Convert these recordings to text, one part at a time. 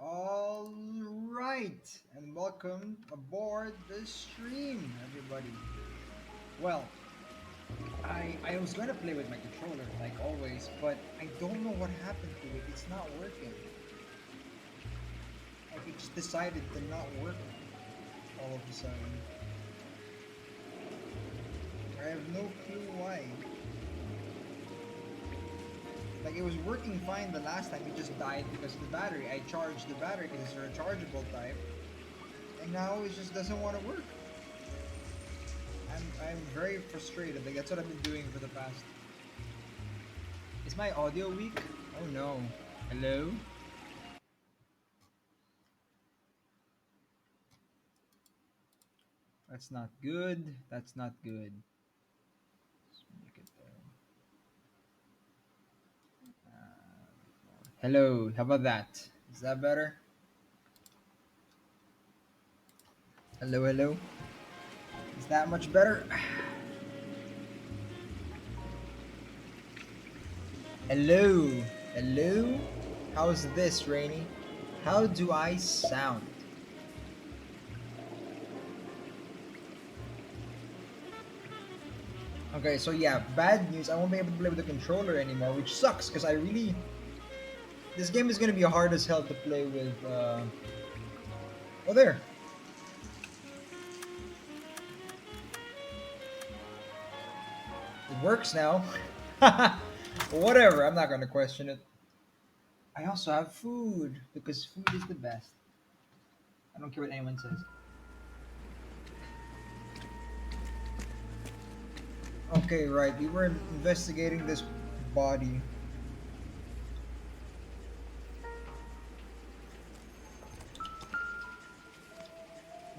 All right, and welcome aboard the stream, everybody. Well, I was going to play with my controller like always, but I don't know what happened to it. It's not working. Like it just decided to not work all of a sudden. I have no clue why. Like it was working fine the last time. It just died because of the battery. I charged the battery because it's a rechargeable type, and now it just doesn't want to work. I'm very frustrated. Like that's what I've been doing for the past. Is my audio weak? Oh no. Hello? That's not good. That's not good. Let's make it hello. How about that? Is that better? Hello, hello. Is that much better? Hello. Hello. How's this, Rainy? How do I sound? Okay, so yeah, bad news. I won't be able to play with the controller anymore, which sucks because I really. This game is gonna be hard as hell to play with. Oh, there. It works now. Whatever, I'm not gonna question it. I also have food because food is the best. I don't care what anyone says. Okay, right. We were investigating this body.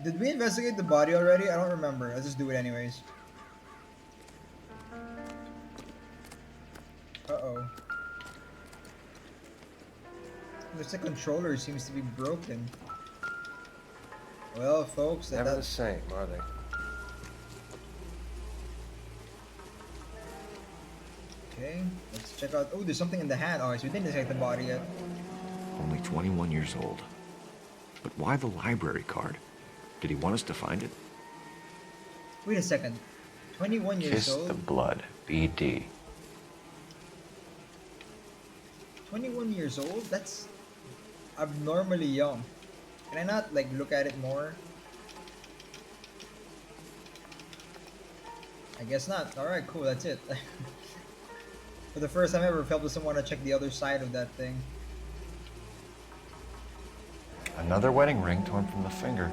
Did we investigate the body already? I don't remember. Let's just do it anyways. Uh-oh. Looks like the controller seems to be broken. Well, folks, Never the same, are they? Okay, let's check out. Oh, there's something in the hand. Oh, so we didn't detect the body yet. Only 21 years old. But why the library card? Did he want us to find it? Wait a second. 21 years Kiss the old. blood, BD. 21 years old? That's abnormally young. Can I not like look at it more? I guess not. Alright, cool, that's it. For the first time ever, felt doesn't want to check the other side of that thing. Another wedding ring torn from the finger.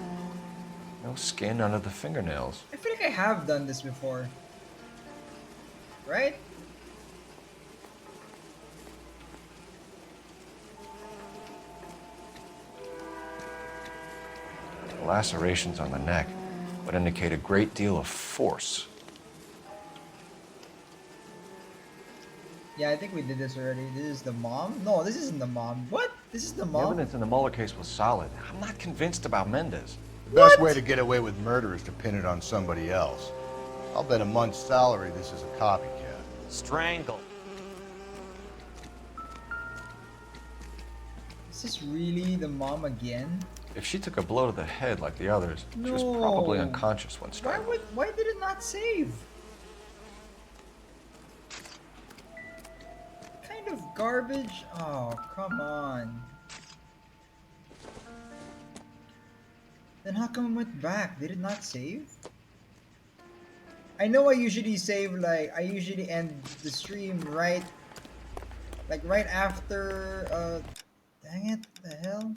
No skin under the fingernails. I feel like I have done this before. Right? The lacerations on the neck would indicate a great deal of force. Yeah, I think we did this already. This is the mom? No, this isn't the mom. What? This is the The mom? evidence in the Mueller case was solid. I'm not convinced about Mendez. The best What? way to get away with murder is to pin it on somebody else. I'll bet a month's salary this is a copycat. Strangle. Is this really the mom again? If she took a blow to the head like the others, she was No. probably unconscious when strangled. Why did it not save? Kind of garbage. Oh, come on. Then how come it went back? Did it not save? I know I usually save like I usually end the stream right right after dang it, the hell?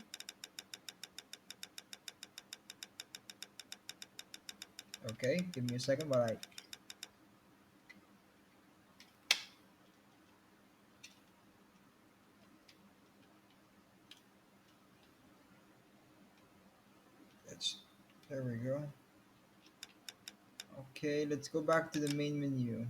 Okay, give me a second while I there we go. Okay, let's go back to the main menu.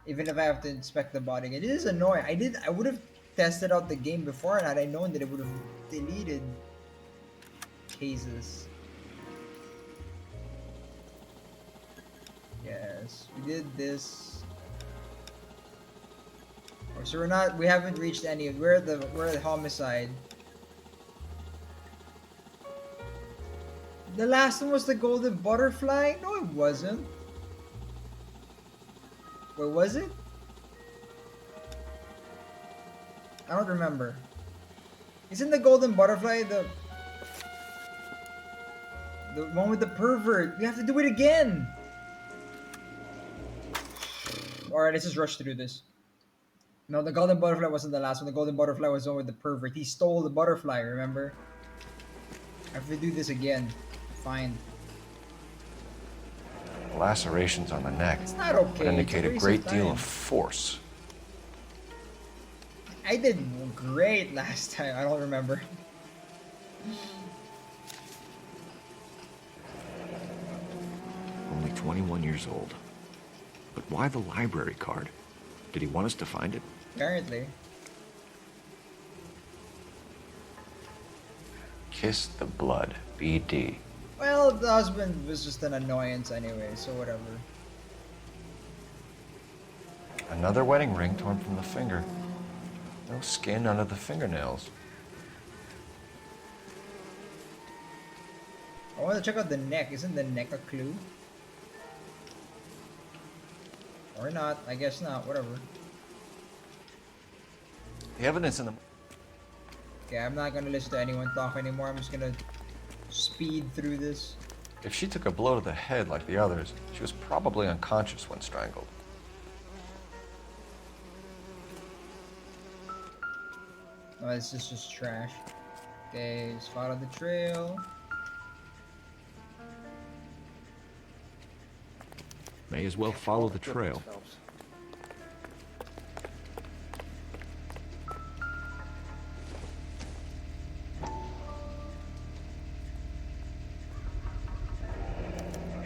Even if I have to inspect the body again. It is annoying. I would have tested out the game before and had I known that it would have deleted cases. Yes, we did this. So we haven't reached any. We're at the homicide. The last one was the golden butterfly? No, it wasn't. Wait, was it? I don't remember. Isn't the golden butterfly the one with the pervert? We have to do it again. Alright, let's just rush through this. No, the golden butterfly wasn't the last one. The golden butterfly was the one with the pervert. He stole the butterfly, remember? I have to do this again. Fine. Lacerations on the neck It's not okay. would indicate a It's great time. deal of force. I did great last time. I don't remember. Only 21 years old. But why the library card? Did he want us to find it? Apparently. Kiss the blood. BD. Well, the husband was just an annoyance anyway, so whatever. Another wedding ring torn from the finger. No skin under the fingernails. I want to check out the neck. Isn't the neck a clue? Or not. I guess not. Whatever. The evidence in the... Okay, I'm not gonna listen to anyone talk anymore. I'm just gonna speed through this. If she took a blow to the head like the others, she was probably unconscious when strangled. Oh, this is just trash. Okay, let's follow the trail. May as well follow the trail.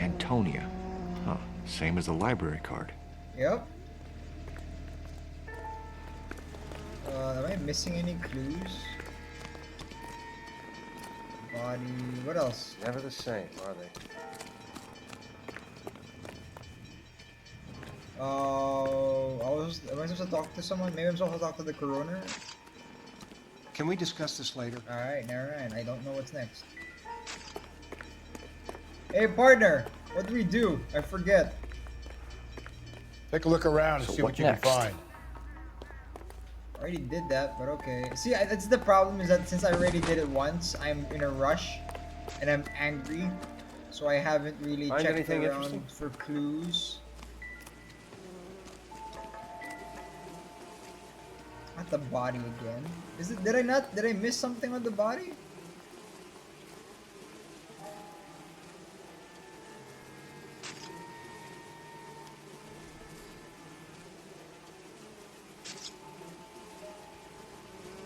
Antonia. Huh. Same as the library card. Yep. Am I missing any clues? Body. What else? Never the same, are they? Am I supposed to talk to someone? Maybe I'm supposed to talk to the coroner? Can we discuss this later? Alright, never mind. I don't know what's next. Hey, partner! What do we do? I forget. Take a look around and So see what what you next? can find. I already did that, but okay. See, that's the problem, is that since I already did it once, I'm in a rush and I'm angry, so I haven't really Find checked anything around interesting? for clues. Not the body again. Is it? Did I miss something on the body?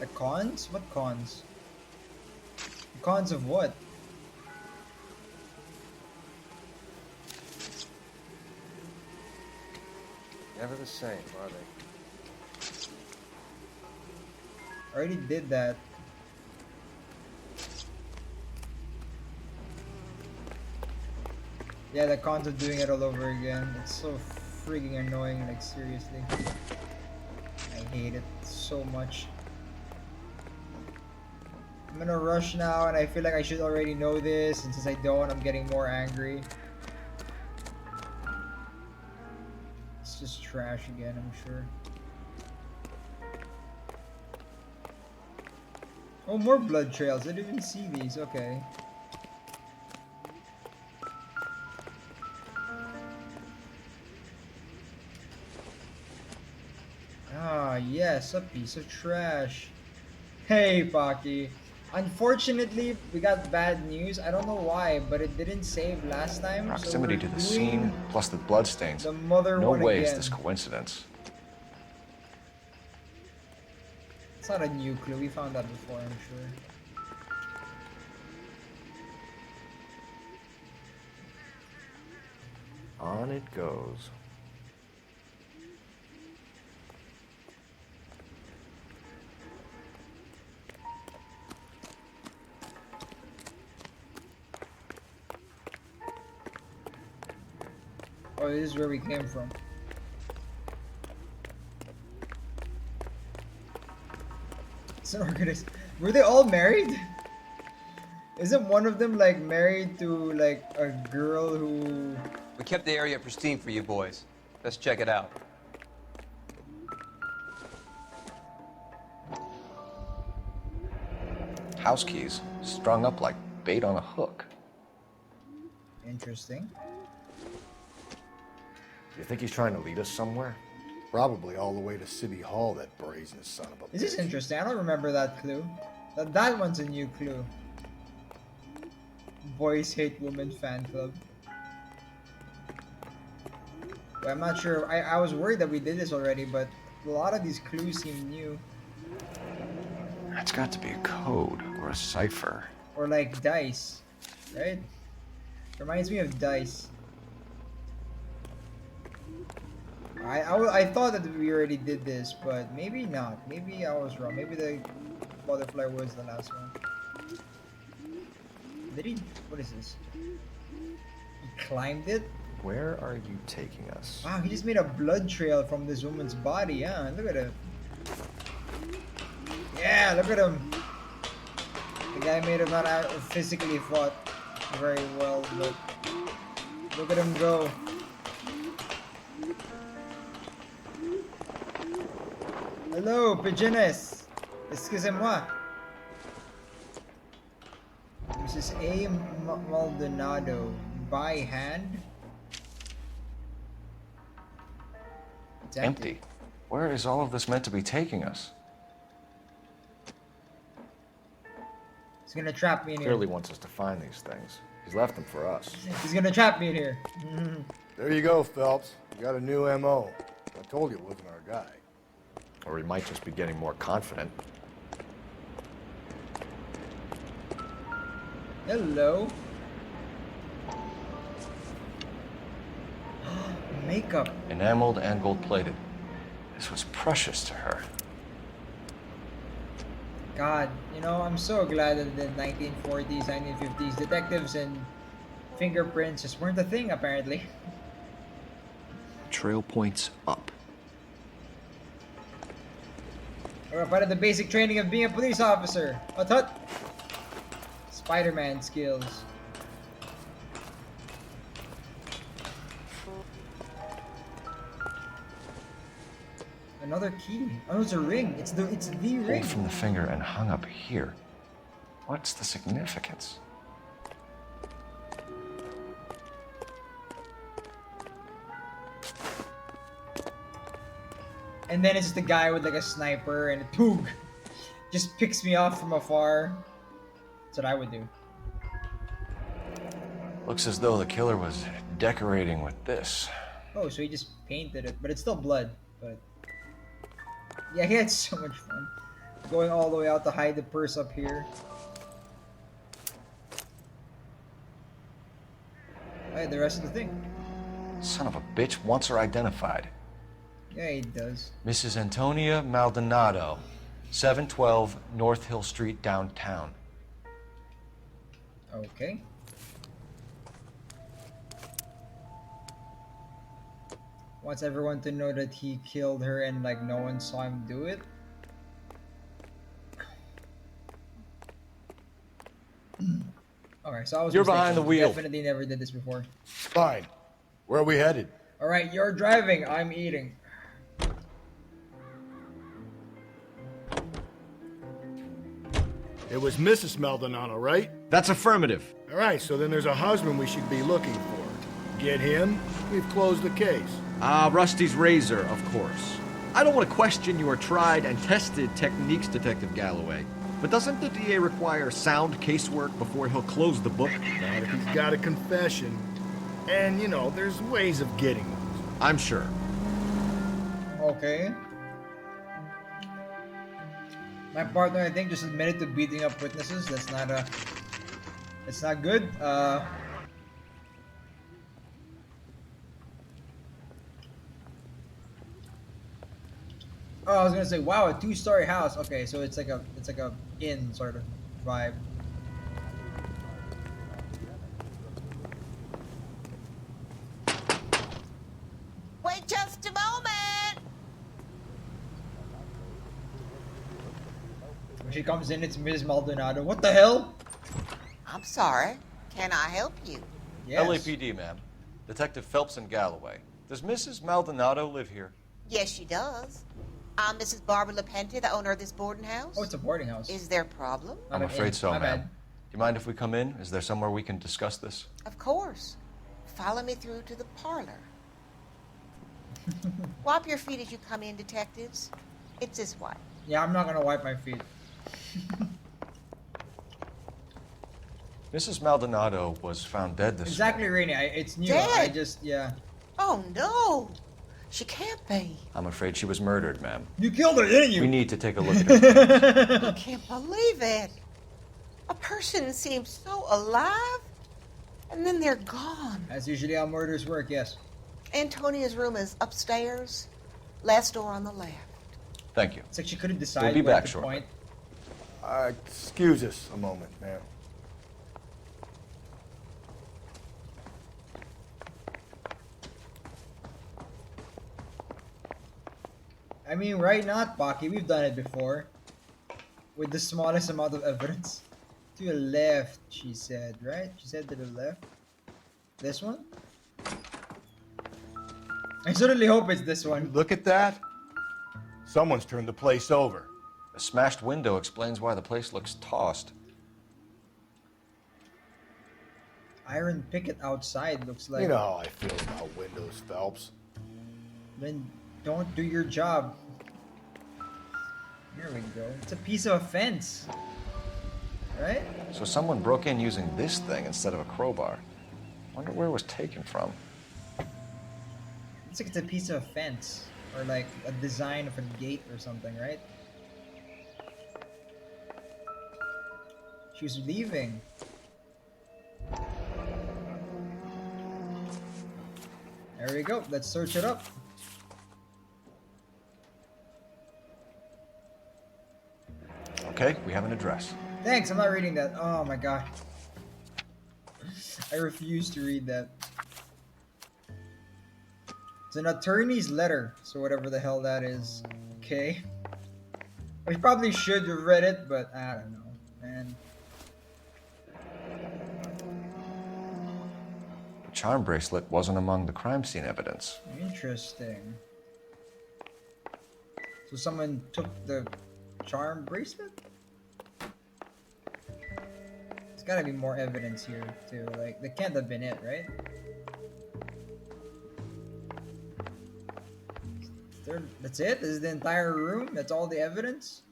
The cons? What cons? The cons of what? Never the same, are they? I already did that. Yeah, the cons of doing it all over again. It's so freaking annoying, like seriously. I hate it so much. I'm in a rush now and I feel like I should already know this, and since I don't, I'm getting more angry. It's just trash again, I'm sure. Oh, more blood trails. I didn't even see these. Okay. Ah, yes, a piece of trash. Hey, Pocky. Unfortunately, we got bad news. I don't know why, but it didn't save last time. Proximity so to we're the scene, doing plus the bloodstains. the mother No one way again. is this coincidence. It's not a new clue. We found that before, I'm sure. On it goes. Oh, this is where we came from. It's an organized. Were they all married? Isn't one of them like married to like a girl who? We kept the area pristine for you boys. Let's check it out. House keys strung up like bait on a hook. Interesting. You think he's trying to lead us somewhere? Probably all the way to City Hall, that brazen son of a This is bitch. interesting. I don't remember that clue. That one's a new clue. Boys Hate Women fan club. Well, I'm not sure. I was worried that we did this already, but a lot of these clues seem new. That's got to be a code or a cipher. Or like dice, right? Reminds me of dice. I thought that we already did this, but maybe not. Maybe I was wrong. Maybe the butterfly was the last one. Did he? What is this? He climbed it? Where are you taking us? Wow, he just made a blood trail from this woman's body, huh? Look at him. Yeah, look at him. The guy may have not physically fought very well, but look at him go. Hello, pigeoness. Excusez-moi. Mrs. A. Maldonado. By hand? It's Empty. Where is all of this meant to be taking us? He's gonna trap me in here. Clearly wants us to find these things. He's left them for us. He's gonna trap me in here. There you go, Phelps. You got a new M.O. I told you it wasn't our guy. Or he might just be getting more confident. Hello. Makeup. Enameled and gold-plated. This was precious to her. God, you know, I'm so glad that the 1940s, 1950s detectives and fingerprints just weren't a thing, apparently. Trail points up. We're part of the basic training of being a police officer. Hut hut. Spider-Man skills. Another key. Oh, it's a ring. It's the ring. Pulled from the finger and hung up here. What's the significance? And then it's just a guy with like a sniper and a poog. Just picks me off from afar. That's what I would do. Looks as though the killer was decorating with this. Oh, so he just painted it, but it's still blood. But yeah, he had so much fun. Going all the way out to hide the purse up here. Alright, the rest of the thing. Son of a bitch wants her identified. Yeah, he does. Mrs. Antonia Maldonado, 712 North Hill Street, downtown. Okay. Wants everyone to know that he killed her and like no one saw him do it. Alright, so I was You're mistaken. behind the wheel. Definitely never did this before. Fine. Where are we headed? Alright, you're driving, I'm eating. It was Mrs. Maldonado, right? That's affirmative. All right, so then there's a husband we should be looking for. Get him, we've closed the case. Rusty's razor, of course. I don't want to question your tried and tested techniques, Detective Galloway. But doesn't the DA require sound casework before he'll close the book? Not if he's got a confession. And, you know, there's ways of getting those. I'm sure. Okay. My partner, I think, just admitted to beating up witnesses. That's not good. Oh, I was gonna say, wow, a 2-story house. Okay, so it's like a inn sort of vibe. Wait just a moment! She comes in, it's Ms. Maldonado. What the hell? I'm sorry. Can I help you? Yes. LAPD, ma'am. Detective Phelps and Galloway. Does Mrs. Maldonado live here? Yes, she does. I'm Mrs. Barbara LaPente, the owner of this boarding house. Oh, it's a boarding house. Is there a problem? I'm afraid so, My ma'am. bad. Do you mind if we come in? Is there somewhere we can discuss this? Of course. Follow me through to the parlor. Wipe your feet as you come in, detectives. It's this way. Yeah, I'm not gonna wipe my feet. Mrs. Maldonado was found dead this Exactly, morning. Rainy. It's new. Dead? I just, yeah. Oh, no. She can't be. I'm afraid she was murdered, ma'am. You killed her, didn't you? We need to take a look at her. I can't believe it. A person seems so alive, and then they're gone. That's usually how murders work, yes. Antonia's room is upstairs, last door on the left. Thank you. It's like she couldn't decide be where back to shortly. point. Excuse us a moment, ma'am. I mean, right not, Baki. We've done it before. With the smallest amount of evidence. To the left, she said, right? She said to the left. This one? I certainly hope it's this one. Look at that. Someone's turned the place over. A smashed window explains why the place looks tossed. Iron picket outside looks like. You know how I feel about windows, Phelps. Then don't do your job. Here we go. It's a piece of a fence. Right? So someone broke in using this thing instead of a crowbar. Wonder where it was taken from. It's like it's a piece of a fence. Or like a design of a gate or something, right? She was leaving. There we go. Let's search it up. Okay, we have an address. Thanks, I'm not reading that. Oh my god. I refuse to read that. It's an attorney's letter, so whatever the hell that is. Okay. We probably should have read it, but I don't know, man. The charm bracelet wasn't among the crime scene evidence. Interesting. So someone took the charm bracelet? There's gotta be more evidence here, too. Like, that can't have been it, right? That's it? This is the entire room? That's all the evidence?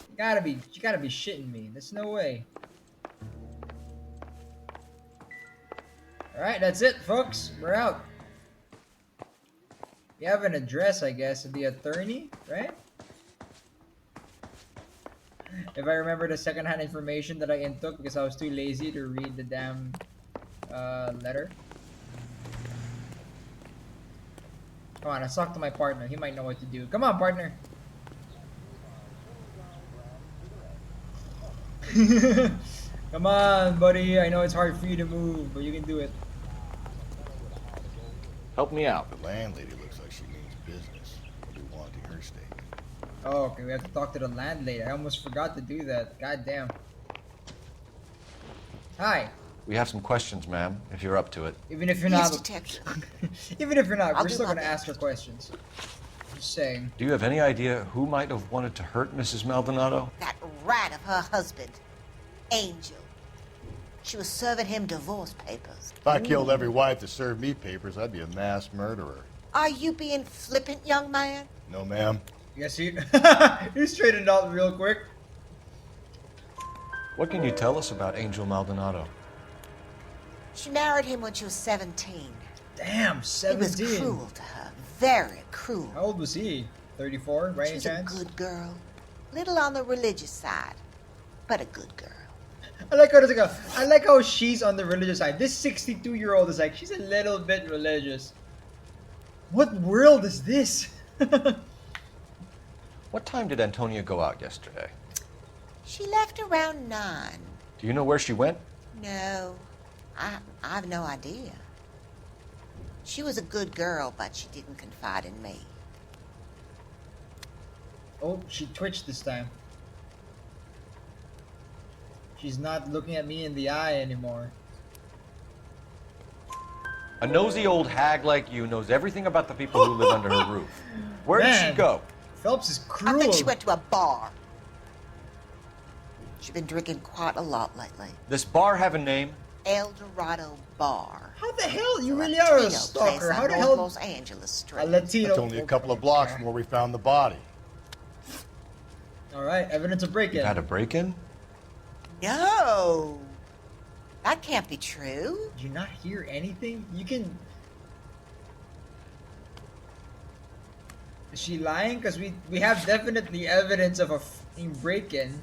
You gotta be shitting me. There's no way. Alright, that's it, folks. We're out. You have an address, I guess, of the attorney, right? If I remember the secondhand information that I intook because I was too lazy to read the damn letter. Come on, let's talk to my partner. He might know what to do. Come on, partner. Come on, buddy. I know it's hard for you to move, but you can do it. Help me out. The landlady looks like she means business. I'll be wanting her statement. Oh, okay. We have to talk to the landlady. I almost forgot to do that. God damn. Hi. We have some questions, ma'am, if you're up to it. Even if you're Yes, not, detective. even if you're not, I'll we're do still my gonna best. ask her questions. Just saying. Do you have any idea who might have wanted to hurt Mrs. Maldonado? That rat of her husband, Angel. She was serving him divorce papers. If I killed every wife that served me papers, I'd be a mass murderer. Are you being flippant, young man? No, ma'am. Yes, he he straightened out real quick. What can you tell us about Angel Maldonado? She married him when she was 17. Damn, He was 17. cruel to her, very cruel. How old was he? 34, by She any was a chance? good girl, little on the religious side, but a good girl. I like how there's like I like how she's on the religious side. This 62-year-old is like she's a little bit religious. What world is this? What time did Antonia go out yesterday? She left around 9. Do you know where she went? No, I have no idea. She was a good girl, but she didn't confide in me. Oh, she twitched this time. She's not looking at me in the eye anymore. A nosy old hag like you knows everything about the people who live under her roof. Where did she Man. go? Phelps is I cruel. think she went to a bar. She's been drinking quite a lot lately. This bar have a name? El Dorado Bar. How the hell? You A really are a Latino stalker. place How on the North hell? Los Angeles Street. A Latino. That's only a couple of blocks from where we found the body. All right, evidence of break-in. You had a break-in? No. That can't be true. Did you not hear anything? You can. Is she lying? Because we have definitely evidence of a fucking break-in.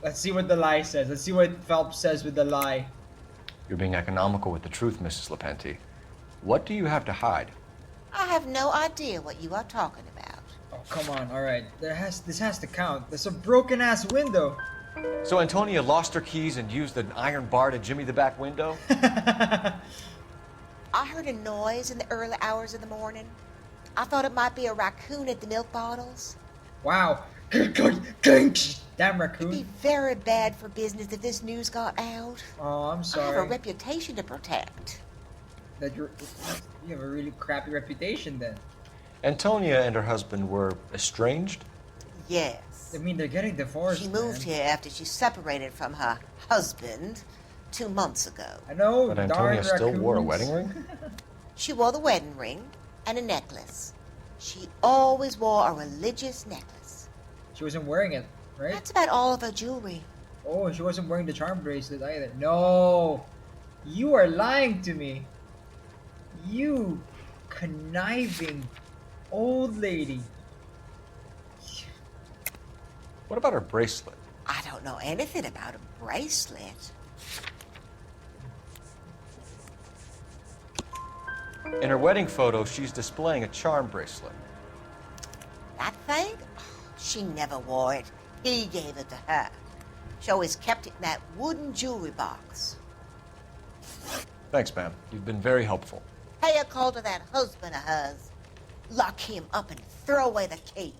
Let's see what the lie says. Let's see what Phelps says with the lie. You're being economical with the truth, Mrs. Lepenti. What do you have to hide? I have no idea what you are talking about. Oh, come on. All right. This has to count. There's a broken-ass window. So Antonia lost her keys and used an iron bar to jimmy the back window? I heard a noise in the early hours of the morning. I thought it might be a raccoon at the milk bottles. Wow. Damn It'd be raccoon. very bad for business if this news got out. Oh, I'm I have a sorry. reputation to protect. You have a really crappy reputation then. Antonia and her husband were estranged? Yes. I mean, they're getting divorced. She moved man. here after she separated from her husband 2 months ago. I know. But darn Antonia still wore a raccoons. wedding ring? She wore the wedding ring and a necklace. She always wore a religious necklace. She wasn't wearing it, right? That's about all of her jewelry. Oh, she wasn't wearing the charm bracelet either. No, you are lying to me. You conniving old lady. What about her bracelet? I don't know anything about a bracelet. In her wedding photo, she's displaying a charm bracelet. That thing? Oh, she never wore it. He gave it to her. She always kept it in that wooden jewelry box. Thanks, ma'am. You've been very helpful. Pay a call to that husband of hers. Lock him up and throw away the key.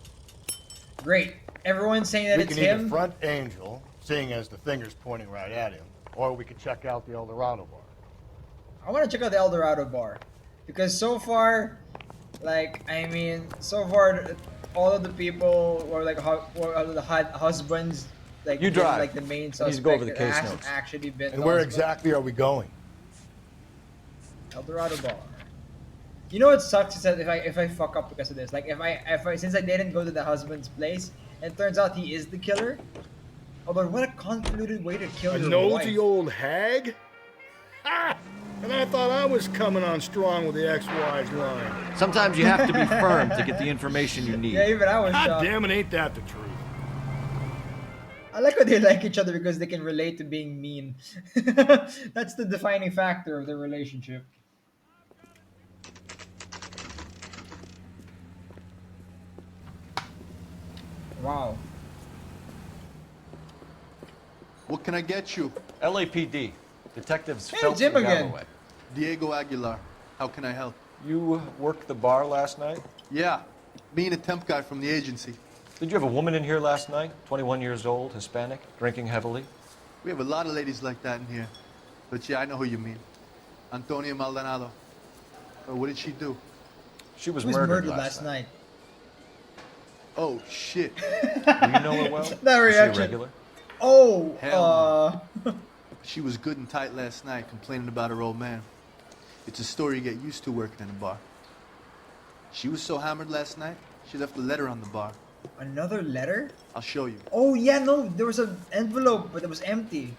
Great. Everyone's saying that We it's can either him. front Angel, seeing as the finger's pointing right at him, or we could check out the El Dorado Bar. I want to check out the El Dorado Bar because so far, all of the people were like the husbands, like You drive. like the main I need suspect. to go over the that case hasn't notes. actually been. And the where husband. exactly are we going? El Dorado Bar. You know what sucks is that if I fuck up because of this, like if I since I didn't go to the husband's place, and it turns out he is the killer. Although what a convoluted way to kill A your nosy wife. old hag? Ha! And I thought I was coming on strong with the ex-wives line. Sometimes you have to be firm to get the information you need. Yeah, even I was God shocked. damn it, ain't that the truth? I like how they like each other because they can relate to being mean. That's the defining factor of their relationship. Wow. What can I get you? LAPD. Detectives Hey, Phelps Jim and again. Galloway. Diego Aguilar. How can I help? You worked the bar last night? Yeah, me and a temp guy from the agency. Did you have a woman in here last night? 21 years old, Hispanic, drinking heavily? We have a lot of ladies like that in here. But yeah, I know who you mean. Antonia Maldonado. What did she do? She was He was murdered, murdered last night. Oh, shit. Do you know her well? That Was she a reaction. regular? Oh, Hell She was good and tight last night, complaining about her old man. It's a story you get used to working in a bar. She was so hammered last night, she left a letter on the bar. another letter? I'll show you. Oh yeah, no, there was an envelope, but it was empty.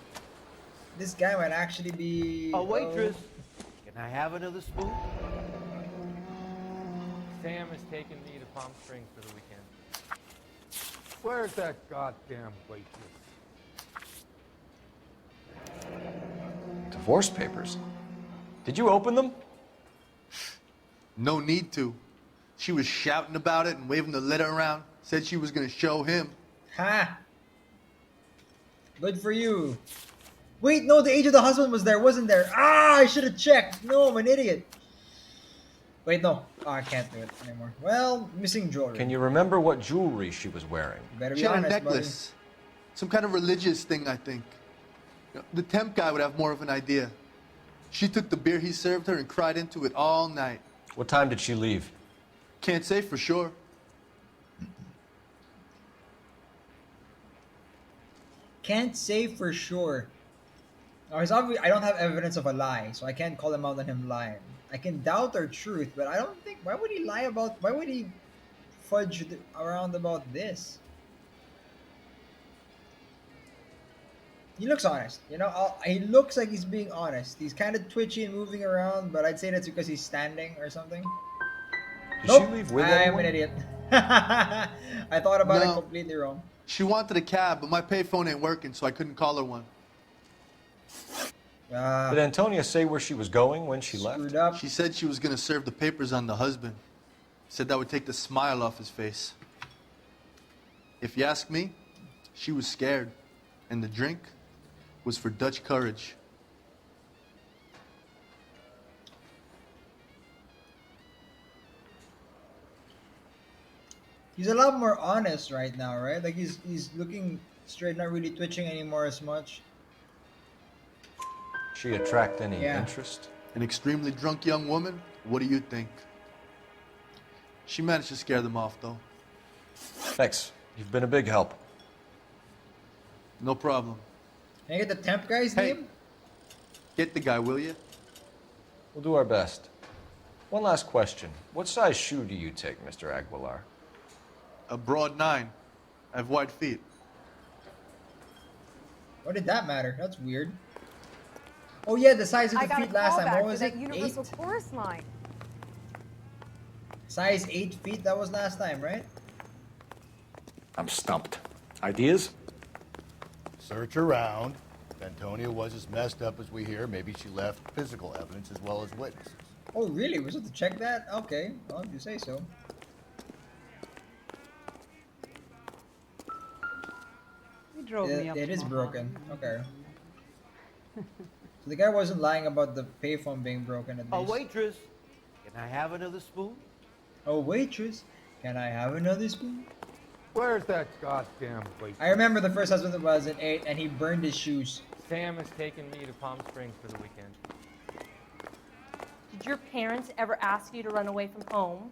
This guy might actually be. A waitress. Can I have another spoon? Sam is taking me to Palm Springs for the weekend. Where's that goddamn waitress? Divorce papers. Did you open them? No need to. She was shouting about it and waving the letter around. Said she was gonna show him. Ha! Good for you. Wait, no, the age of the husband was there, wasn't there? Ah, I should have checked. No, I'm an idiot. Wait, no. Oh, I can't do it anymore. Well, missing jewelry. Can you remember what jewelry she was wearing? Better be She had a honest, necklace. Some kind of religious thing, I think. You know, the temp guy would have more of an idea. She took the beer he served her and cried into it all night. What time did she leave? Can't say for sure. Can't say for sure. Now, I don't have evidence of a lie, so I can't call him out on him lying. I can doubt their truth, but I don't think. Why would he lie about? Why would he fudge around about this? He looks honest. You know, he looks like he's being honest. He's kind of twitchy and moving around, but I'd say that's because he's standing or something. Did she leave with I'm anyone? an idiot. I thought about it No. completely wrong. She wanted a cab, but my payphone ain't working, so I couldn't call her one. Did Antonia say where she was going when she left? Screwed up. She said she was gonna serve the papers on the husband. Said that would take the smile off his face. If you ask me, she was scared, and the drink was for Dutch courage. He's a lot more honest right now, right? Like he's looking straight, not really twitching anymore as much. She attract any Yeah. interest? An extremely drunk young woman? What do you think? She managed to scare them off, though. Thanks. You've been a big help. No problem. Can I get the temp guy's Hey. name? Get the guy, will you? We'll do our best. One last question. What size shoe do you take, Mr. Aguilar? A broad 9. I have wide feet. What did that matter? That's weird. Oh yeah, the size of I the got a feet last time. callback What for was that it? Universal 8? Chorus line. Size 8 feet. That was last time, right? I'm stumped. Ideas? Search around. If Antonia was as messed up as we hear, maybe she left physical evidence as well as witnesses. Oh really? We're supposed to check that? Okay. Well, if you say so. You drove me up It to is my broken. home. Okay. So the guy wasn't lying about the payphone being broken at A least. waitress, can I have another spoon? Oh waitress, can I have another spoon? Where's that goddamn place? I remember the first husband was in 8 and he burned his shoes. Sam has taken me to Palm Springs for the weekend. Did your parents ever ask you to run away from home?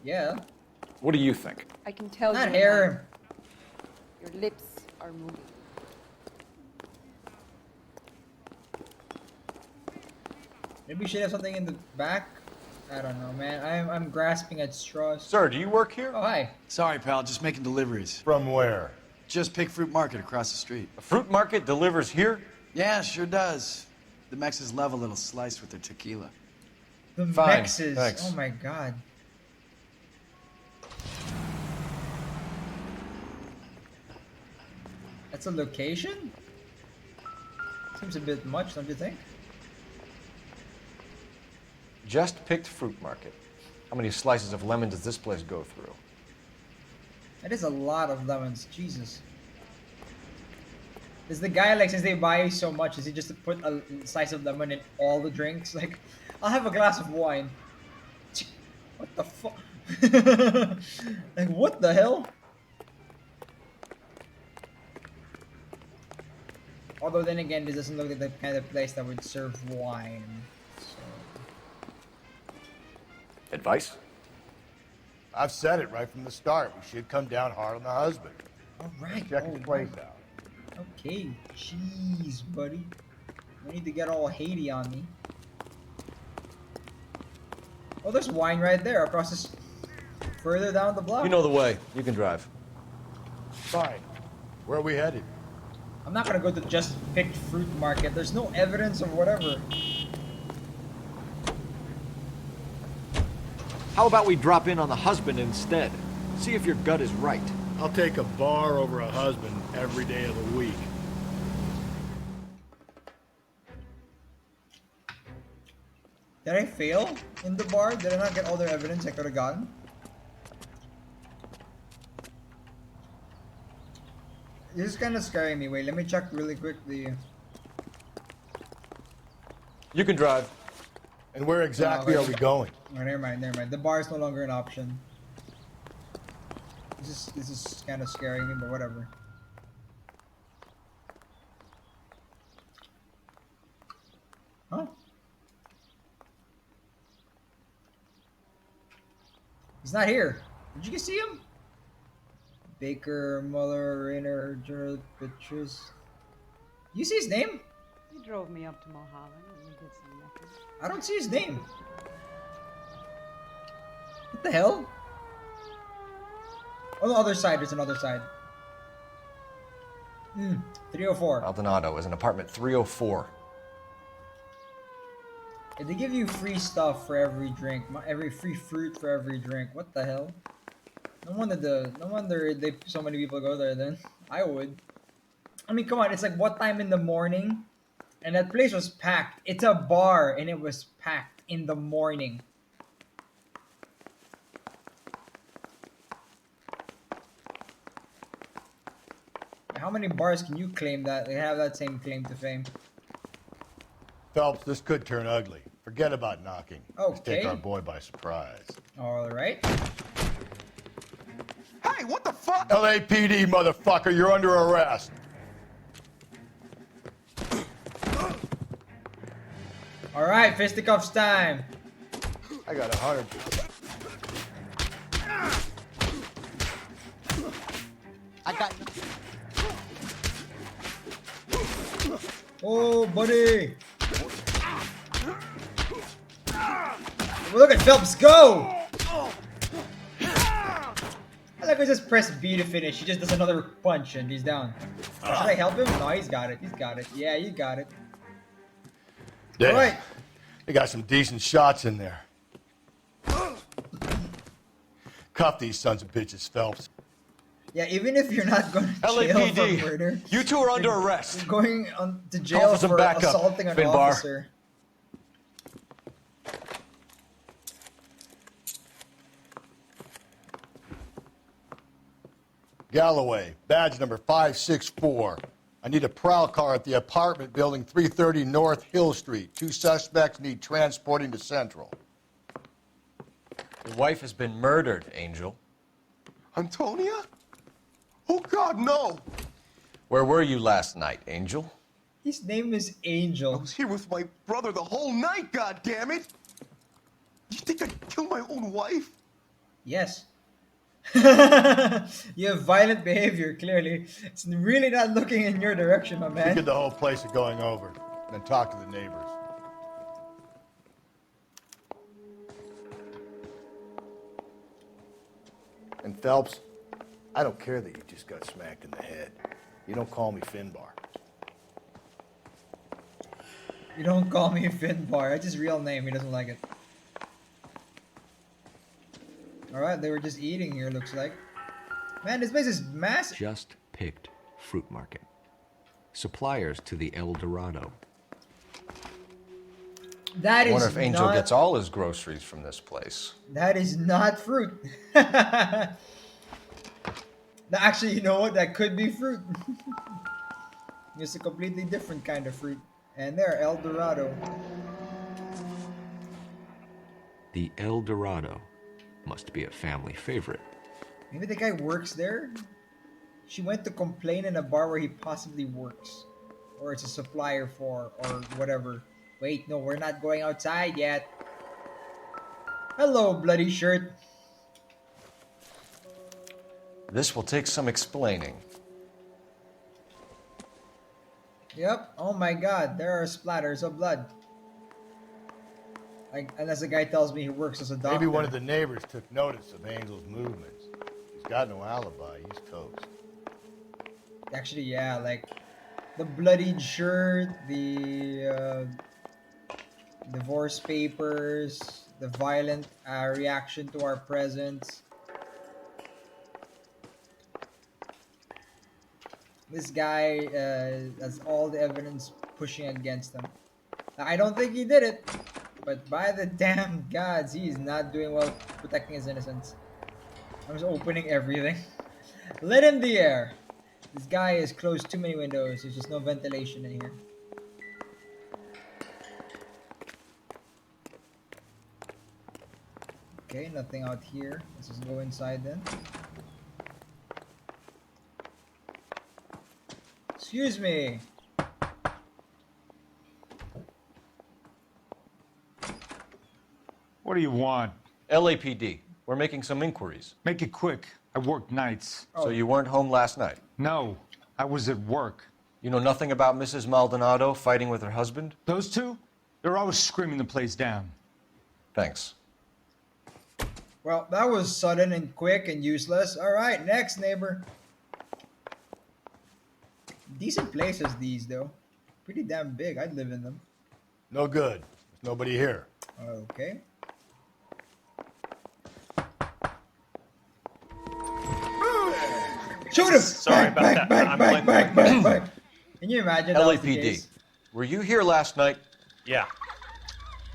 Yeah. What do you think? I can tell Not you. hair. Your lips are moving. Maybe we should have something in the back. I don't know, man. I'm grasping at straws. Sir, do you work here? Oh hi. Sorry, pal, just making deliveries. From where? Just Pig Fruit Market across the street. A fruit market delivers here? Yeah, sure does. The Mexes love a little slice with their tequila. The Fine, Mexes. thanks. Oh my god. That's a location? Seems a bit much, don't you think? Just picked fruit market. How many slices of lemon does this place go through? That is a lot of lemons. Jesus. Is the guy like, since they buy so much, is he just to put a slice of lemon in all the drinks? Like, I'll have a glass of wine. What the fuck? Like, what the hell? Although then again, this doesn't look like the kind of place that would serve wine. So. Advice? I've said it right from the start. We should come down hard on the husband. All right. Check oh, his place out. Okay. Jeez, buddy. No need to get all Haiti on me. Oh, there's wine right there across this. Further down the block. You know the way. You can drive. Fine. Where are we headed? I'm not gonna go to just picked fruit market. There's no evidence of whatever. How about we drop in on the husband instead? See if your gut is right. I'll take a bar over a husband every day of the week. Did I fail in the bar? Did I not get all the evidence I could have gotten? This is kind of scaring me. Wait, let me check really quick the... You can drive. And where exactly are we going? Oh, never mind, never mind. The bar is no longer an option. This is kind of scaring me, but whatever. Huh? He's not here. Did you guys see him? Baker, Muller, Rainer, Gerald, Petrus. You see his name? He drove me up to Mulholland and we did some nothing. I don't see his name. What the hell? On the other side, there's another side. 304. Maldonado is in apartment 304. Yeah, they give you free stuff for every drink, every free fruit for every drink. What the hell? No wonder so many people go there. Then I would. I mean, come on, it's like what time in the morning, and that place was packed. It's a bar, and it was packed in the morning. How many bars can you claim that they have that same claim to fame? Phelps, this could turn ugly. Forget about knocking. Let's Okay. take our boy by surprise. All right. Hey, what the fuck? LAPD, motherfucker, you're under arrest. All right, fisticuffs time. I got 100. I got. Oh, buddy. Look at Phelps go! I like I just press B to finish. He just does another punch and he's down. Should I help him? No, he's got it. He's got it. Yeah, you got it. Damn. All right. They got some decent shots in there. Cuff these sons of bitches, Phelps. Yeah, even if you're not going to jail for murder, you two are under arrest. you're going to jail Call for some for backup, assaulting an Finbar. officer. Galloway, badge number 564. I need a prowl car at the apartment building 330 North Hill Street. 2 suspects need transporting to Central. Your wife has been murdered, Angel. Antonia? Oh, God, no. Where were you last night, Angel? His name is Angel. I was here with my brother the whole night, God damn it! You think I'd kill my own wife? Yes. You have violent behavior, clearly. It's really not looking in your direction, my We man. get the whole place of going over, and then talk to the neighbors. And Phelps, I don't care that you just got smacked in the head. You don't call me Finbar. You don't call me Finbar. That's his real name. He doesn't like it. Alright, they were just eating here, looks like. Man, this place is massive. Just picked fruit market. Suppliers to the El Dorado. That I is wonder if Angel not, gets all his groceries from this place. That is not fruit. Actually, you know what? That could be fruit. It's a completely different kind of fruit. And there, El Dorado. The El Dorado must be a family favorite. Maybe the guy works there? She went to complain in a bar where he possibly works. Or it's a supplier for, or whatever. Wait, no, we're not going outside yet. Hello, bloody shirt. This will take some explaining. Yep. Oh my god, there are splatters of blood. Like, unless the guy tells me he works as a doctor. Maybe one of the neighbors took notice of Angel's movements. He's got no alibi. He's toast. Actually, yeah, like the bloodied shirt, the divorce papers, the violent reaction to our presence. This guy has all the evidence pushing against him. I don't think he did it, but by the damn gods, he is not doing well protecting his innocence. I'm just opening everything. Let in the air. This guy has closed too many windows. There's just no ventilation in here. Okay, nothing out here. Let's just go inside then. Excuse me. What do you want? LAPD. We're making some inquiries. Make it quick. I work nights. So you weren't home last night? No, I was at work. You know nothing about Mrs. Maldonado fighting with her husband? Those two? They're always screaming the place down. Thanks. Well, that was sudden and quick and useless. All right, next neighbor. Decent places these though. Pretty damn big. I'd live in them. No good. There's nobody here. Okay. Shoot him! Sorry about that. Bang. Can you imagine? That was the LAPD. case? Were you here last night? Yeah.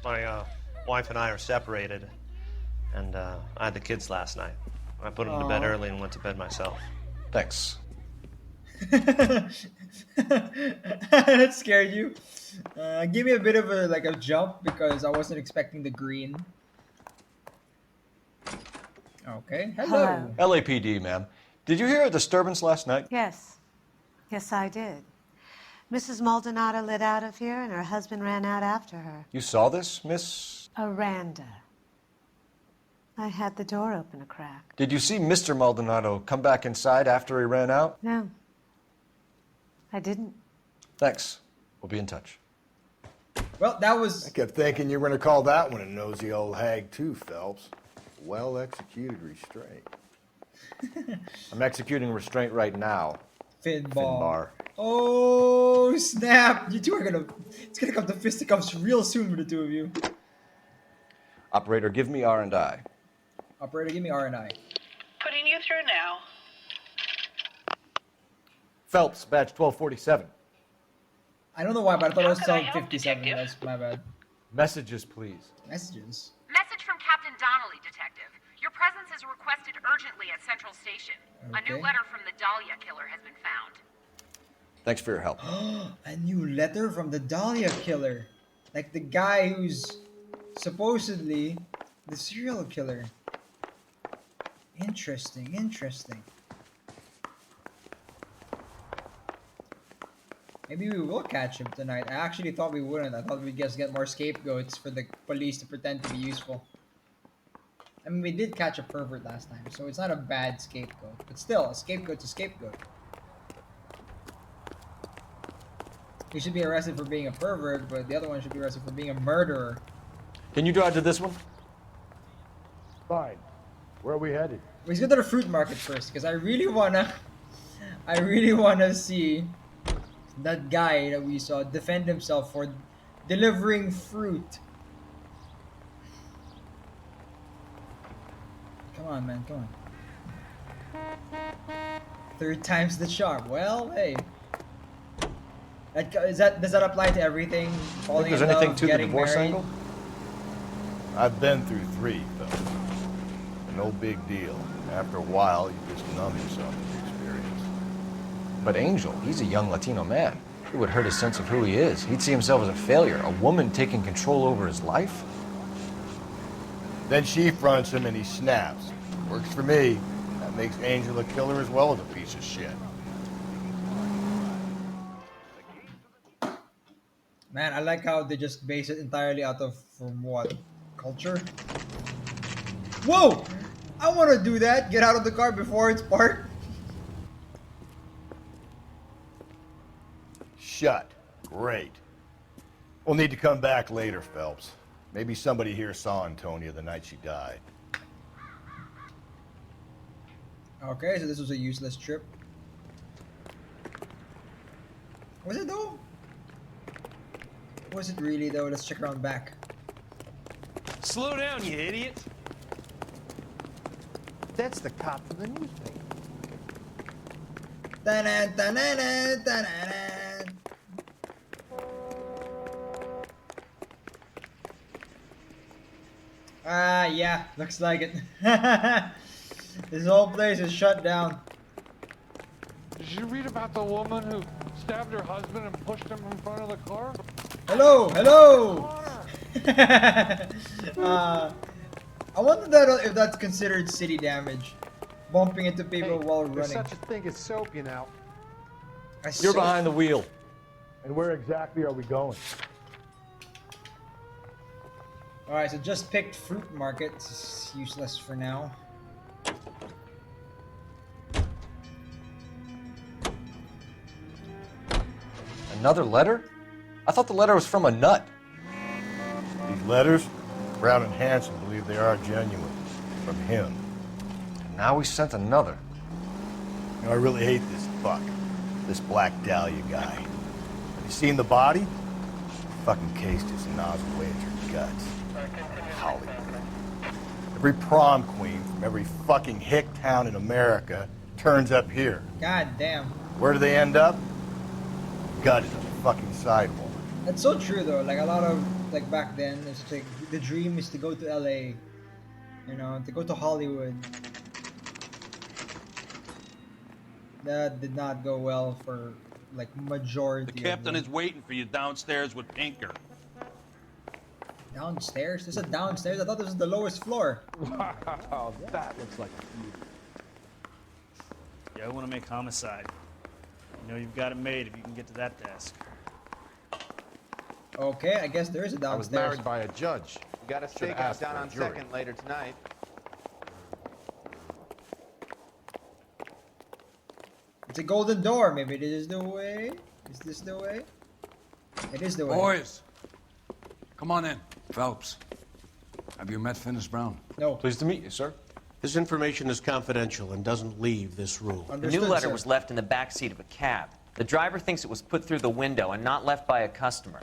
My wife and I are separated, and I had the kids last night. I put them to bed early and went to bed myself. Thanks. That scared you. Give me a bit of a jump because I wasn't expecting the green. Okay. Hello. LAPD, ma'am. Did you hear a disturbance last night? Yes. Yes, I did. Mrs. Maldonado lit out of here, and her husband ran out after her. You saw this, Miss? Aranda. I had the door open a crack. Did you see Mr. Maldonado come back inside after he ran out? No. I didn't. Thanks. We'll be in touch. Well, that was... I kept thinking you were going to call that one a nosy old hag too, Phelps. Well-executed restraint. I'm executing restraint right now. Finbar. Oh, snap. You two are gonna... It's gonna come to fisticuffs real soon with the two of you. Operator, give me R&I. Operator, give me R&I. Putting you through now. Phelps, badge 1247. I don't know why, but I thought it was How could I help, 57. That's my bad. Messages, please. Messages? Message from Captain Donnelly, Detective. Your presence is requested urgently at Central Station. A new Okay. letter from the Dahlia killer has been found. Thanks for your help. A new letter from the Dahlia killer. Like the guy who's supposedly the serial killer. Interesting. Maybe we will catch him tonight. I actually thought we wouldn't. I thought we'd just get more scapegoats for the police to pretend to be useful. I mean, we did catch a pervert last time, so it's not a bad scapegoat. But still, a scapegoat's a scapegoat. He should be arrested for being a pervert, but the other one should be arrested for being a murderer. Can you drive to this one? Fine. Where are we headed? Let's go to the fruit market first, because I really wanna see that guy that we saw defend himself for delivering fruit. Come on, man, come on. 3rd time's the charm. Well, hey. Does that apply to everything? Falling Think there's in anything love, to the getting divorce married? angle? I've been through 3, Phelps. No big deal. After a while, you just numb yourself to the experience. But Angel, he's a young Latino man. It would hurt his sense of who he is. He'd see himself as a failure. A woman taking control over his life? Then she fronts him and he snaps. Works for me. That makes Angel a killer as well as a piece of shit. Man, I like how they just base it entirely out of, from what? Culture? Whoa! I want to do that. Get out of the car before it's parked. Shut. Great. We'll need to come back later, Phelps. Maybe somebody here saw Antonia the night she died. Okay, so this was a useless trip. Was it though? Was it really though? Let's check around back. Slow down, you idiot! That's the cop from the newspaper. Ta-da, ta-da-da, ta-da-da. Yeah, looks like it. This whole place is shut down. Did you read about the woman who stabbed her husband and pushed him in front of the car? I wonder that if that's considered city damage. Bumping into people while There's running. such a thing as soap, you know. You're behind the wheel. And where exactly are we going? Alright, so just picked fruit market. It's useless for now. Another letter? I thought the letter was from a nut. These letters, Brown and Hanson believe they are genuine. From him. And now we sent another. You know, I really hate this fuck. This Black Dahlia guy. Have you seen the body? The fucking case just nozzled away at your guts. Hollywood. Every prom queen from every fucking hick town in America turns up here. God damn. Where do they end up? Gutted on the fucking sidewalk. That's so true though. Like a lot of like back then, it's like the dream is to go to LA. You know, to go to Hollywood. That did not go well for like majority. The captain is waiting for you downstairs with Pinker. Downstairs? There's a downstairs? I thought this was the lowest floor. Wow, that looks like a feud. Yeah, I want to make homicide. You know you've got it made if you can get to that desk. Okay, I guess there is a downstairs. I was married by a judge. We got a Should've stakeout asked down for a on jury. 2nd later tonight. It's a golden door. Maybe this is the way. Is this the way? It is the way. Boys, come on in. Phelps, have you met Finis Brown? No. Pleased to meet you, sir. This information is confidential and doesn't leave this room. The new letter was left in the back seat of a cab. The driver thinks it was put through the window and not left by a customer.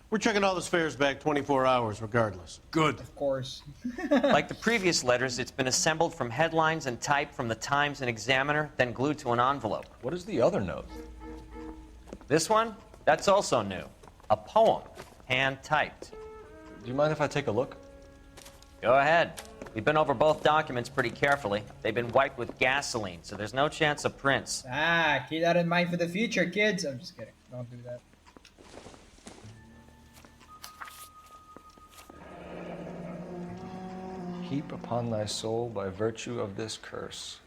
We're checking all this fares back 24 hours regardless. Good. Of course. Like the previous letters, it's been assembled from headlines and typed from the Times and Examiner, then glued to an envelope. What is the other note? This one? That's also new. A poem, hand-typed. Do you mind if I take a look? Go ahead. We've been over both documents pretty carefully. They've been wiped with gasoline, so there's no chance of prints. Ah, keep that in mind for the future, kids. I'm just kidding. Don't do that. Heap upon thy soul by virtue of this curse.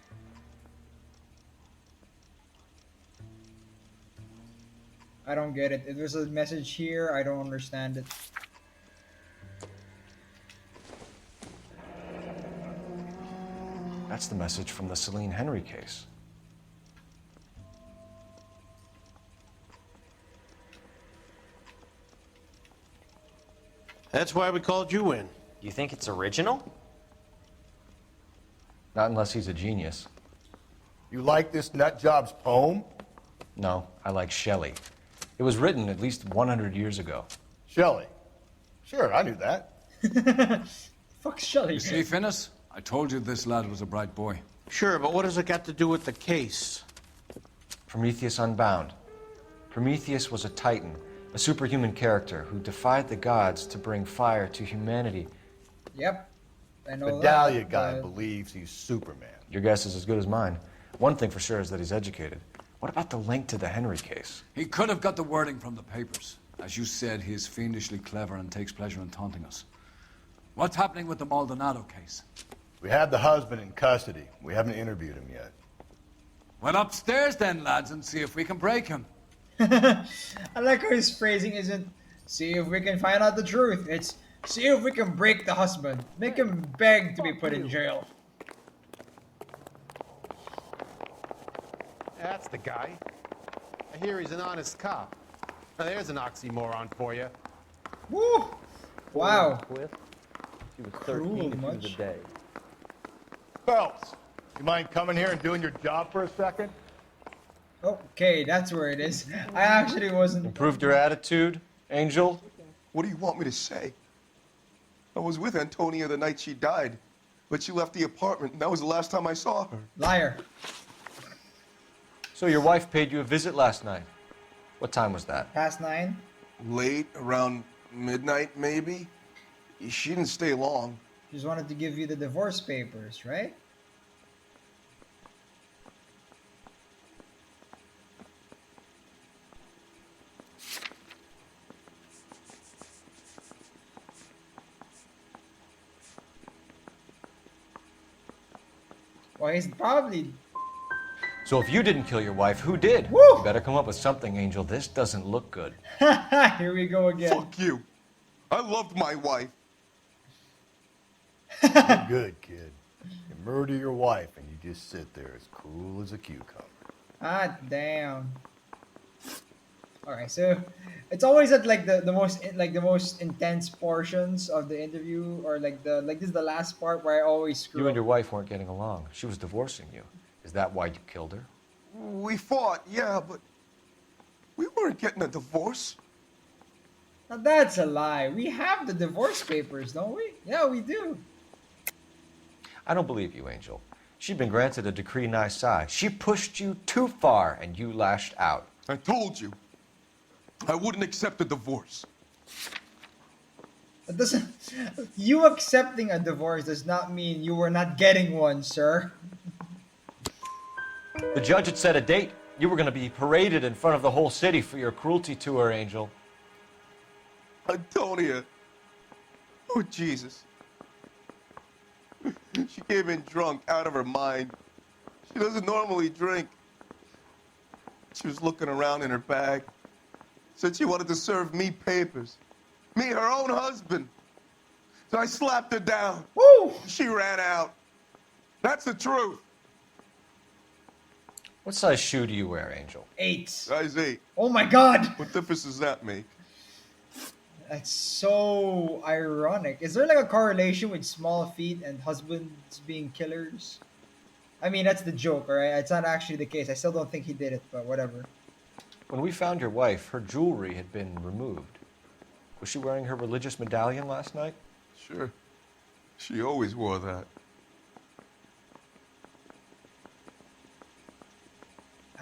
I don't get it. If there's a message here, I don't understand it. That's the message from the Celine Henry case. That's why we called you in. You think it's original? Not unless he's a genius. You like this nutjob's poem? No, I like Shelley. It was written at least 100 years ago. Shelley? Sure, I knew that. Fuck Shelley. You see, Finis? I told you this lad was a bright boy. Sure, but what has it got to do with the case? Prometheus Unbound. Prometheus was a titan, a superhuman character who defied the gods to bring fire to humanity. Yep. I know The Dahlia that, guy believes he's Superman. Your guess is as good as mine. One thing for sure is that he's educated. What about the link to the Henry case? He could have got the wording from the papers. As you said, he is fiendishly clever and takes pleasure in taunting us. What's happening with the Maldonado case? We have the husband in custody. We haven't interviewed him yet. Well, upstairs then, lads, and see if we can break him. I like how his phrasing isn't see if we can find out the truth. It's see if we can break the husband. Make him beg to be put in jail. That's the guy. I hear he's an honest cop. Now, there's an oxymoron for you. Woo! Wow. Twist. She was Cruel 13 if she was much? a day. Phelps, you mind coming here and doing your job for a second? Okay, that's where it is. I actually wasn't. Improved your attitude, Angel? What do you want me to say? I was with Antonia the night she died, but she left the apartment, and that was the last time I saw her. Liar. So your wife paid you a visit last night. What time was that? Past 9? Late, around midnight, maybe? She didn't stay long. Just wanted to give you the divorce papers, right? Well, he's probably... So if you didn't kill your wife, who did? Woo! You better come up with something, Angel. This doesn't look good. Here we go again. Fuck you. I loved my wife. You're good, kid. You murder your wife and you just sit there as cool as a cucumber. Ah, damn. Alright, so it's always at like the most intense portions of the interview, or like this is the last part where I always screw You and up. your wife weren't getting along. She was divorcing you. Is that why you killed her? We fought, yeah, but we weren't getting a divorce. Now that's a lie. We have the divorce papers, don't we? Yeah, we do. I don't believe you, Angel. She'd been granted a decree nisi. She pushed you too far, and you lashed out. I told you. I wouldn't accept a divorce. It doesn't. You accepting a divorce does not mean you were not getting one, sir. The judge had set a date. You were going to be paraded in front of the whole city for your cruelty to her, Angel. Antonia. Oh, Jesus. She came in drunk, out of her mind. She doesn't normally drink. She was looking around in her bag. Said she wanted to serve me papers. Me, her own husband. So I slapped her down. Woo! She ran out. That's the truth. What size shoe do you wear, Angel? 8. Size 8. Oh my God! What difference does that make? That's so ironic. Is there like a correlation with small feet and husbands being killers? I mean, that's the joke, alright? It's not actually the case. I still don't think he did it, but whatever. When we found your wife, her jewelry had been removed. Was she wearing her religious medallion last night? Sure. She always wore that.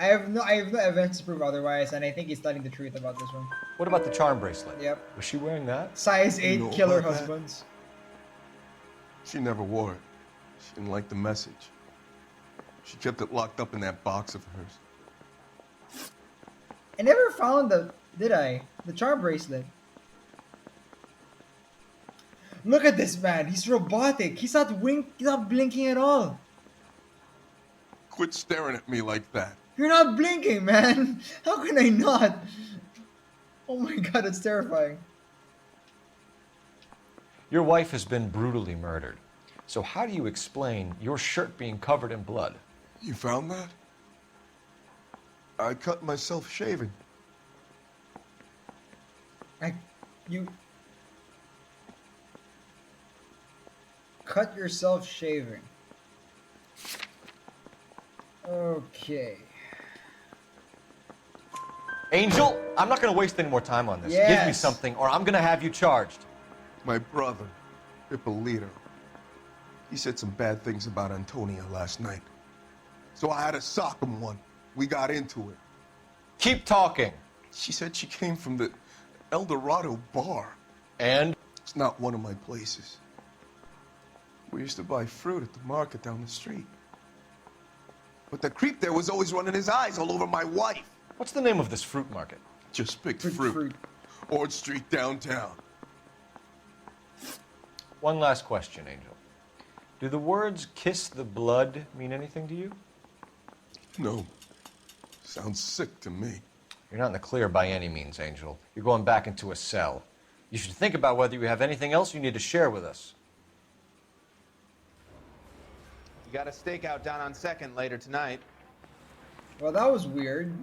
I have no evidence to prove otherwise, and I think he's telling the truth about this one. What about the charm bracelet? Yep. Was she wearing that? Size 8 know killer about that? husbands. She never wore it. She didn't like the message. She kept it locked up in that box of hers. I never found did I? The charm bracelet. Look at this man. He's robotic. He's not blinking at all. Quit staring at me like that. You're not blinking, man. How can I not? Oh my God, it's terrifying. Your wife has been brutally murdered. So how do you explain your shirt being covered in blood? You found that? I cut myself shaving. You cut yourself shaving. Okay. Angel, I'm not going to waste any more time on this. Yes. Give me something, or I'm going to have you charged. My brother, Ippolito, he said some bad things about Antonia last night. So I had to sock him one. We got into it. Keep talking. She said she came from the Dorado Bar. And? It's not one of my places. We used to buy fruit at the market down the street. But the creep there was always running his eyes all over my wife. What's the name of this fruit market? Just picked fruit. Ord Street downtown. One last question, Angel. Do the words kiss the blood mean anything to you? No. Sounds sick to me. You're not in the clear by any means, Angel. You're going back into a cell. You should think about whether you have anything else you need to share with us. You got a stakeout down on 2nd later tonight. Well, that was weird.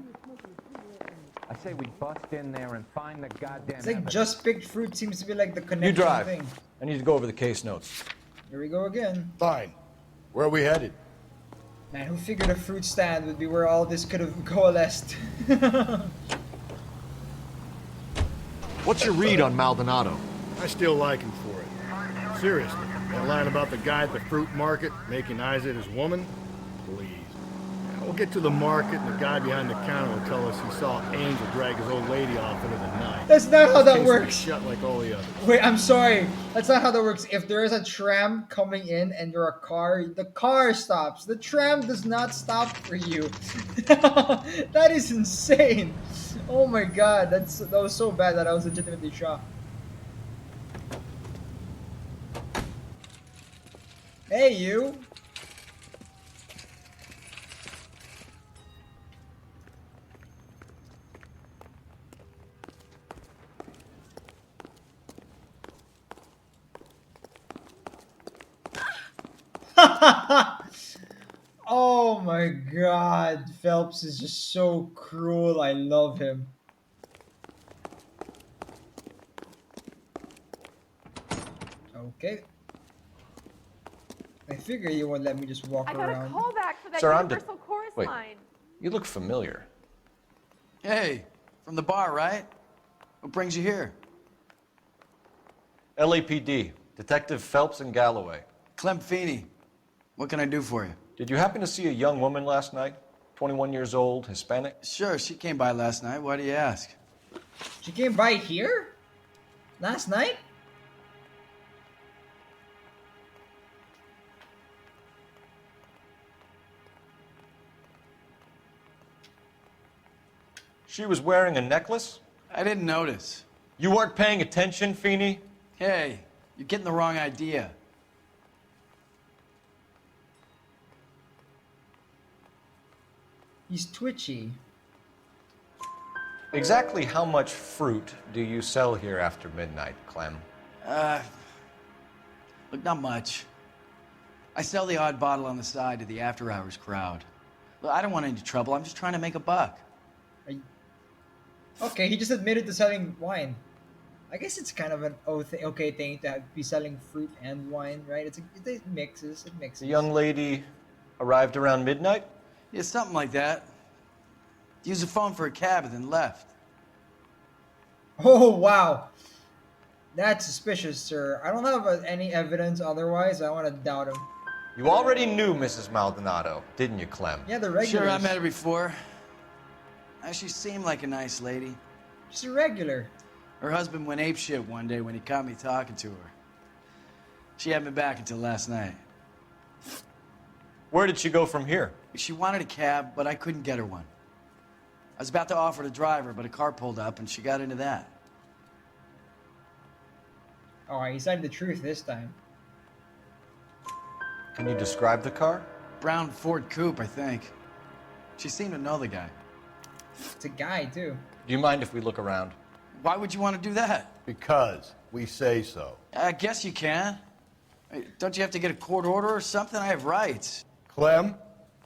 I say we bust in there and find the goddamn It's like evidence. just picked fruit seems to be like the You connection drive. thing. I need to go over the case notes. Here we go again. Fine. Where are we headed? Man, who figured a fruit stand would be where all this could have coalesced? What's your read on Maldonado? I still like him for it. Seriously, that line about the guy at the fruit market making eyes at his woman? Please. We'll get to the market and the guy behind the counter will tell us he saw Angel drag his old lady off into the night. That's not how that Case will be works. Shut like all the others. Wait, I'm sorry. That's not how that works. If there is a tram coming in and you're a car, the car stops. The tram does not stop for you. That is insane. Oh my God, that was so bad that I was legitimately shocked. Hey, you. Oh my god, Phelps is just so cruel. I love him. Okay. I figure you won't let me just walk I got around. a call back for that Sir, Universal Chorus Wait. line. You look familiar. Hey, from the bar, right? What brings you here? LAPD, Detective Phelps and Galloway. Clem Feeney. What can I do for you? Did you happen to see a young woman last night? 21 years old, Hispanic? Sure, she came by last night. Why do you ask? She came by here? Last night? She was wearing a necklace? I didn't notice. You weren't paying attention, Feeney? Hey, you're getting the wrong idea. He's twitchy. Exactly how much fruit do you sell here after midnight, Clem? Look, not much. I sell the odd bottle on the side to the after-hours crowd. Look, I don't want any trouble. I'm just trying to make a buck. Okay, he just admitted to selling wine. I guess it's kind of an okay thing to be selling fruit and wine, right? It mixes. It mixes. The young lady arrived around midnight? Yeah, something like that. Used the phone for a cab and then left. Oh, wow. That's suspicious, sir. I don't have any evidence otherwise. I want to doubt him. You already knew Mrs. Maldonado, didn't you, Clem? Yeah, the regulars. Sure, I met her before. She seemed like a nice lady. She's a regular. Her husband went apeshit one day when he caught me talking to her. She hadn't been back until last night. Where did she go from here? She wanted a cab, but I couldn't get her one. I was about to offer to drive her, but a car pulled up and she got into that. Oh, he said the truth this time. Can you describe the car? Brown Ford Coupe, I think. She seemed to know the guy. It's a guy, too. Do you mind if we look around? Why would you want to do that? Because we say so. I guess you can. Don't you have to get a court order or something? I have rights. Clem?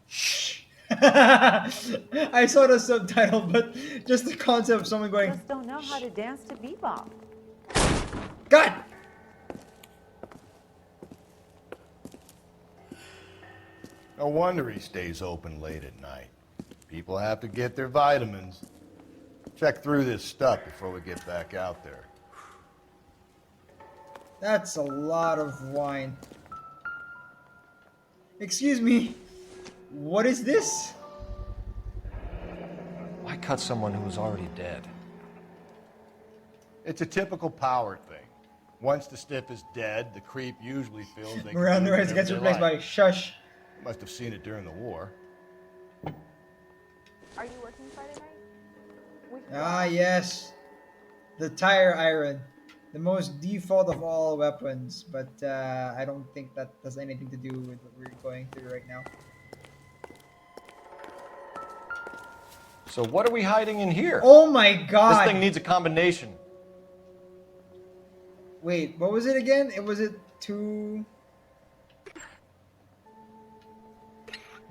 Shh. I saw the subtitle, but just the concept of someone going... Just don't know how to dance to bebop. God! No wonder he stays open late at night. People have to get their vitamins. Check through this stuff before we get back out there. That's a lot of wine. Excuse me. What is this? Why cut someone who was already dead? It's a typical power thing. Once the stiff is dead, the creep usually feels they can do Miranda whatever gets they replaced like. by shush. Must have seen it during the war. Are you working Friday night? Ah, yes. The tire iron. The most default of all weapons, but I don't think that has anything to do with what we're going through right now. So what are we hiding in here? Oh my god! This thing needs a combination. Wait, what was it again? Was it two...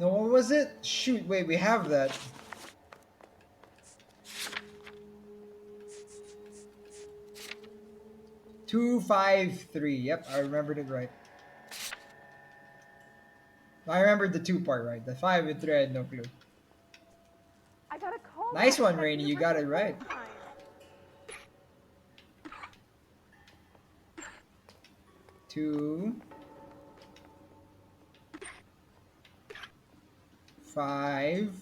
No, what was it? Shoot, wait, we have that. Two, 5, 3. Yep, I remembered it right. I remembered the 2 part right. The 5 and 3, I had no clue. I got a call. Nice one, Rainy. You got it right. 2, 5,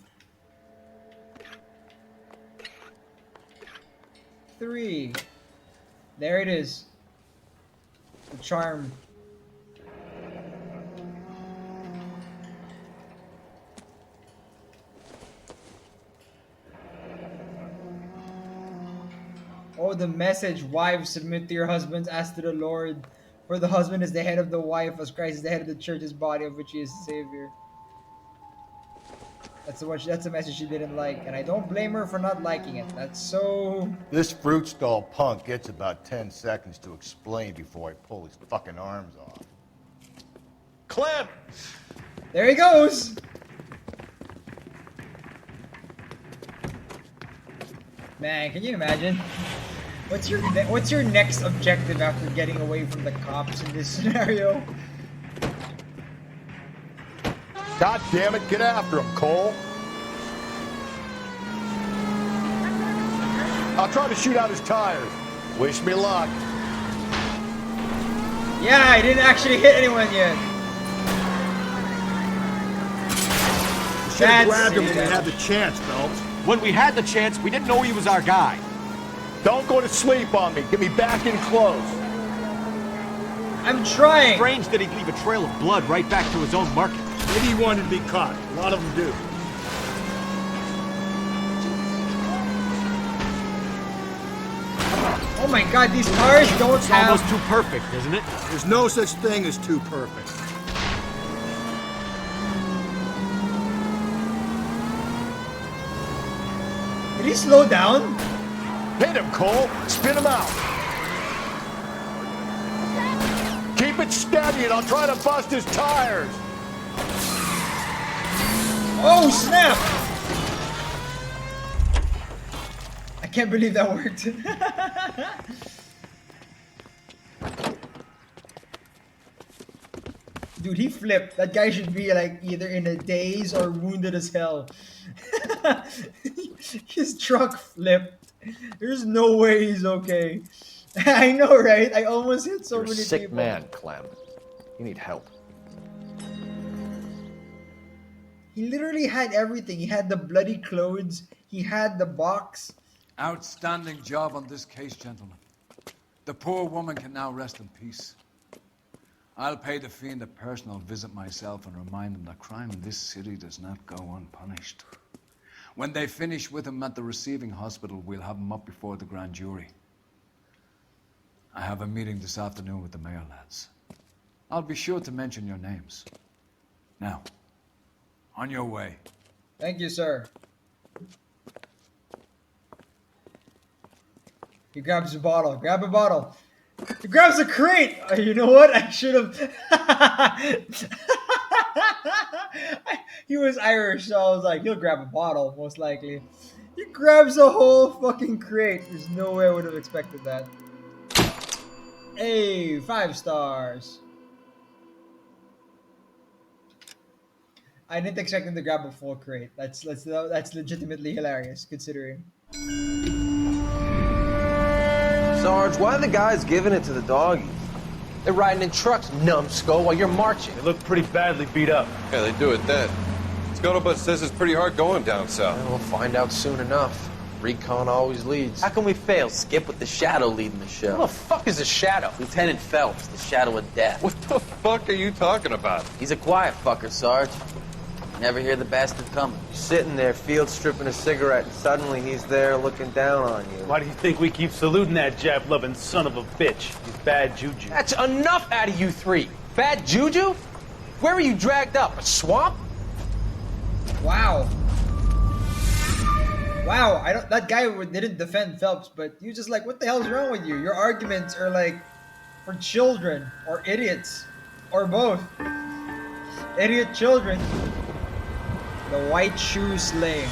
3. There it is. The charm. Oh, the message. Wives, submit to your husbands as to the Lord. For the husband is the head of the wife, as Christ is the head of the church's body, of which he is the Savior. That's the message she didn't like, and I don't blame her for not liking it. That's so... This fruit stall punk gets about 10 seconds to explain before I pull his fucking arms off. Clem! There he goes! Man, can you imagine? What's your next objective after getting away from the cops in this scenario? God damn it, get after him, Cole. I'll try to shoot out his tires. Wish me luck. Yeah, I didn't actually hit anyone yet. You should have grabbed him when we had the chance, Phelps. When we had the chance, we didn't know he was our guy. Don't go to sleep on me. Get me back in close. I'm trying. Strange that he'd leave a trail of blood right back to his own market. Maybe he wanted to be caught. A lot of them do. Oh my god, these cars don't It's have... almost too perfect, isn't it? There's no such thing as too perfect. Did he slow down? Hit him, Cole. Spin him out. Keep it steady and I'll try to bust his tires. Oh, snap! I can't believe that worked. Dude, he flipped. That guy should be like either in a daze or wounded as hell. His truck flipped. There's no way he's okay. I know, right? I almost hit so You're a many sick people. man, Clem. You need help. He literally had everything. He had the bloody clothes. He had the box. Outstanding job on this case, gentlemen. The poor woman can now rest in peace. I'll pay the fiend a personal visit myself and remind him that crime in this city does not go unpunished. When they finish with him at the receiving hospital, we'll have him up before the grand jury. I have a meeting this afternoon with the mayor lads. I'll be sure to mention your names. Now, on your way. Thank you, sir. He grabs a bottle. Grab a bottle. He grabs a crate. Oh, you know what? I should have. He was Irish, so I was like, he'll grab a bottle, most likely. He grabs a whole fucking crate. There's no way I would have expected that. Hey, 5 stars. I didn't expect him to grab a full crate. That's legitimately hilarious, considering. Sarge, why are the guys giving it to the doggies? They're riding in trucks, numbskull, while you're marching. They look pretty badly beat up. Yeah, they do it then. Scuttlebutt says it's pretty hard going down south. We'll find out soon enough. Recon always leads. How can we fail? Skip with the Shadow leading the show. Who the fuck is the Shadow? Lieutenant Phelps, the Shadow of Death. What the fuck are you talking about? He's a quiet fucker, Sarge. Never hear the bastard coming. Sitting there, field stripping a cigarette, and suddenly he's there looking down on you. Why do you think we keep saluting that Jap-loving son of a bitch? He's bad juju. That's enough out of you three. Bad juju? Where were you dragged up? A swamp? Wow. Wow, that guy didn't defend Phelps, but you just like, what the hell's wrong with you? Your arguments are like for children or idiots or both. Idiot children. The white shoe slaying.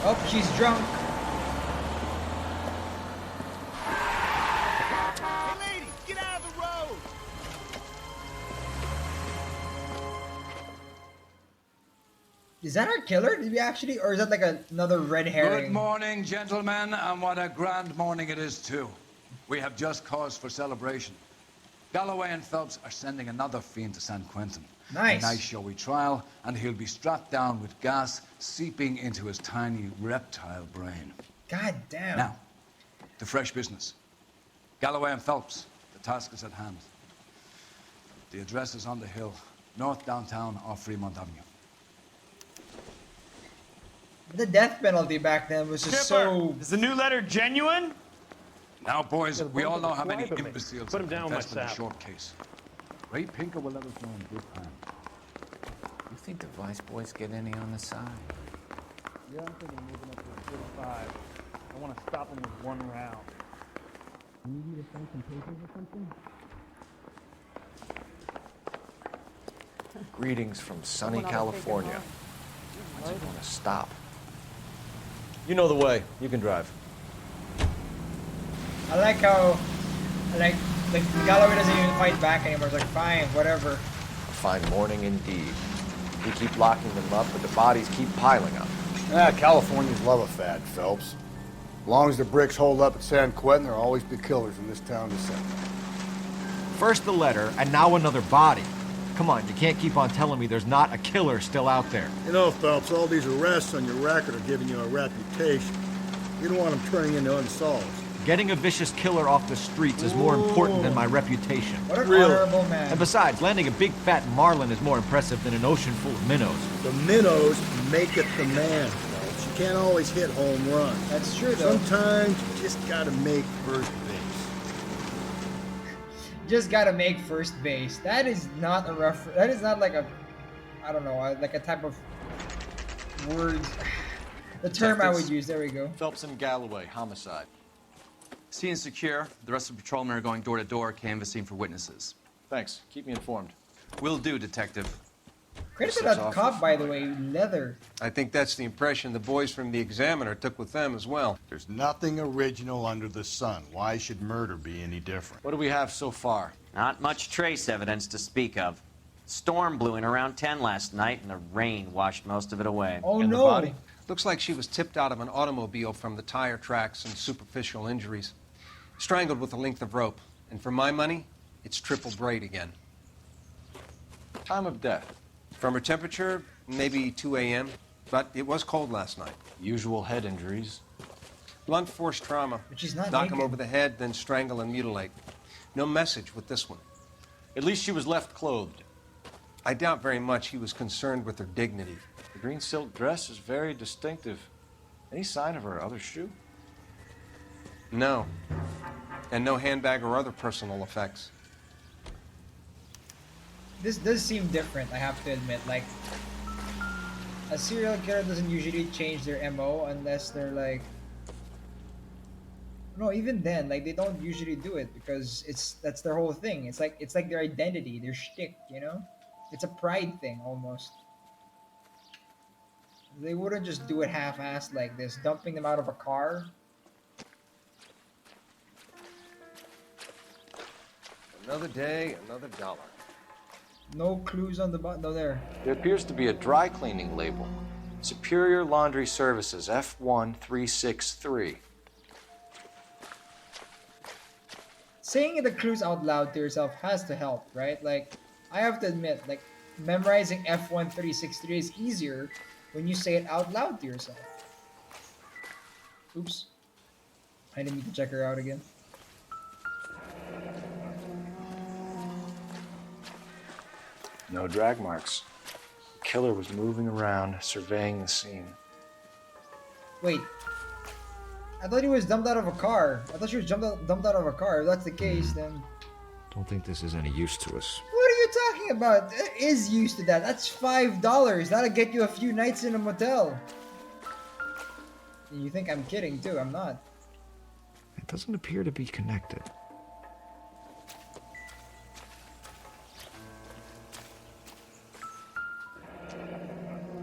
Oh, she's drunk. Hey, lady, get out of the road! Is that our killer? Did we actually, or is that like another red herring? Good morning, gentlemen, and what a grand morning it is, too. We have just cause for celebration. Galloway and Phelps are sending another fiend to San Quentin. Nice. A nice showy trial, and he'll be strapped down with gas seeping into his tiny reptile brain. God damn. Now, to fresh business. Galloway and Phelps, the task is at hand. The address is on the hill, north downtown off Fremont Avenue. The death penalty back then was just so... Is the new letter genuine? Now, boys, we all know how many imbeciles Put him down with my invested in the sap. short case. Ray Pinker will let us know in good time. You think the Vice boys get any on the side? Yeah, I'm thinking moving up to 45. I want to stop him with one round. You need me to sign some papers or something? Greetings from sunny Someone ought to take him California. home. I just want to stop. You know the way. You can drive. I like how, like Galloway doesn't even fight back anymore. It's like, fine, whatever. A fine morning indeed. We keep locking them up, but the bodies keep piling up. Californians love a fad, Phelps. As long as the bricks hold up at San Quentin, there'll always be killers in this town to send. First the letter, and now another body. Come on, you can't keep on telling me there's not a killer still out there. You know, Phelps, all these arrests on your record are giving you a reputation. You don't want them turning into unsolved. Getting a vicious killer off the streets is more important than my reputation. What an honorable man. And besides, landing a big fat marlin is more impressive than an ocean full of minnows. The minnows make it the man, Phelps. You can't always hit home runs. That's true, though. Sometimes you just gotta make first base. Just gotta make first base. That is not a reference. That is not like a, I don't know, like a type of word. The term I would use. There we go. Phelps and Galloway, homicide. Scene is secure. The rest of the patrolmen are going door to door, canvassing for witnesses. Thanks. Keep me informed. Will do, Detective. Credit to that cop, by the way. Leather. I think that's the impression the boys from the Examiner took with them as well. There's nothing original under the sun. Why should murder be any different? What do we have so far? Not much trace evidence to speak of. Storm blew in around 10 last night, and the rain washed most of it away. Oh, And no. the body? Looks like she was tipped out of an automobile from the tire tracks and superficial injuries. Strangled with a length of rope. And for my money, it's triple braid again. Time of death? From her temperature, maybe 2 a.m., but it was cold last night. Usual head injuries. Blunt force trauma. But she's not Knock him naked. over the head, then strangle and mutilate. No message with this one. At least she was left clothed. I doubt very much he was concerned with her dignity. The green silk dress is very distinctive. Any sign of her other shoe? No. And no handbag or other personal effects. This does seem different, I have to admit. Like, a serial killer doesn't usually change their MO unless they're like... No, even then, like, they don't usually do it because that's their whole thing. It's like their identity, their shtick, you know? It's a pride thing, almost. They wouldn't just do it half-assed like this, dumping them out of a car. Another day, another dollar. No clues on the button. No, there. There appears to be a dry cleaning label. Superior Laundry Services, F1363. Saying the clues out loud to yourself has to help, right? Like, I have to admit, like, memorizing F1363 is easier when you say it out loud to yourself. Oops. I didn't mean to check her out again. No drag marks. The killer was moving around, surveying the scene. Wait. I thought he was dumped out of a car. I thought she was dumped out of a car. If that's the case, then... Don't think this is any use to us. What are you talking about? It is used to that. That's $5. That'll get you a few nights in a motel. You think I'm kidding, too. I'm not. It doesn't appear to be connected.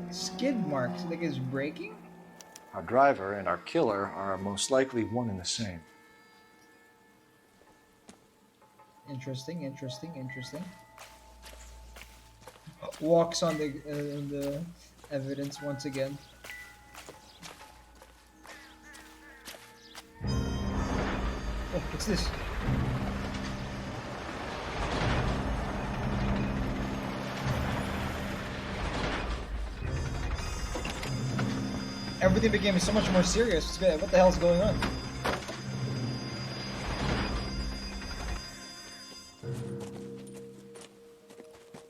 Skid marks, like it's breaking? Our driver and our killer are most likely one and the same. Interesting, interesting, interesting. Walks on the evidence once again. Oh, what's this? Everything became so much more serious. What the hell's going on?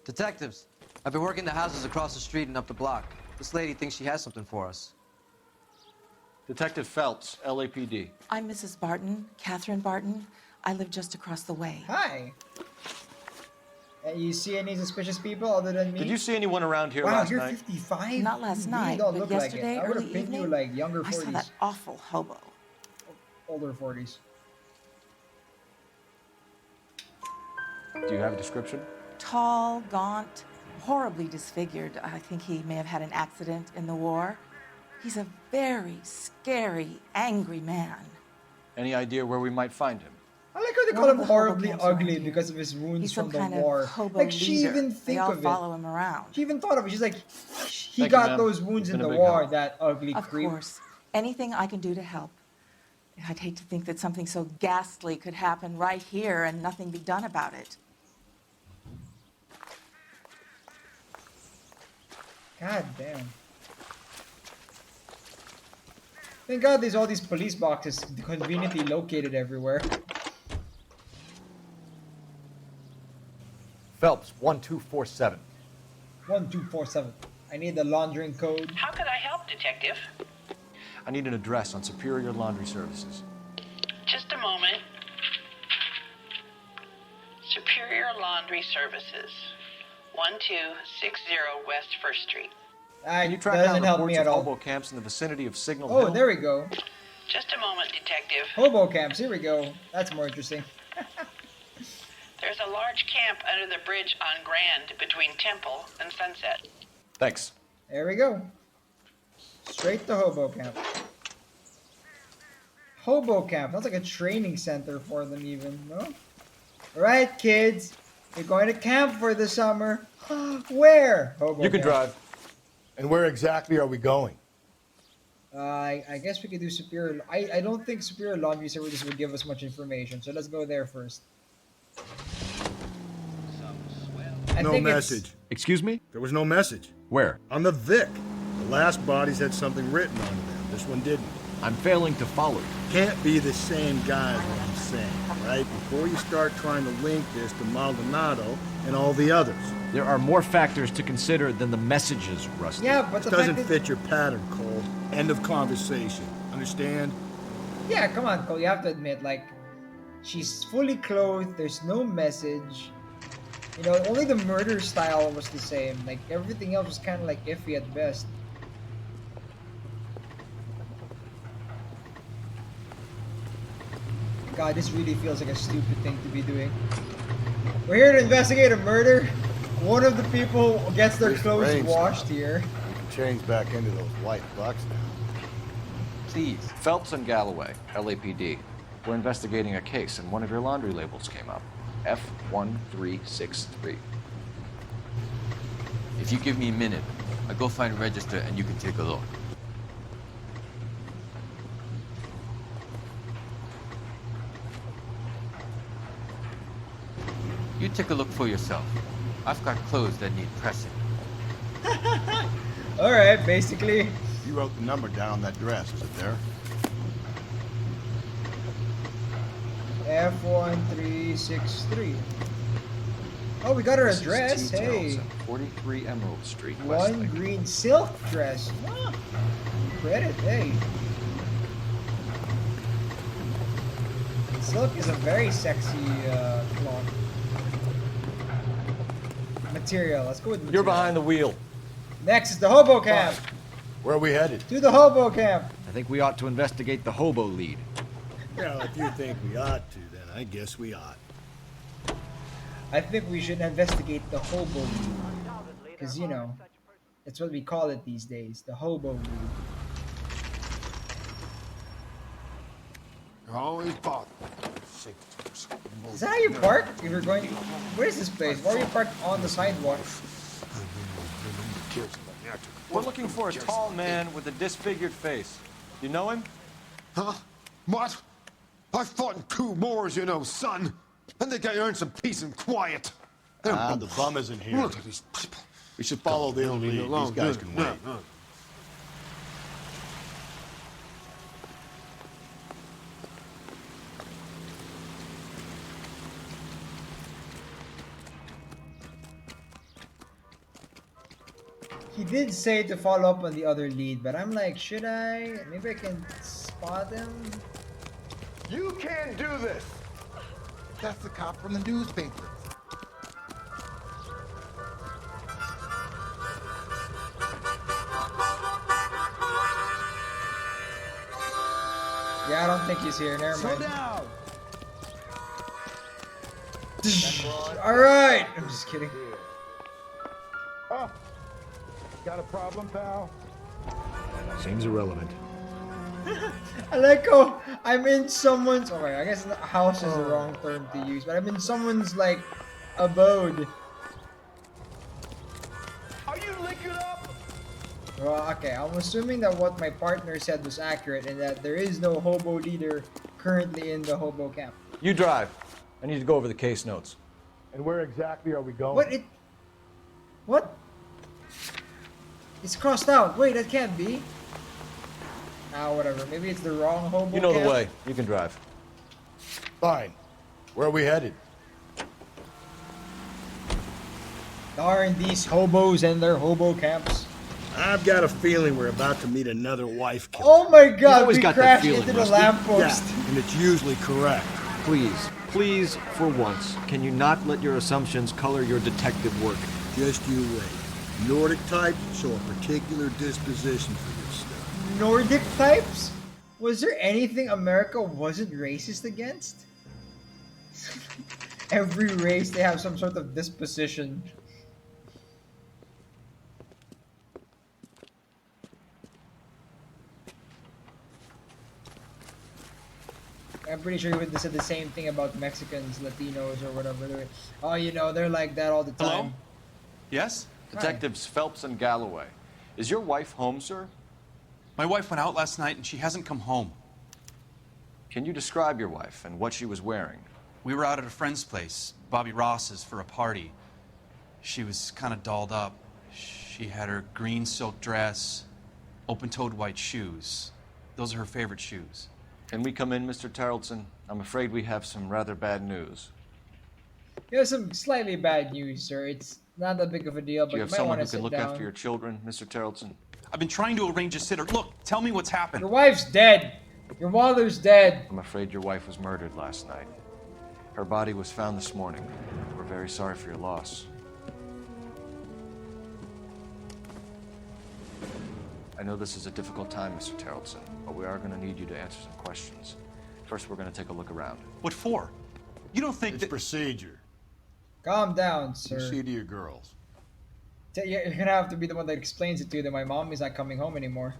Detectives, I've been working the houses across the street and up the block. This lady thinks she has something for us. Detective Phelps, LAPD. I'm Mrs. Barton, Catherine Barton. I live just across the way. Hi. You see any suspicious people other than me? Did you see anyone around here wow, last you're night? 55? Not last You night, don't but look yesterday, like it. I would early have picked evening, you like younger 40s. I saw that awful hobo. older 40s. Do you have a description? Tall, gaunt, horribly disfigured. I think he may have had an accident in the war. He's a very scary, angry man. Any idea where we might find him? I like how they call him horribly ugly because of his wounds He's from some the kind war. of hobo Like she leader. even They think all of it. follow him around. She even thought of it. She's like, he Thank you, got ma'am. those wounds It's in been the a big war. help. That ugly Of creep. course. Anything I can do to help. I'd hate to think that something so ghastly could happen right here and nothing be done about it. God damn. Thank God there's all these police boxes conveniently located everywhere. Phelps, 1247. 1247. I need the laundering code. How could I help, Detective? I need an address on Superior Laundry Services. Just a moment. Superior Laundry Services, 1260 West 1st Street. Can you track down Doesn't help reports me of at all. hobo camps in the vicinity of Signal Oh, Hill? there we go. Just a moment, Detective. Hobo camps. Here we go. That's more interesting. There's a large camp under the bridge on Grand between Temple and Sunset. Thanks. There we go. Straight to Hobo Camp. Hobo Camp. Sounds like a training center for them even, no? Alright, kids. You're going to camp for the summer. Where? Hobo You can Camp. drive. And where exactly are we going? I guess we could do Superior. I don't think Superior Laundry Services would give us much information, so let's go there first. I No think message. Excuse me? There was no message. Where? On the Vic. The last bodies had something written on them. This one didn't. I'm failing to follow you. Can't be the same guy is what I'm saying, right? Before you start trying to link this to Maldonado and all the others. There are more factors to consider than the messages, Rusty. Yeah, but It the doesn't fact that... fit your pattern, Cole. End of conversation. Understand? Yeah, come on, Cole. You have to admit, like, she's fully clothed. There's no message. You know, only the murder style was the same. Like, everything else was kind of like iffy at best. God, this really feels like a stupid thing to be doing. We're here to investigate a murder. One of the people gets their This clothes rain washed stuff. here. We can change back into those white bucks now. Please. Phelps and Galloway, LAPD. We're investigating a case, and one of your laundry labels came up. F1363. If you give me a minute, I'll go find a register and you can take a look. You take a look for yourself. I've got clothes that need pressing. Alright, basically. You wrote the number down on that dress, is it there? F1363. Oh, we got her This is address. T. Hey. Townsend, 43 Emerald Street, One Westlake. green silk dress. Ah, credit, hey. Silk is a very sexy cloth. Material. Let's go with material. You're behind the wheel. Next is the Hobo Camp. Where are we headed? To the Hobo Camp. I think we ought to investigate the hobo lead. Well, if you think we ought to, then I guess we ought. I think we should investigate the Hobo League. Because, you know, it's what we call it these days. The Hobo League. Always bother. Is that how you park? If you're going... Where is this place? Why are you parked on the sidewalk? We're looking for a tall man with a disfigured face. You know him? Huh? What? I fought in 2 wars, you know, son. I think I earned some peace and quiet. The bum isn't here. Look at these people. We should follow the Leave me lead. alone. These guys Yeah, can yeah, wait. yeah. He did say to follow up on the other lead, but I'm like, should I? Maybe I can spot him? You can't do this. That's the cop from the newspaper. Yeah, I don't think he's here. Never mind. Alright! I'm just kidding. Oh, got a problem, pal? Seems irrelevant. I like how I'm in someone's. Oh my god, I guess house is the wrong term to use, but I'm in someone's like abode. Are you linking up? Well, okay, I'm assuming that what my partner said was accurate and that there is no hobo leader currently in the Hobo Camp. You drive. I need to go over the case notes. And where exactly are we going? What? It's crossed out. Wait, that can't be. Ah, whatever. Maybe it's the wrong Hobo You know Camp. the way. You can drive. Fine. Where are we headed? Darn these hobos and their hobo camps. I've got a feeling we're about to meet another wife killer. Oh my god, always we got that crashed feeling, into the Rusty. lamppost. Yeah, and it's usually correct. Please, for once, can you not let your assumptions color your detective work? Just you wait. Nordic types show a particular disposition for this stuff. Nordic types? Was there anything America wasn't racist against? Every race, they have some sort of disposition. I'm pretty sure you would have said the same thing about Mexicans, Latinos, or whatever. Oh, you know, they're like that all the time. Hello? Yes? Detectives Phelps and Galloway. Is your wife home, sir? My wife went out last night and she hasn't come home. Can you describe your wife and what she was wearing? We were out at a friend's place, Bobby Ross's, for a party. She was kind of dolled up. She had her green silk dress, open-toed white shoes. Those are her favorite shoes. Can we come in, Mr. Tarleton? I'm afraid we have some rather bad news. You have some slightly bad news, sir. It's not that big of a deal, but Do you have might someone want who to can sit look down. after your children, Mr. Tarleton? I've been trying to arrange a sitter. Look, tell me what's happened. Your wife's dead. Your mother's dead. I'm afraid your wife was murdered last night. Her body was found this morning. We're very sorry for your loss. I know this is a difficult time, Mr. Tarleton, but we are going to need you to answer some questions. First, we're going to take a look around. What for? You don't think It's that... procedure. Calm down, sir. You see to your girls. You're gonna have to be the one that explains it to them. My mom is not coming home anymore.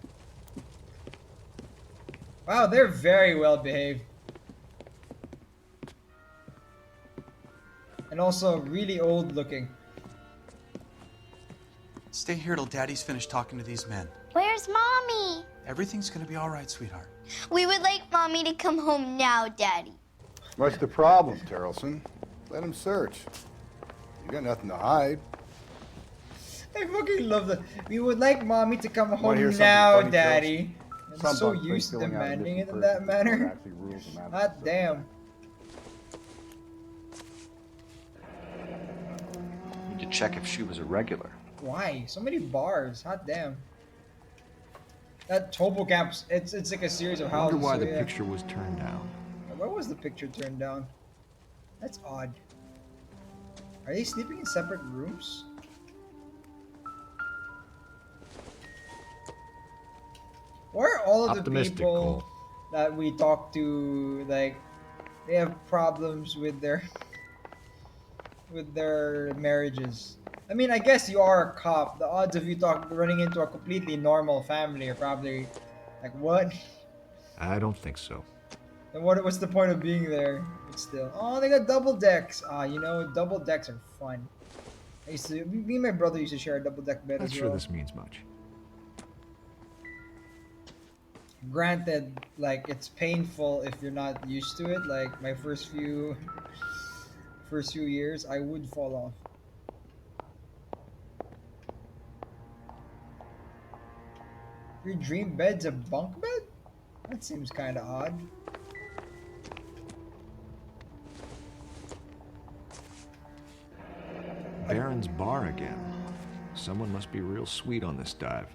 Wow, they're very well behaved. And also really old looking. Stay here till Daddy's finished talking to these men. Where's Mommy? Everything's gonna be all right, sweetheart. We would like Mommy to come home now, Daddy. What's the problem, Tarleton? Let him search. You got nothing to hide. I fucking love that. We would like Mommy to come Wanna home hear something now, funny, Daddy. I'm Some so bugs think used to filling out a demanding it missing in that person report manner. actually rules them out of God the damn. Need to check if she was a regular. Why? So many bars. Hot damn. That Hobo Camp, it's like a series of I wonder houses. why so the yeah. picture was turned down. Why was the picture turned down? That's odd. Are they sleeping in separate rooms? Why are all of the Optimistic, people Cole. that we talk to, like, they have problems with their marriages? I mean, I guess you are a cop. The odds of you running into a completely normal family are probably like, what? I don't think so. Then what's the point of being there? But still, oh, they got double decks. Ah, you know, double decks are fun. Me and my brother used to share a double deck bed Not as sure well. this means much. Granted, like, it's painful if you're not used to it. Like my first few years, I would fall off. Your dream bed's a bunk bed? That seems kind of odd. Baron's Bar again. Someone must be real sweet on this dive.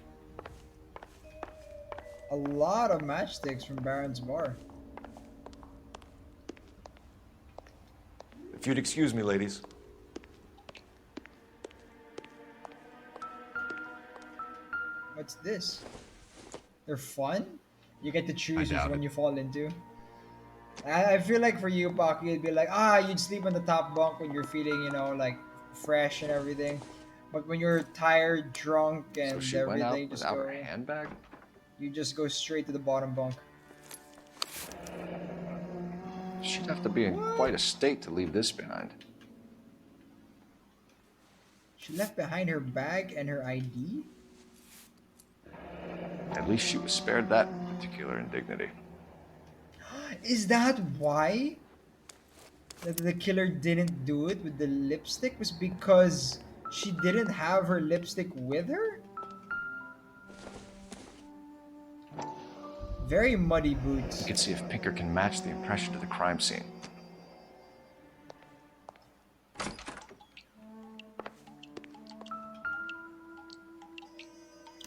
A lot of matchsticks from Baron's Bar. If you'd excuse me, ladies. What's this? They're fun? You get to choose which doubt one it. you fall into. I feel like for you, Pocky, it'd be like, you'd sleep on the top bunk when you're feeling, like fresh and everything. But when you're tired, drunk, and So she went out everything, without her handbag? you just go straight to the bottom bunk. She'd have to be in quite a state to leave this behind. She left behind her bag and her ID? At least she was spared that particular indignity. Is that why the killer didn't do it with the lipstick? Was because she didn't have her lipstick with her? Very muddy boots. You can see if Pinker can match the impression to the crime scene.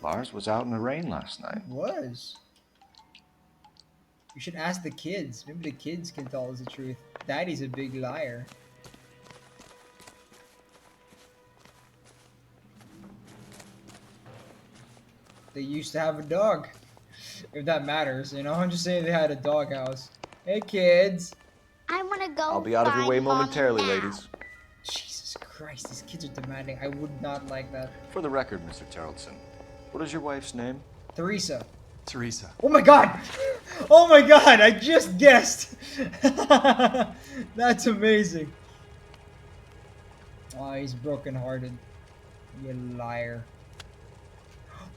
Lars was out in the rain last night. Was. You should ask the kids. Maybe the kids can tell us the truth. Daddy's a big liar. They used to have a dog. If that matters, I'm just saying they had a dog house. Hey kids. I want to go. I'll be out of your way momentarily, ladies. Jesus Christ, these kids are demanding. I would not like that. For the record, Mr. Tarleton, what is your wife's name? Teresa. Teresa. Oh my god! Oh my god, I just guessed! That's amazing. Oh, he's brokenhearted. You liar.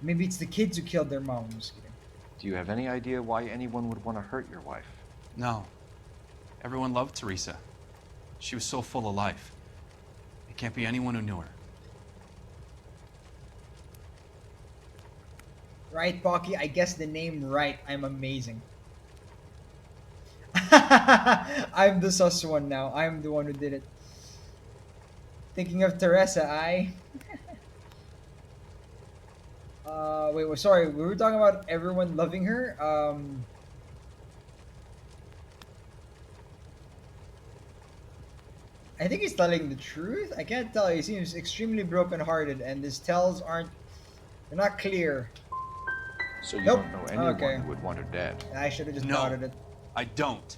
Maybe it's the kids who killed their mom. I'm just kidding. Do you have any idea why anyone would want to hurt your wife? No. Everyone loved Teresa. She was so full of life. It can't be anyone who knew her. Right, Pocky? I guessed the name right. I'm amazing. I'm the sus one now. I'm the one who did it. Thinking of Teresa, wait, sorry. We were talking about everyone loving her. I think he's telling the truth. I can't tell. He seems extremely brokenhearted, and his tells they're not clear. So you don't know anyone who would want her dead? I should have just nodded it. I don't.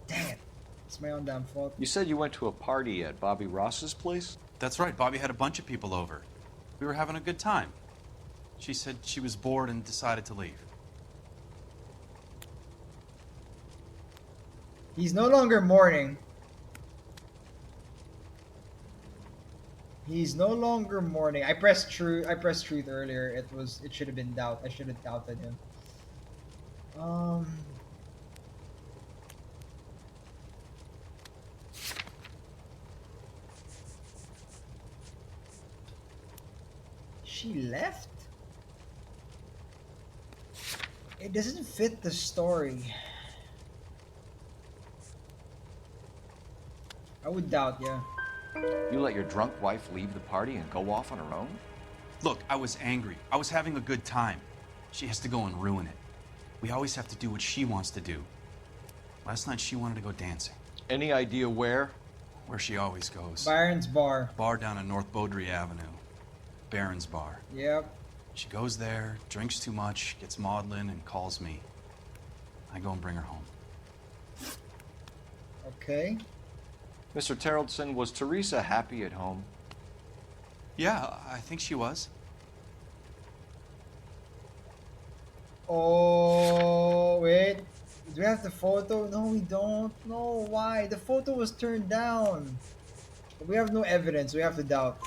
Damn it. It's my own damn fault. You said you went to a party at Bobby Ross's place? That's right. Bobby had a bunch of people over. We were having a good time. She said she was bored and decided to leave. He's no longer mourning. He's no longer mourning. I pressed truth earlier. It should have been doubt. I should have doubted him. She left? It doesn't fit the story. I would doubt, yeah. You let your drunk wife leave the party and go off on her own? Look, I was angry. I was having a good time. She has to go and ruin it. We always have to do what she wants to do. Last night she wanted to go dancing. Any idea where? Where she always goes. Byron's Bar. Bar down on North Beaudry Avenue. Baron's Bar. Yep. She goes there, drinks too much, gets maudlin, and calls me. I go and bring her home. Okay. Mr. Tarleton, was Teresa happy at home? Yeah, I think she was. Oh, wait. Do we have the photo? No, we don't. No, why? The photo was turned down. We have no evidence. We have to doubt.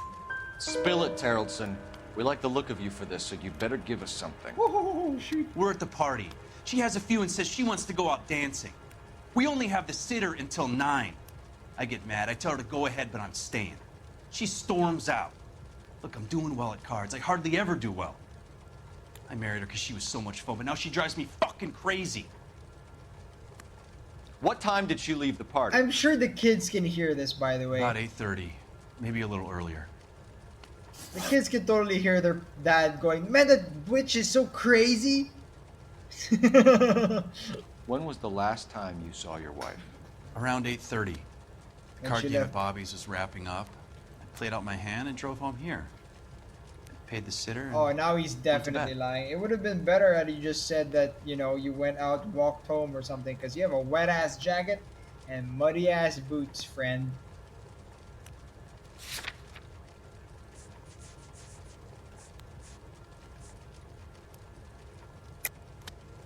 Spill it, Tarleton. We like the look of you for this, so you better give us something. Oh, shoot. We're at the party. She has a few and says she wants to go out dancing. We only have the sitter until 9. I get mad. I tell her to go ahead, but I'm staying. She storms out. Look, I'm doing well at cards. I hardly ever do well. I married her because she was so much fun, but now she drives me fucking crazy. What time did she leave the party? I'm sure the kids can hear this, by the way. About 8:30, maybe a little earlier. The kids can totally hear their dad going, "Man, that witch is so crazy." When was the last time you saw your wife? Around 8:30. And Card she game left. at Bobby's was wrapping up. I played out my hand and drove home here. paid the sitter. Oh, now he's definitely lying. It would have been better had you just said that, you know, you went out, walked home or something, because you have a wet-ass jacket and muddy-ass boots, friend.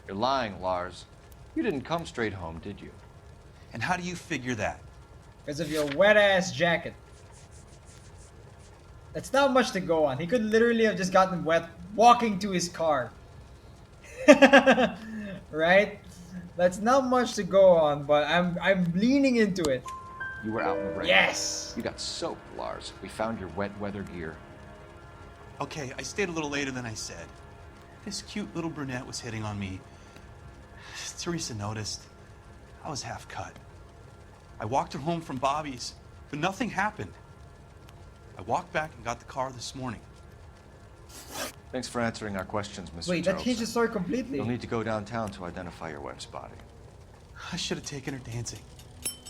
You're lying, Lars. You didn't come straight home, did you? And how do you figure that? Because of your wet-ass jacket. That's not much to go on. He could literally have just gotten wet walking to his car. Right? That's not much to go on, but I'm leaning into it. You were out in the rain. Yes! You got soaked, Lars. We found your wet weather gear. Okay, I stayed a little later than I said. This cute little brunette was hitting on me. Teresa noticed. I was half cut. I walked her home from Bobby's, but nothing happened. I walked back and got the car this morning. Thanks for answering our questions, Mr. Wait, that changed the story completely. You'll need to go downtown to identify your wife's body. I should have taken her dancing.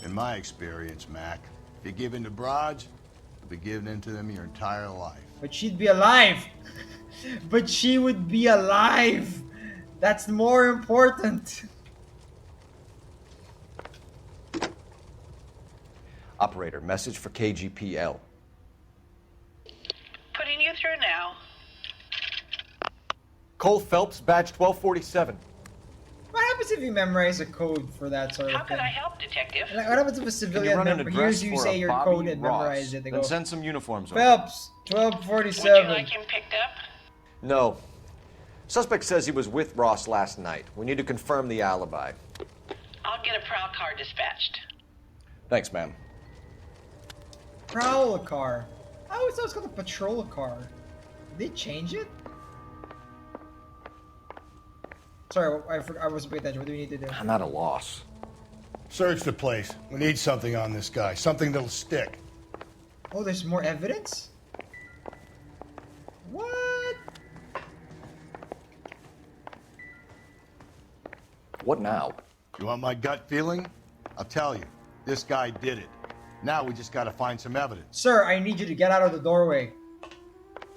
In my experience, Mac, if you give in to broads, you'll be giving in to them your entire life. But she'd be alive. But she would be alive. That's more important. Operator, message for KGPL. Putting you through now. Cole Phelps, badge 1247. What happens if you memorize a code for that sort of How thing? can I help, Detective? Like, what happens if a civilian run an member address hears you for say a your Bobby code and Ross, memorize it? They then go, send some uniforms over. Phelps, Would you 1247. like him picked up? No. Suspect says he was with Ross last night. We need to confirm the alibi. I'll get a prowl car dispatched. Thanks, ma'am. Prowl car. I always thought it was called a patrol car. Did they change it? Sorry, I wasn't paying attention. What do we need to do? I'm at a loss. Search the place. We need something on this guy. Something that'll stick. Oh, there's more evidence? What? What now? You want my gut feeling? I'll tell you. This guy did it. Now we just gotta find some evidence. Sir, I need you to get out of the doorway.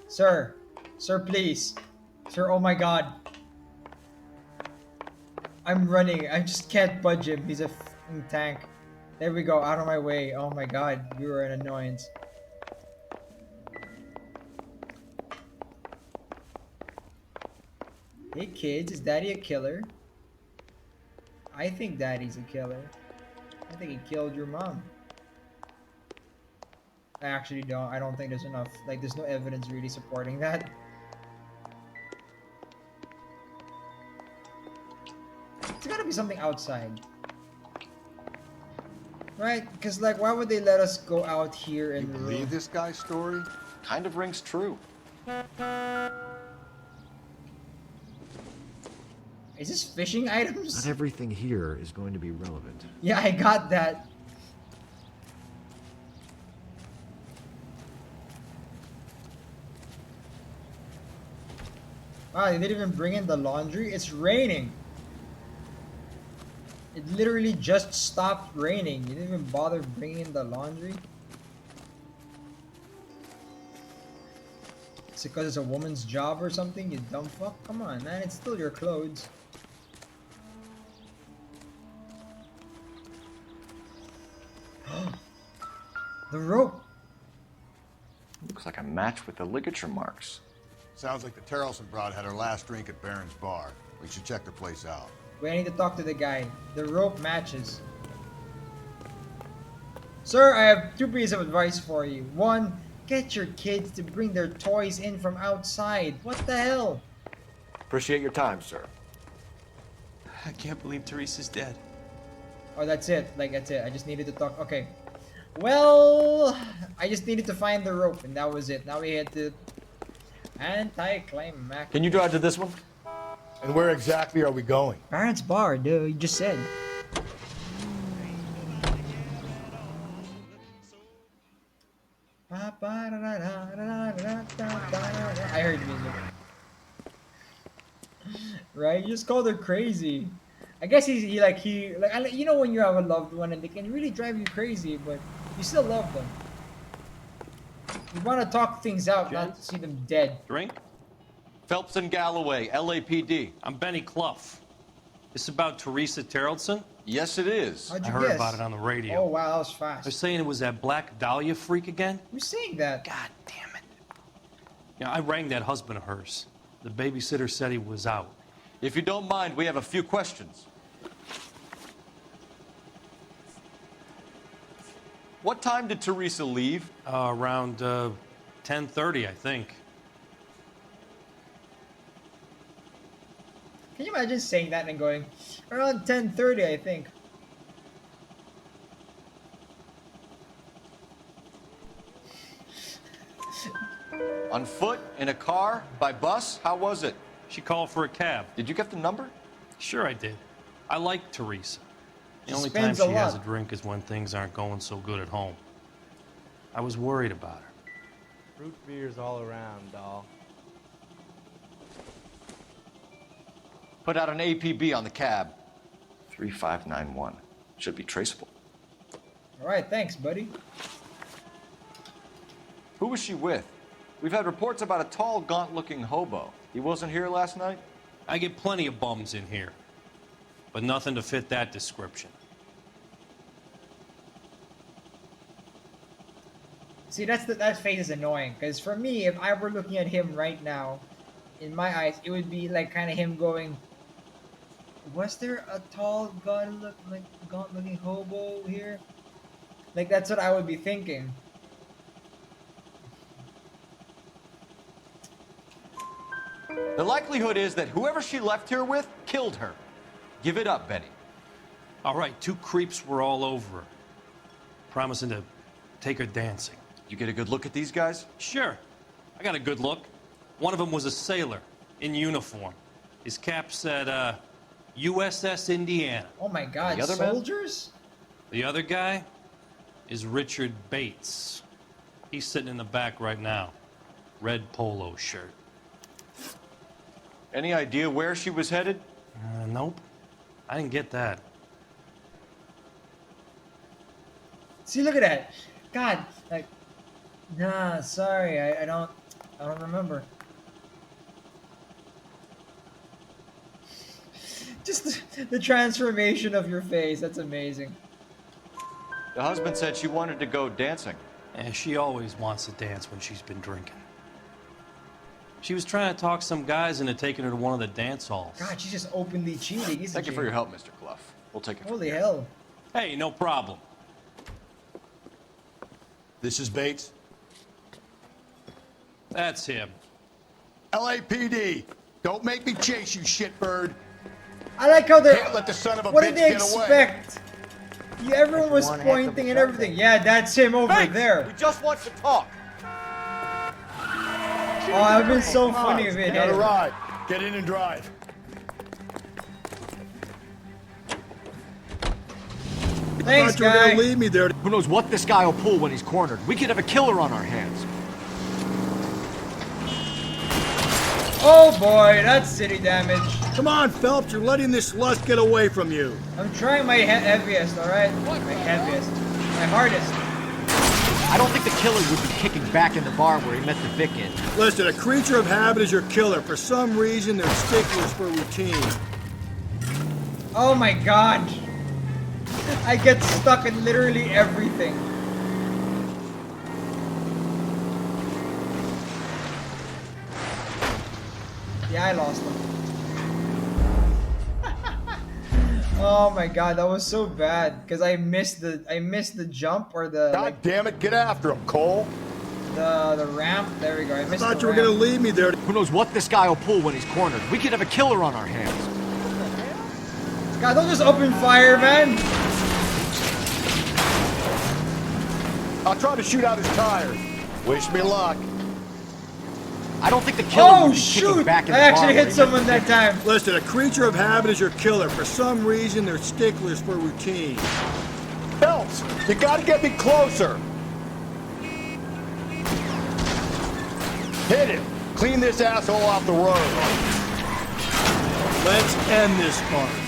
Sir. Sir, please. Sir, oh my god. I'm running. I just can't budge him. He's a f***ing tank. There we go. Out of my way. Oh my god. You are an annoyance. Hey kids, is Daddy a killer? I think Daddy's a killer. I think he killed your mom. I actually don't. I don't think there's enough. Like, there's no evidence really supporting that. There's gotta be something outside. Right? Because, like, why would they let us go out here and... You believe this guy's story? Kind of rings true. Is this fishing items? Not everything here is going to be relevant. Yeah, I got that. Wow, they didn't even bring in the laundry. It's raining. It literally just stopped raining. You didn't even bother bringing in the laundry. Is it because it's a woman's job or something, you dumb fuck? Come on, man. It's still your clothes. The rope. Looks like a match with the ligature marks. Sounds like the Terrelson broad had her last drink at Barron's Bar. We should check the place out. Wait, I need to talk to the guy. The rope matches. Sir, I have two pieces of advice for you. One, get your kids to bring their toys in from outside. What the hell? Appreciate your time, sir. I can't believe Teresa's dead. Oh, that's it. Like, that's it. I just needed to talk. Okay. Well, I just needed to find the rope, and that was it. Now we had to... Anti-climactic. Can you drive to this one? And where exactly are we going? Barron's Bar, dude. You just said. I heard music. Right? You just called her crazy. I guess he like you know when you have a loved one and they can really drive you crazy, but you still love them. We want to talk things out, not to see them dead. Drink? Phelps and Galloway, LAPD. I'm Benny Clough. This about Teresa Terrellson? Yes, it is. How'd I you heard guess? about it on the radio. Oh, wow, that was fast. They're saying it was that Black Dahlia freak again? Who's saying that? God damn it. Yeah, I rang that husband of hers. The babysitter said he was out. If you don't mind, we have a few questions. What time did Teresa leave? Around 10:30, I think. Can you imagine saying that and going, around 10:30, I think. On foot? In a car? By bus? How was it? She called for a cab. Did you get the number? Sure I did. I like Teresa. The She only time spends she a has lot. a drink is when things aren't going so good at home. I was worried about her. Fruit beers all around, doll. Put out an APB on the cab. 3591. Should be traceable. All right, thanks, buddy. Who was she with? We've had reports about a tall, gaunt-looking hobo. He wasn't here last night? I get plenty of bums in here, but nothing to fit that description. See, that face is annoying. Because for me, if I were looking at him right now, in my eyes, it would be like kind of him going, was there a tall, gaunt-looking hobo here? Like, that's what I would be thinking. The likelihood is that whoever she left here with killed her. Give it up, Benny. All right, 2 creeps were all over her, promising to take her dancing. You get a good look at these guys? Sure. I got a good look. One of them was a sailor in uniform. His cap said, USS Indiana. Oh my God, The other man? soldiers? The other guy is Richard Bates. He's sitting in the back right now. Red polo shirt. Any idea where she was headed? Nope. I didn't get that. See, look at that. God, like, nah, sorry, I don't remember. Just the transformation of your face, that's amazing. The husband said she wanted to go dancing. And she always wants to dance when she's been drinking. She was trying to talk some guys into taking her to one of the dance halls. God, she's just openly cheating, isn't Thank she? you for your help, Mr. Clough. We'll take it from Holy here. hell. Hey, no problem. This is Bates. That's him. LAPD. Don't make me chase you, shitbird. I like how they're... Can't let the son of a what bitch did they get away. expect? Yeah, everyone was one heck of a pointing and everything. Yeah, that's him over Bates, there. we just want to talk. Oh, that would have been so funny if it Got hit a him. ride. Get in and drive. Thanks, Thought you were gonna guy. leave me there. Who knows what this guy will pull when he's cornered? We could have a killer on our hands. Oh boy, that's city damage. Come on, Phelps, you're letting this lust get away from you. I'm trying my heaviest, alright? My heaviest. My hardest. I don't think the killer would be kicking back in the bar where he met the Vic in. Listen, a creature of habit is your killer. For some reason, they're sticklers for routine. Oh my god. I get stuck in literally everything. Yeah, I lost him. Oh my god, that was so bad because I missed the jump or the God damn it, get after him, Cole. the ramp. There we go. I missed Thought the you were ramp. gonna leave me there. Who knows what this guy will pull when he's cornered? We could have a killer on our hands. God, don't just open fire, man. I'll try to shoot out his tires. Wish me luck. I don't think the killer Oh would be kicking shoot! back in I the bar actually where hit he someone that time. Listen, a creature of habit is your killer. For some reason, they're sticklers for routine. Phelps, you gotta get me closer. Hit him. Clean this asshole off the road. Let's end this farce.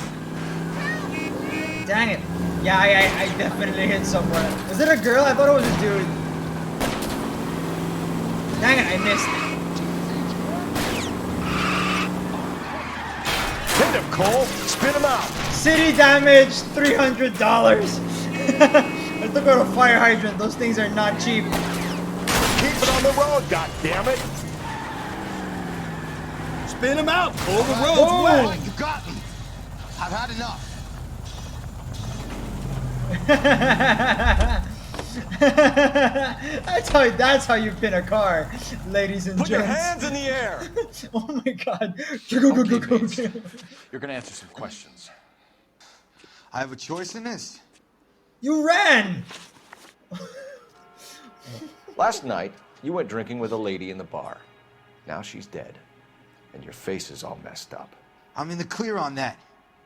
Dang it. Yeah, I definitely hit someone. Was it a girl? I thought it was a dude. Dang it, I missed. Hit him, Cole. Spin him out. City damage, $300. I took out a fire hydrant. Those things are not cheap. Keep it on the road, goddammit. Spin him out, Cole. The road's Whoa. wet. You got me. I've had enough. That's how you pin a car, ladies and Put your gents. hands in the air. Oh my god. Go. You're gonna answer some questions. I have a choice in this. You ran! Last night, you went drinking with a lady in the bar. Now she's dead. And your face is all messed up. I'm in the clear on that.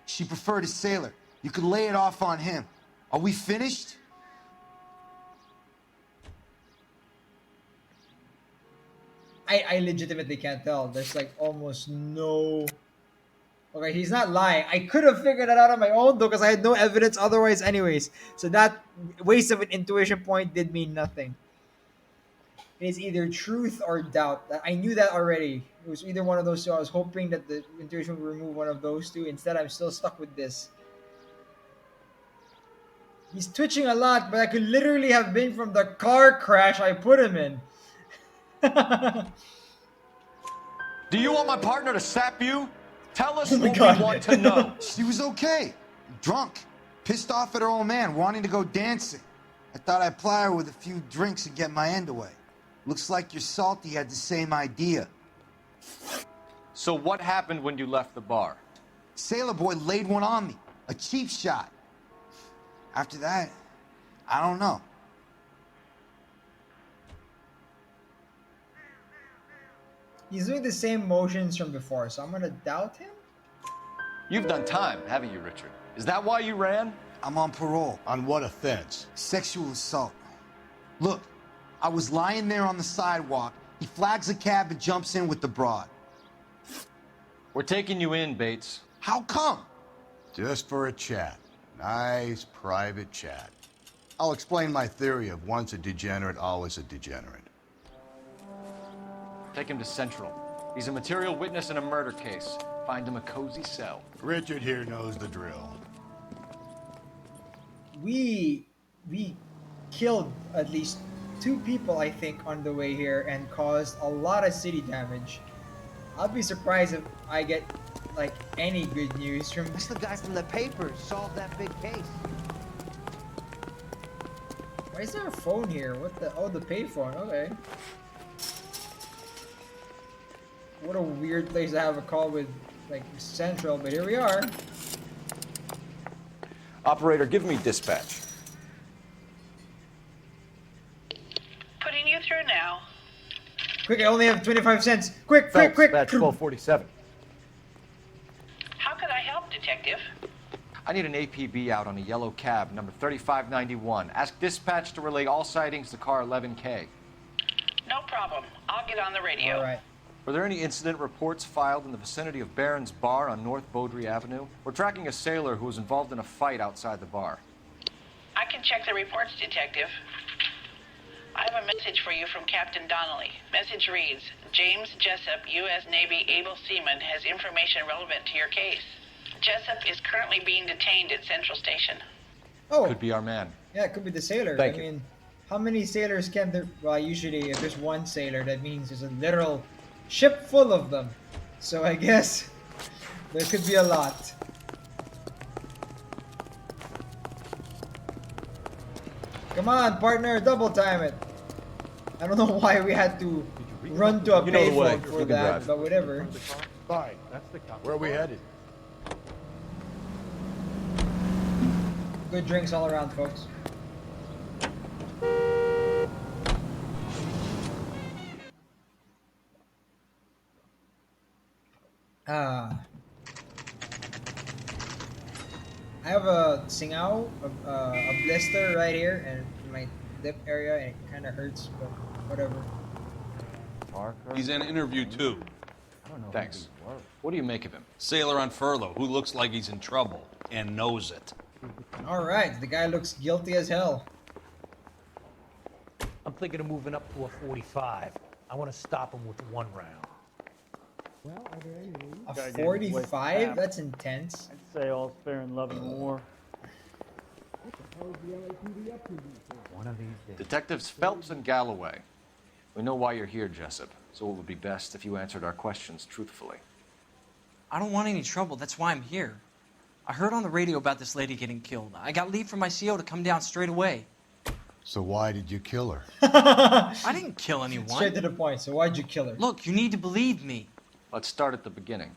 She preferred a sailor. You could lay it off on him. Are we finished? I legitimately can't tell. There's like almost no... Okay, he's not lying. I could have figured it out on my own though because I had no evidence otherwise anyways. So that waste of an intuition point did mean nothing. It is either truth or doubt. I knew that already. It was either one of those two. I was hoping that the intuition would remove one of those two. Instead, I'm still stuck with this. He's twitching a lot, but I could literally have been from the car crash I put him in. Do you want my partner to sap you? Tell us Oh my what God. we want to know. She was okay. Drunk. Pissed off at her old man, wanting to go dancing. I thought I'd ply her with a few drinks and get my end away. Looks like your salty had the same idea. So what happened when you left the bar? Sailor boy laid one on me. A cheap shot. After that, I don't know. He's doing the same motions from before, so I'm gonna doubt him? You've done time, haven't you, Richard? Is that why you ran? I'm on parole. On what offense? Sexual assault. Look, I was lying there on the sidewalk. He flags a cab and jumps in with the broad. We're taking you in, Bates. How come? Just for a chat. Nice private chat. I'll explain my theory of once a degenerate, always a degenerate. Take him to Central. He's a material witness in a murder case. Find him a cozy cell. Richard here knows the drill. We killed at least 2 people, I think, on the way here and caused a lot of city damage. I'll be surprised if I get like any good news from... That's the guy from the paper. Solved that big case. Why is there a phone here? What the... Oh, the payphone. Okay. What a weird place to have a call with, like, Central, but here we are. Operator, give me dispatch. Putting you through now. Quick, I only have 25 cents. Quick. Batch 1247. How could I help, Detective? I need an APB out on a yellow cab, number 3591. Ask dispatch to relay all sightings to car 11K. No problem. I'll get on the radio. All right. Were there any incident reports filed in the vicinity of Barron's Bar on North Beaudry Avenue? We're tracking a sailor who was involved in a fight outside the bar. I can check the reports, Detective. I have a message for you from Captain Donnelly. Message reads, James Jessup, U.S. Navy able seaman, has information relevant to your case. Jessup is currently being detained at Central Station. Oh. Could be our man. Yeah, it could be the sailor. Thank I you. mean, how many sailors can there... Well, usually if there's one sailor, that means there's a literal ship full of them. So I guess there could be a lot. Come on, partner, double time it. I don't know why we had to run to a You know the way. payphone You for can that, drive. but whatever. Fine, that's the cop. Where are we headed? Good drinks all around, folks. I have a singao, a blister right here, and in my lip area, and it kind of hurts, but whatever. He's in interview too. Thanks. What do you make of him? Sailor on furlough who looks like he's in trouble and knows it. All right, the guy looks guilty as hell. I'm thinking of moving up to a 45. I want to stop him with one round. Well, are there any leads? A Gotta get his voice 45? back. That's intense. I'd say all's fair in love and war. One of these days. Detectives Phelps and Galloway. We know why you're here, Jessup, so it would be best if you answered our questions truthfully. I don't want any trouble. That's why I'm here. I heard on the radio about this lady getting killed. I got leave from my CO to come down straight away. So why did you kill her? I didn't kill anyone. Straight to the point. So why'd you kill her? Look, you need to believe me. Let's start at the beginning.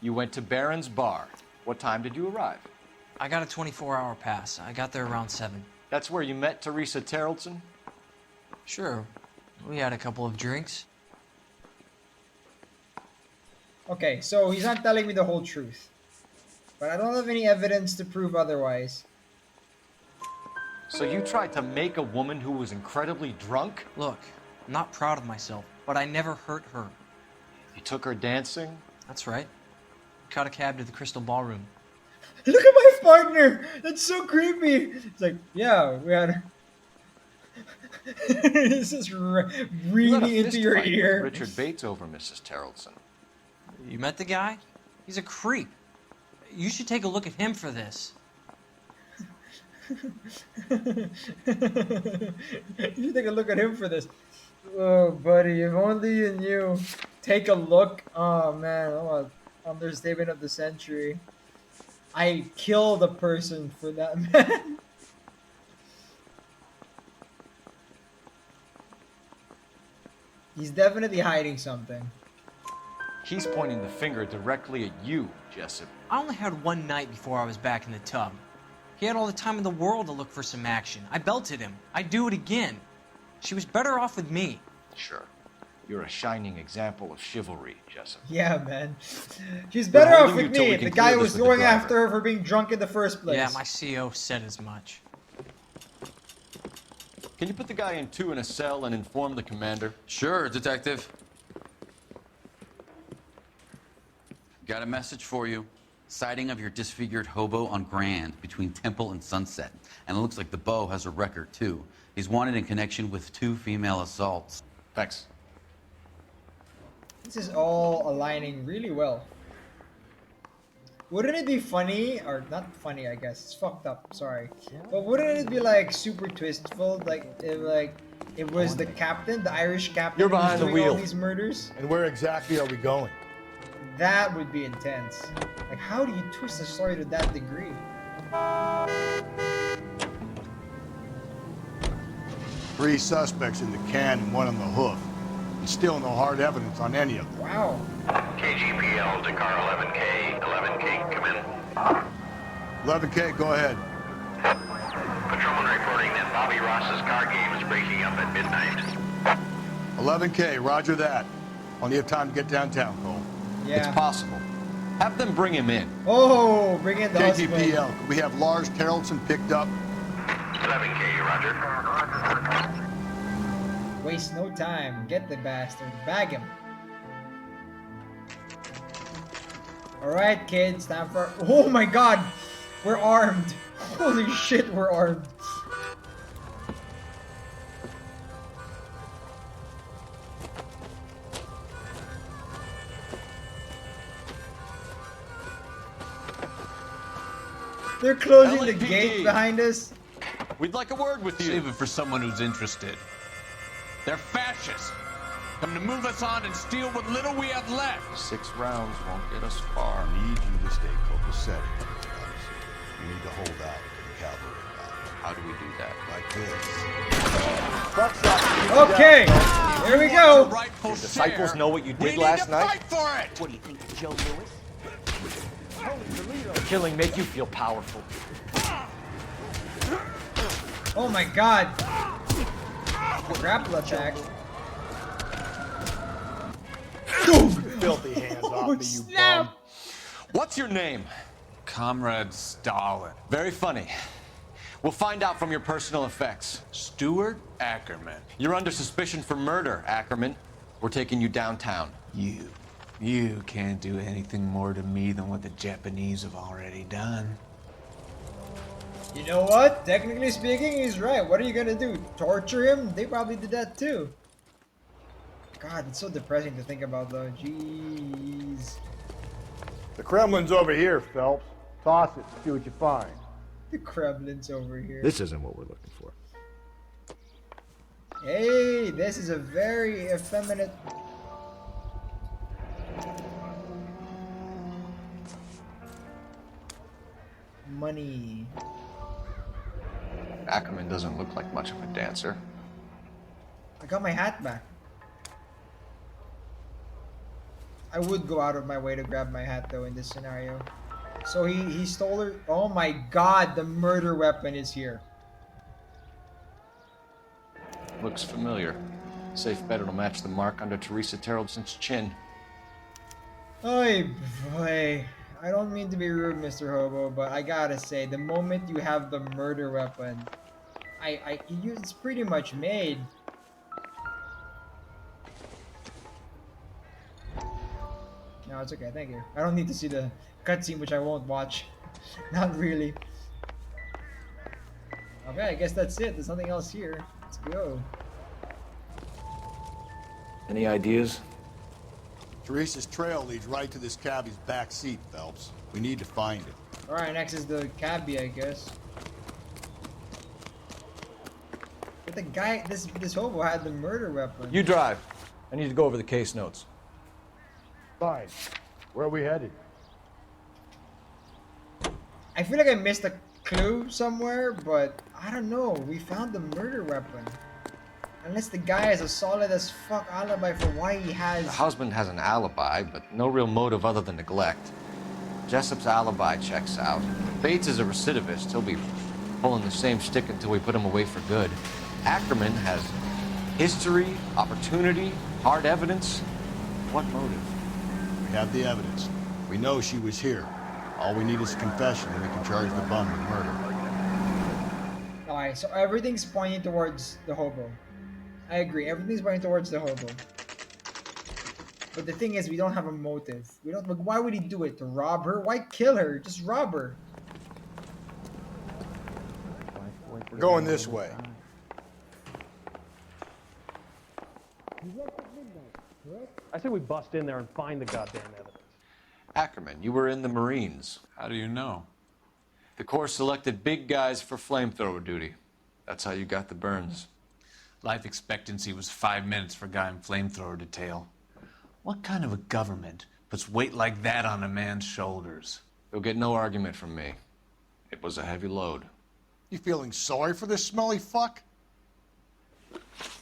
You went to Barron's Bar. What time did you arrive? I got a 24-hour pass. I got there around 7. That's where you met Teresa Terrellson? Sure. We had a couple of drinks. Okay, so he's not telling me the whole truth. But I don't have any evidence to prove otherwise. So you tried to make a woman who was incredibly drunk? Look, I'm not proud of myself, but I never hurt her. You took her dancing? That's right. Caught a cab to the Crystal Ballroom. Look at my partner! That's so creepy! It's like, yeah, we had... This is really into your ear. Richard Bates over Mrs. Terrellson. You met the guy? He's a creep. You should take a look at him for this. You should take a look at him for this. Oh, buddy, if only you knew. Take a look. Oh, man. Oh, understatement of the century. I killed a person for that, man. He's definitely hiding something. He's pointing the finger directly at you, Jessup. I only had one night before I was back in the tub. He had all the time in the world to look for some action. I belted him. I'd do it again. She was better off with me. Sure. You're a shining example of chivalry, Jessup. Yeah, man. She's better off with me. The guy was with the going driver. after her for being drunk in the first place. Yeah, my CO said as much. Can you put the guy in 2 in a cell and inform the commander? Sure, Detective. Got a message for you. Sighting of your disfigured hobo on Grand between Temple and Sunset. And it looks like the beau has a record, too. He's wanted in connection with 2 female assaults. Thanks. This is all aligning really well. Wouldn't it be funny, or not funny, I guess, it's fucked up, sorry. But wouldn't it be like super twistful, if it was the captain, the Irish captain You're who was behind the doing wheel. all these murders? And where exactly are we going? That would be intense. Like, how do you twist a story to that degree? 3 suspects in the can and 1 on the hoof. And still no hard evidence on any of them. Wow. KGPL to car 11K. 11K, come in. 11K, go ahead. Patrolman reporting that Bobby Ross's car game is breaking up at midnight. 11K, roger that. Only have time to get downtown, Cole. Yeah. It's possible. Have them bring him in. Oh, bring in the husband. KGPL, could we have Lars Terrellson picked up? 11K, roger. Waste no time. Get the bastard. Bag him. Alright, kids. Time for... Oh my god! We're armed. Holy shit, we're armed. They're closing the gate behind us. We'd like a word with you. Save it for someone who's interested. They're fascists. Come to move us on and steal what little we have left. 6 rounds won't get us far. I need you to stay copacetic. You need to hold out to the cavalry. How do we do that? Like this. Okay, here we go. Your disciples know what you did last night? Fight for it! What do you think, Joe Lewis? Killing make you feel powerful. Oh my god. Grapple attack. Filthy hands off me, you snap. bum. What's your name? Comrade Stalin. Very funny. We'll find out from your personal effects. Stuart Ackerman. You're under suspicion for murder, Ackerman. We're taking you downtown. You can't do anything more to me than what the Japanese have already done. You know what? Technically speaking, he's right. What are you gonna do? Torture him? They probably did that too. God, it's so depressing to think about though. Jeez. The Kremlin's over here, Phelps. Toss it, see what you find. The Kremlin's over here. This isn't what we're looking for. Hey, this is a very effeminate. Money. Ackerman doesn't look like much of a dancer. I got my hat back. I would go out of my way to grab my hat though in this scenario. So he stole her. Oh my god, the murder weapon is here. Looks familiar. Safe bet it'll match the mark under Teresa Terreldson's chin. Oy boy. I don't mean to be rude, Mr. Hobo, but I gotta say, the moment you have the murder weapon, it's pretty much made. No, it's okay, thank you. I don't need to see the cutscene, which I won't watch. Not really. Okay, I guess that's it. There's nothing else here. Let's go. Any ideas? Teresa's trail leads right to this cabbie's back seat, Phelps. We need to find it. Alright, next is the cabbie, I guess. But the guy, this hobo had the murder weapon. You drive. I need to go over the case notes. Fine. Where are we headed? I feel like I missed a clue somewhere, but I don't know. We found the murder weapon. Unless the guy has a solid as fuck alibi for why he has... The husband has an alibi, but no real motive other than neglect. Jessup's alibi checks out. Bates is a recidivist. He'll be pulling the same stick until we put him away for good. Ackerman has history, opportunity, hard evidence. What motive? We have the evidence. We know she was here. All we need is a confession, and we can charge the bum with murder. Alright, so everything's pointing towards the hobo. I agree, everything's pointing towards the hobo. But the thing is, we don't have a motive. We don't. Why would he do it? To rob her? Why kill her? Just rob her. We're going this way. I say we bust in there and find the goddamn evidence. Ackerman, you were in the Marines. How do you know? The Corps selected big guys for flamethrower duty. That's how you got the burns. Life expectancy was 5 minutes for a guy in flamethrower detail. What kind of a government puts weight like that on a man's shoulders? You'll get no argument from me. It was a heavy load. You feeling sorry for this smelly fuck?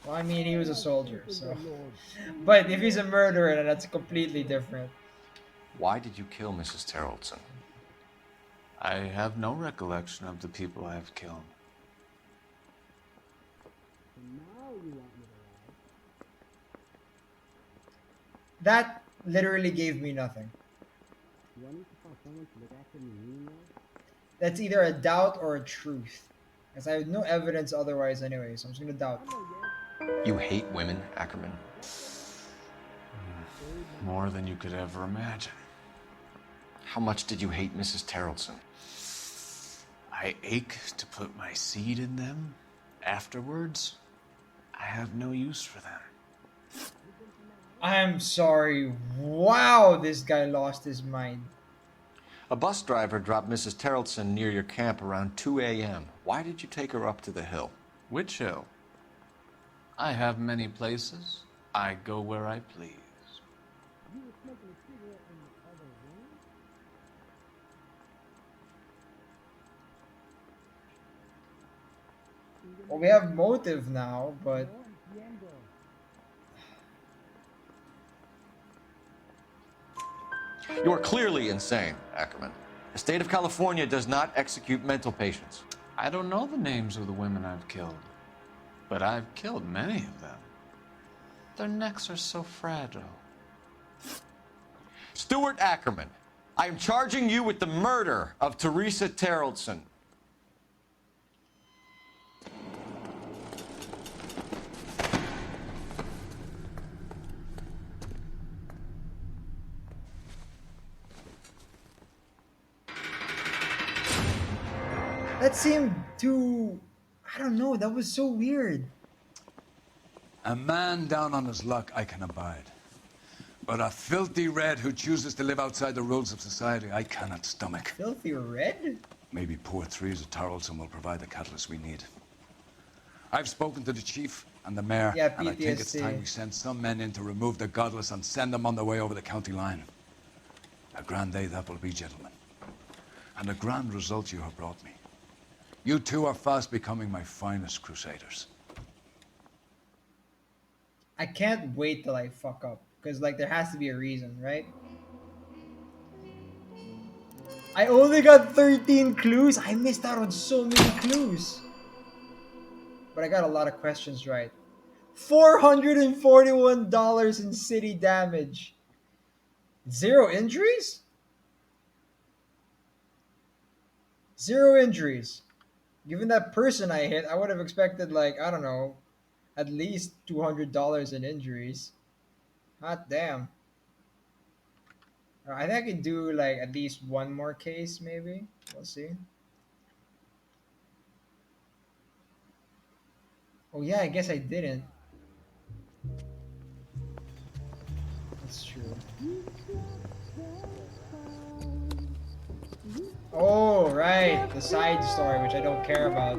Well, I mean, he was a soldier, so... But if he's a murderer, then that's completely different. Why did you kill Mrs. Terrelson? I have no recollection of the people I have killed. That literally gave me nothing. That's either a doubt or a truth. Because I have no evidence otherwise anyway, so I'm just gonna doubt. You hate women, Ackerman? More than you could ever imagine. How much did you hate Mrs. Terrelson? I ache to put my seed in them. Afterwards, I have no use for them. I'm sorry. Wow, this guy lost his mind. A bus driver dropped Mrs. Terrelson near your camp around 2 a.m. Why did you take her up to the hill? Which hill? I have many places. I go where I please. Well, we have motive now, but... You are clearly insane, Ackerman. The state of California does not execute mental patients. I don't know the names of the women I've killed, but I've killed many of them. Their necks are so fragile. Stuart Ackerman, I am charging you with the murder of Teresa Terrelson. That seemed too... I don't know, that was so weird. A man down on his luck I can abide. But a filthy red who chooses to live outside the rules of society, I cannot stomach. Filthy red? Maybe poor Threes at Tarleton will provide the catalyst we need. I've spoken to the chief and the mayor, Yeah, and I think it's PTSD. time we send some men in to remove the godless and send them on their way over the county line. A grand day that will be, gentlemen. And a grand result you have brought me. You two are fast becoming my finest crusaders. I can't wait till I fuck up. Because, like, there has to be a reason, right? I only got 13 clues. I missed out on so many clues. But I got a lot of questions right. $441 in city damage. 0 injuries? 0 injuries. Given that person I hit, I would have expected, like, I don't know, at least $200 in injuries. Hot damn. I think I can do, like, at least one more case, maybe. We'll see. Oh, yeah, I guess I didn't. That's true. Oh, right. The side story, which I don't care about.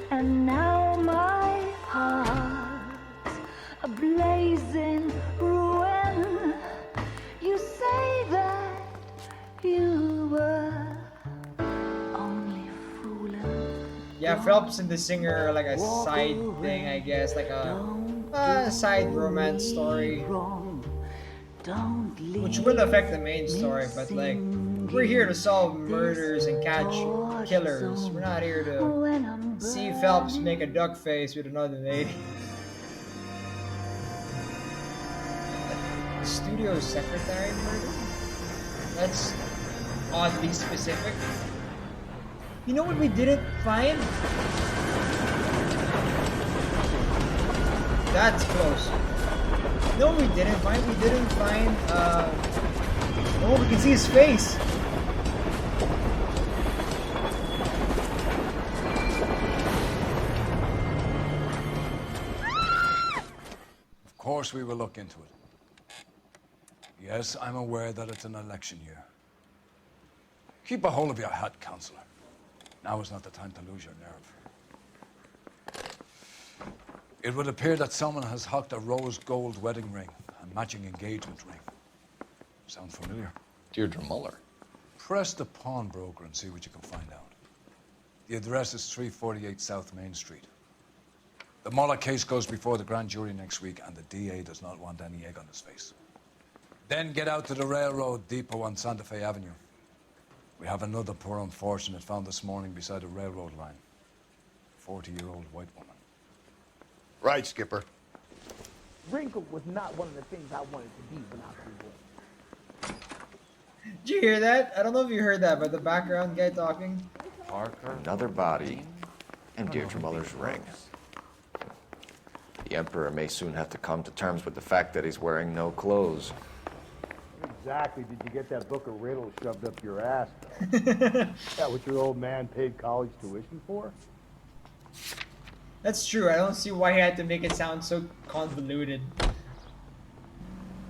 And now my heart's a blazing ruin. You say that you were only fooling. Yeah, Phelps and the singer are like a side thing, I guess. Like a side romance story. Which will affect the main story, but like, we're here to solve murders and catch killers. We're not here to see Phelps make a duck face with another lady. Studio secretary murder? That's oddly specific. You know what we didn't find? That's close. No, we didn't find. We didn't find. Oh, we can see his face. Of course we will look into it. Yes, I'm aware that it's an election year. Keep a hold of your hat, Counselor. Now is not the time to lose your nerve. It would appear that someone has hocked a rose gold wedding ring and matching engagement ring. Sound familiar? Deirdre Muller. Press the pawnbroker and see what you can find out. The address is 348 South Main Street. The Muller case goes before the grand jury next week, and the DA does not want any egg on his face. Then get out to the railroad depot on Santa Fe Avenue. We have another poor unfortunate found this morning beside a railroad line. 40-year-old white woman. Right, Skipper. Wrinkle was not one of the things I wanted to be when I grew up. Did you hear that? I don't know if you heard that, but the background guy talking. Parker. Another body, and Deirdre Muller's ring. The Emperor may soon have to come to terms with the fact that he's wearing no clothes. Exactly did you get that book of riddles shoved up your ass, though? That what your old man paid college tuition for? That's true. I don't see why he had to make it sound so convoluted.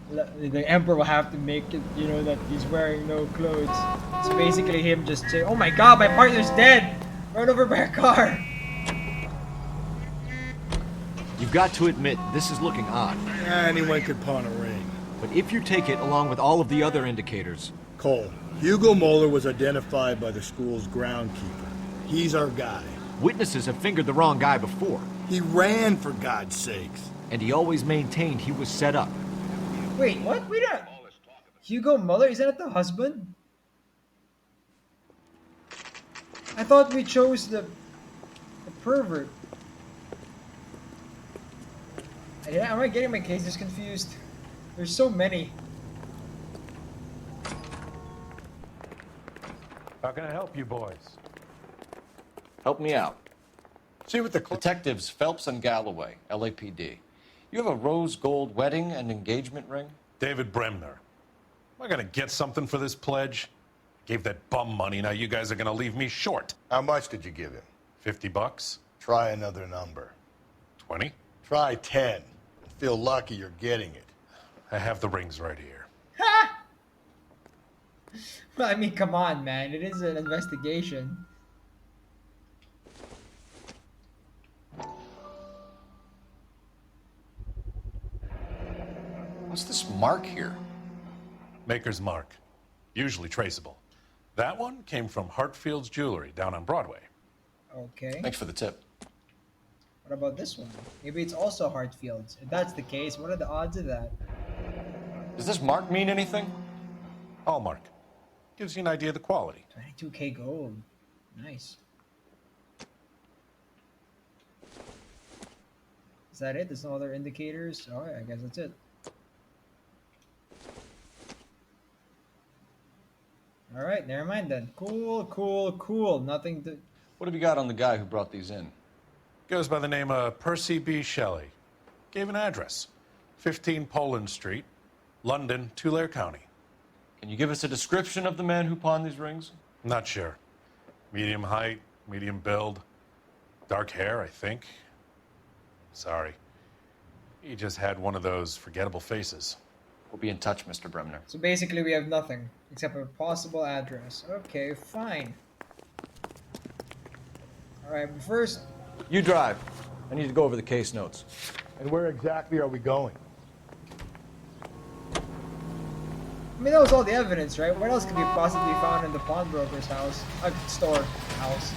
The Emperor will have to make it, you know, that he's wearing no clothes. It's basically him just saying, "Oh my God, my partner's dead! Run over by a car!" You've got to admit, this is looking odd. Anyone could pawn a ring. But if you take it along with all of the other indicators... Cole, Hugo Moeller was identified by the school's groundkeeper. He's our guy. Witnesses have fingered the wrong guy before. He ran, for God's sakes. And he always maintained he was set up. Wait, what? Wait a... Hugo Muller? Isn't that the husband? I thought we chose the pervert. Yeah, am I getting my cases confused? There's so many. How can I help you boys? Help me out. See what the detectives Phelps and Galloway, LAPD. You have a rose gold wedding and engagement ring? David Bremner. Am I gonna get something for this pledge? Gave that bum money, now you guys are gonna leave me short. How much did you give him? $50? Try another number. 20? Try 10. And feel lucky you're getting it. I have the rings right here. Well, I mean, come on, man. It is an investigation. What's this mark here? Maker's mark. Usually traceable. That one came from Hartfield's Jewelry down on Broadway. Okay. Thanks for the tip. What about this one? Maybe it's also Hartfield's. If that's the case, what are the odds of that? Does this mark mean anything? Hallmark. Gives you an idea of the quality. 22K gold. Nice. Is that it? There's no other indicators? Alright, I guess that's it. Alright, never mind then. Cool. Nothing to... What have you got on the guy who brought these in? Goes by the name of Percy B. Shelley. Gave an address. 15 Poland Street, London, Tulare County. Can you give us a description of the man who pawned these rings? Not sure. Medium height, medium build. Dark hair, I think. Sorry. He just had one of those forgettable faces. We'll be in touch, Mr. Bremner. So basically we have nothing, except a possible address. Okay, fine. Alright, but first... You drive. I need to go over the case notes. And where exactly are we going? I mean, that was all the evidence, right? What else could be possibly found in the pawnbroker's house? Store house.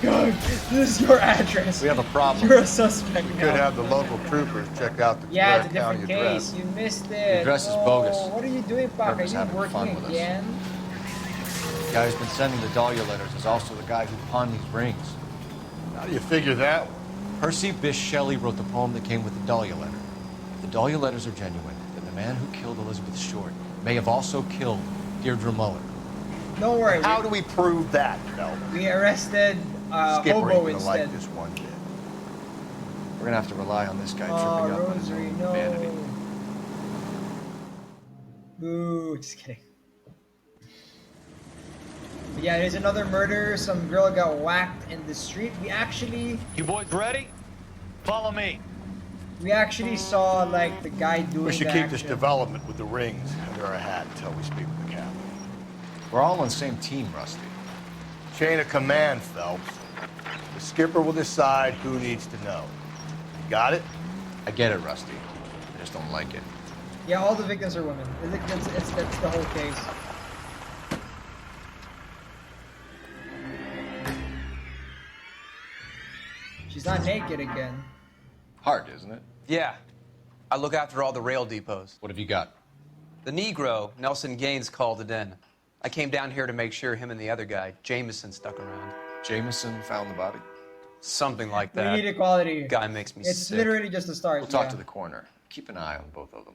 God, this is your address. We have a problem. You're a suspect We now. could have the local troopers check out the Yeah, it's a Tulare County different address. case. You missed it. The address is bogus. What are you doing, Pac? Are Whoever's you having fun working with us. again? The guy who's been sending the Dahlia letters is also the guy who pawned these rings. How do you figure that? Percy Bysshe Shelley wrote the poem that came with the Dahlia letter. If the Dahlia letters are genuine, then the man who killed Elizabeth Short may have also killed Deirdre Muller. Don't worry. How do we prove that, Phelps? We arrested Skipper ain't Hobo gonna instead. like this one bit. We're gonna have to rely on this guy Oh, tripping up on his Rosary, own no. vanity. Boo, just kidding. But yeah, there's another murder. Some girl got whacked in the street. You boys ready? Follow me. We actually saw, like, the guy doing We should the keep this action. development with the rings under our hat until we speak with the captain. We're all on the same team, Rusty. Chain of command, Phelps. The skipper will decide who needs to know. You got it? I get it, Rusty. I just don't like it. Yeah, all the victims are women. That's the whole case. She's not naked again. Hard, isn't it? Yeah. I look after all the rail depots. What have you got? The Negro, Nelson Gaines, called it in. I came down here to make sure him and the other guy, Jameson, stuck around. Jameson found the body? Something like We that. need equality. Guy makes me It's sick. literally just a start. We'll talk yeah. to the coroner. Keep an eye on both of them.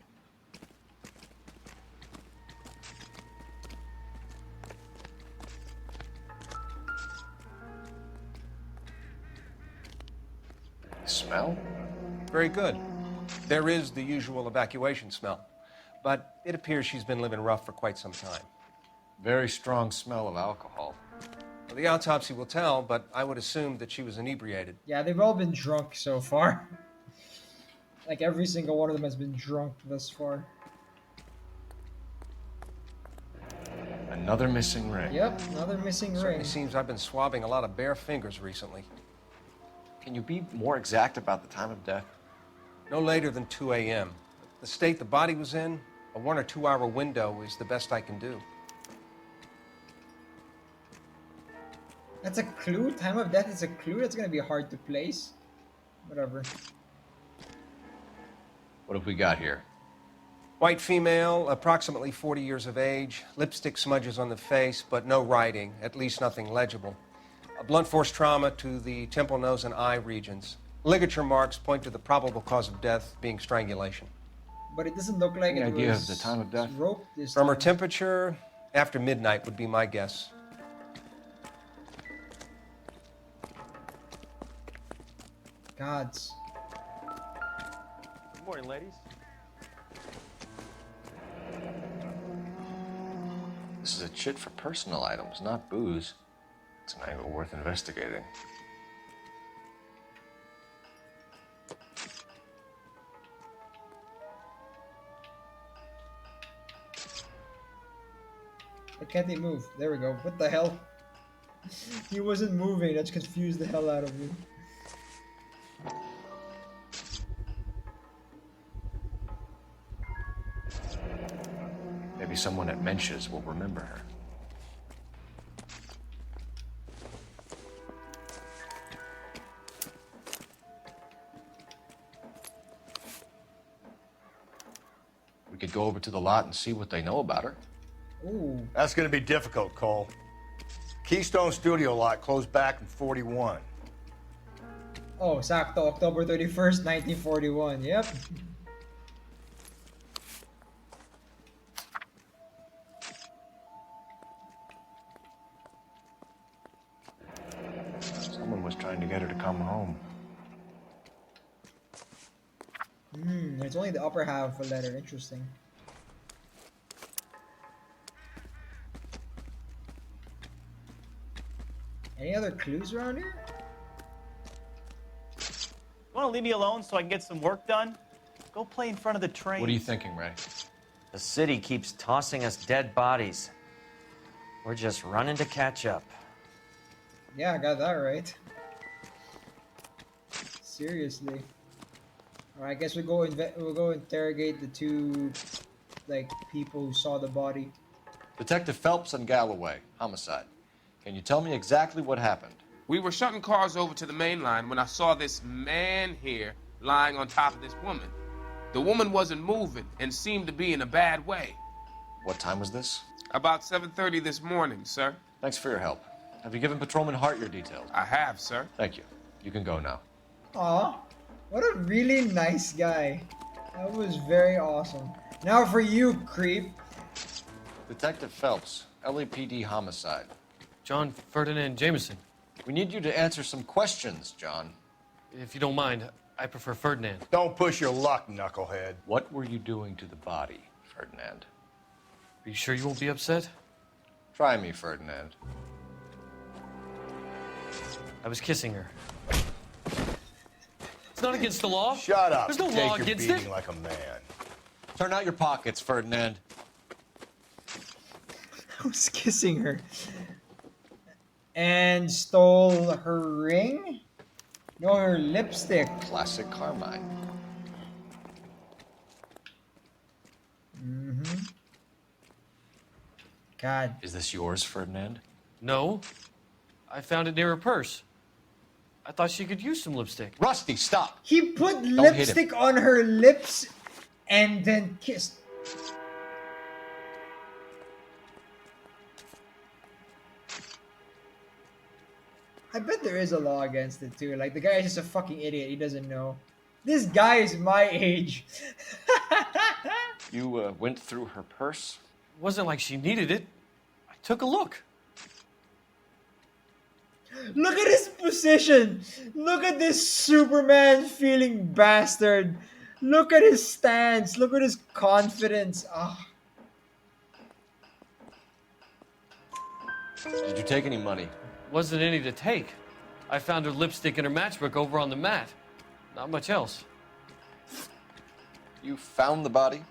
Smell? Very good. There is the usual evacuation smell, but it appears she's been living rough for quite some time. Very strong smell of alcohol. Well, the autopsy will tell, but I would assume that she was inebriated. Yeah, they've all been drunk so far. Like, every single one of them has been drunk thus far. Another missing ring. Yep, another missing Certainly ring. seems I've been swabbing a lot of bare fingers recently. Can you be more exact about the time of death? No later than 2 a.m. The state the body was in, a 1 or 2 hour window is the best I can do. That's a clue? Time of death is a clue? That's gonna be hard to place. Whatever. What have we got here? White female, approximately 40 years of age, lipstick smudges on the face, but no writing, at least nothing legible. A blunt force trauma to the temple, nose, and eye regions. Ligature marks point to the probable cause of death being strangulation. But it doesn't look like Any it idea was of the time of death? rope this From her time. temperature, after midnight would be my guess. Gods. Good morning, ladies. This is a chit for personal items, not booze. It's an angle worth investigating. Why can't he move? There we go. What the hell? He wasn't moving. That's confused the hell out of me. Maybe someone at Mensch's will remember her. We could go over to the lot and see what they know about her. Ooh. That's gonna be difficult, Cole. Keystone Studio lot closed back in 41. Oh, sakto. October 31st, 1941. Yep. Someone was trying to get her to come home. It's only the upper half of a letter. Interesting. Any other clues around here? You want to leave me alone so I can get some work done? Go play in front of the train. What are you thinking, Ray? The city keeps tossing us dead bodies. We're just running to catch up. Yeah, I got that right. Seriously. Alright, I guess we'll go interrogate the two, like, people who saw the body. Detective Phelps and Galloway, homicide. Can you tell me exactly what happened? We were shutting cars over to the main line when I saw this man here lying on top of this woman. The woman wasn't moving and seemed to be in a bad way. What time was this? About 7:30 this morning, sir. Thanks for your help. Have you given Patrolman Hart your details? I have, sir. Thank you. You can go now. Aw, what a really nice guy. That was very awesome. Now for you, creep. Detective Phelps, LAPD homicide. John Ferdinand Jameson. We need you to answer some questions, John. If you don't mind, I prefer Ferdinand. Don't push your luck, knucklehead. What were you doing to the body, Ferdinand? Are you sure you won't be upset? Try me, Ferdinand. I was kissing her. It's not against the law. Shut up. There's no Take law your against beating it. like a man. Turn out your pockets, Ferdinand. I was kissing her. And stole her ring? No, her lipstick. Classic Carmine. God. Is this yours, Ferdinand? No. I found it near her purse. I thought she could use some lipstick. Rusty, stop. He put Don't hit him. lipstick on her lips and then kissed. I bet there is a law against it too. Like, the guy is just a fucking idiot. He doesn't know. This guy is my age. You went through her purse? It wasn't like she needed it. I took a look. Look at his position. Look at this Superman feeling bastard. Look at his stance. Look at his confidence. Ah. Did you take any money? Wasn't any to take. I found her lipstick in her matchbook over on the mat. Not much else. You found the body?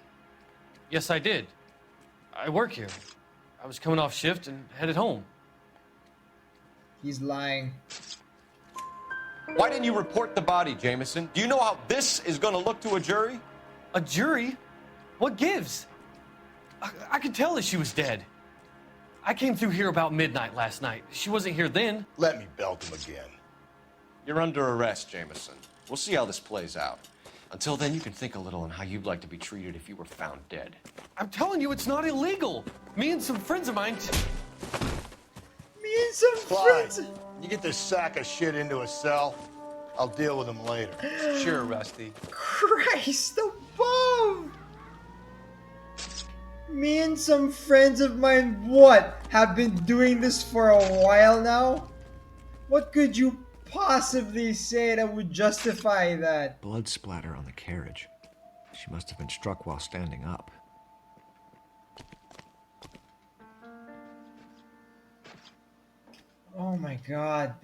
Yes, I did. I work here. I was coming off shift and headed home. He's lying. Why didn't you report the body, Jameson? Do you know how this is going to look to a jury? A jury? What gives? I could tell that she was dead. I came through here about midnight last night. She wasn't here then. Let me belt him again. You're under arrest, Jameson. We'll see how this plays out. Until then, you can think a little on how you'd like to be treated if you were found dead. I'm telling you, it's not illegal. Me and some friends of mine... Me and some Clyde, friends... you get this sack of shit into a cell. I'll deal with him later. Sure, Rusty. Christ above! Me and some friends of mine, what, have been doing this for a while now? What could you possibly say that would justify that? Blood splatter on the carriage. She must have been struck while standing up. my god,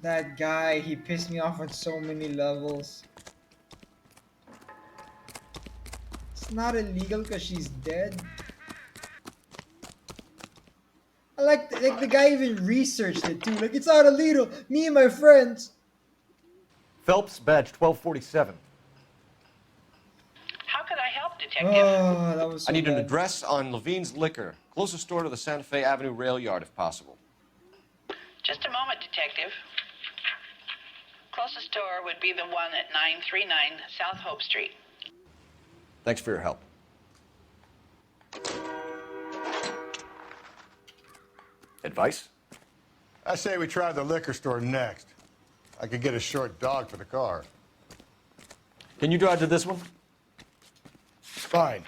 that guy, he pissed me off on so many levels. It's not illegal because she's dead. I like the guy even researched it too. Like, it's not illegal. Me and my friends. Phelps, badge 1247. How can I help, Detective? Oh, that was so I need an bad. address on Levine's Liquor. Closest store to the Santa Fe Avenue rail yard, if possible. Just a moment, Detective. Closest store would be the one at 939 South Hope Street. Thanks for your help. Advice? I say we try the liquor store next. I could get a short dog for the car. Can you drive to this one? Fine.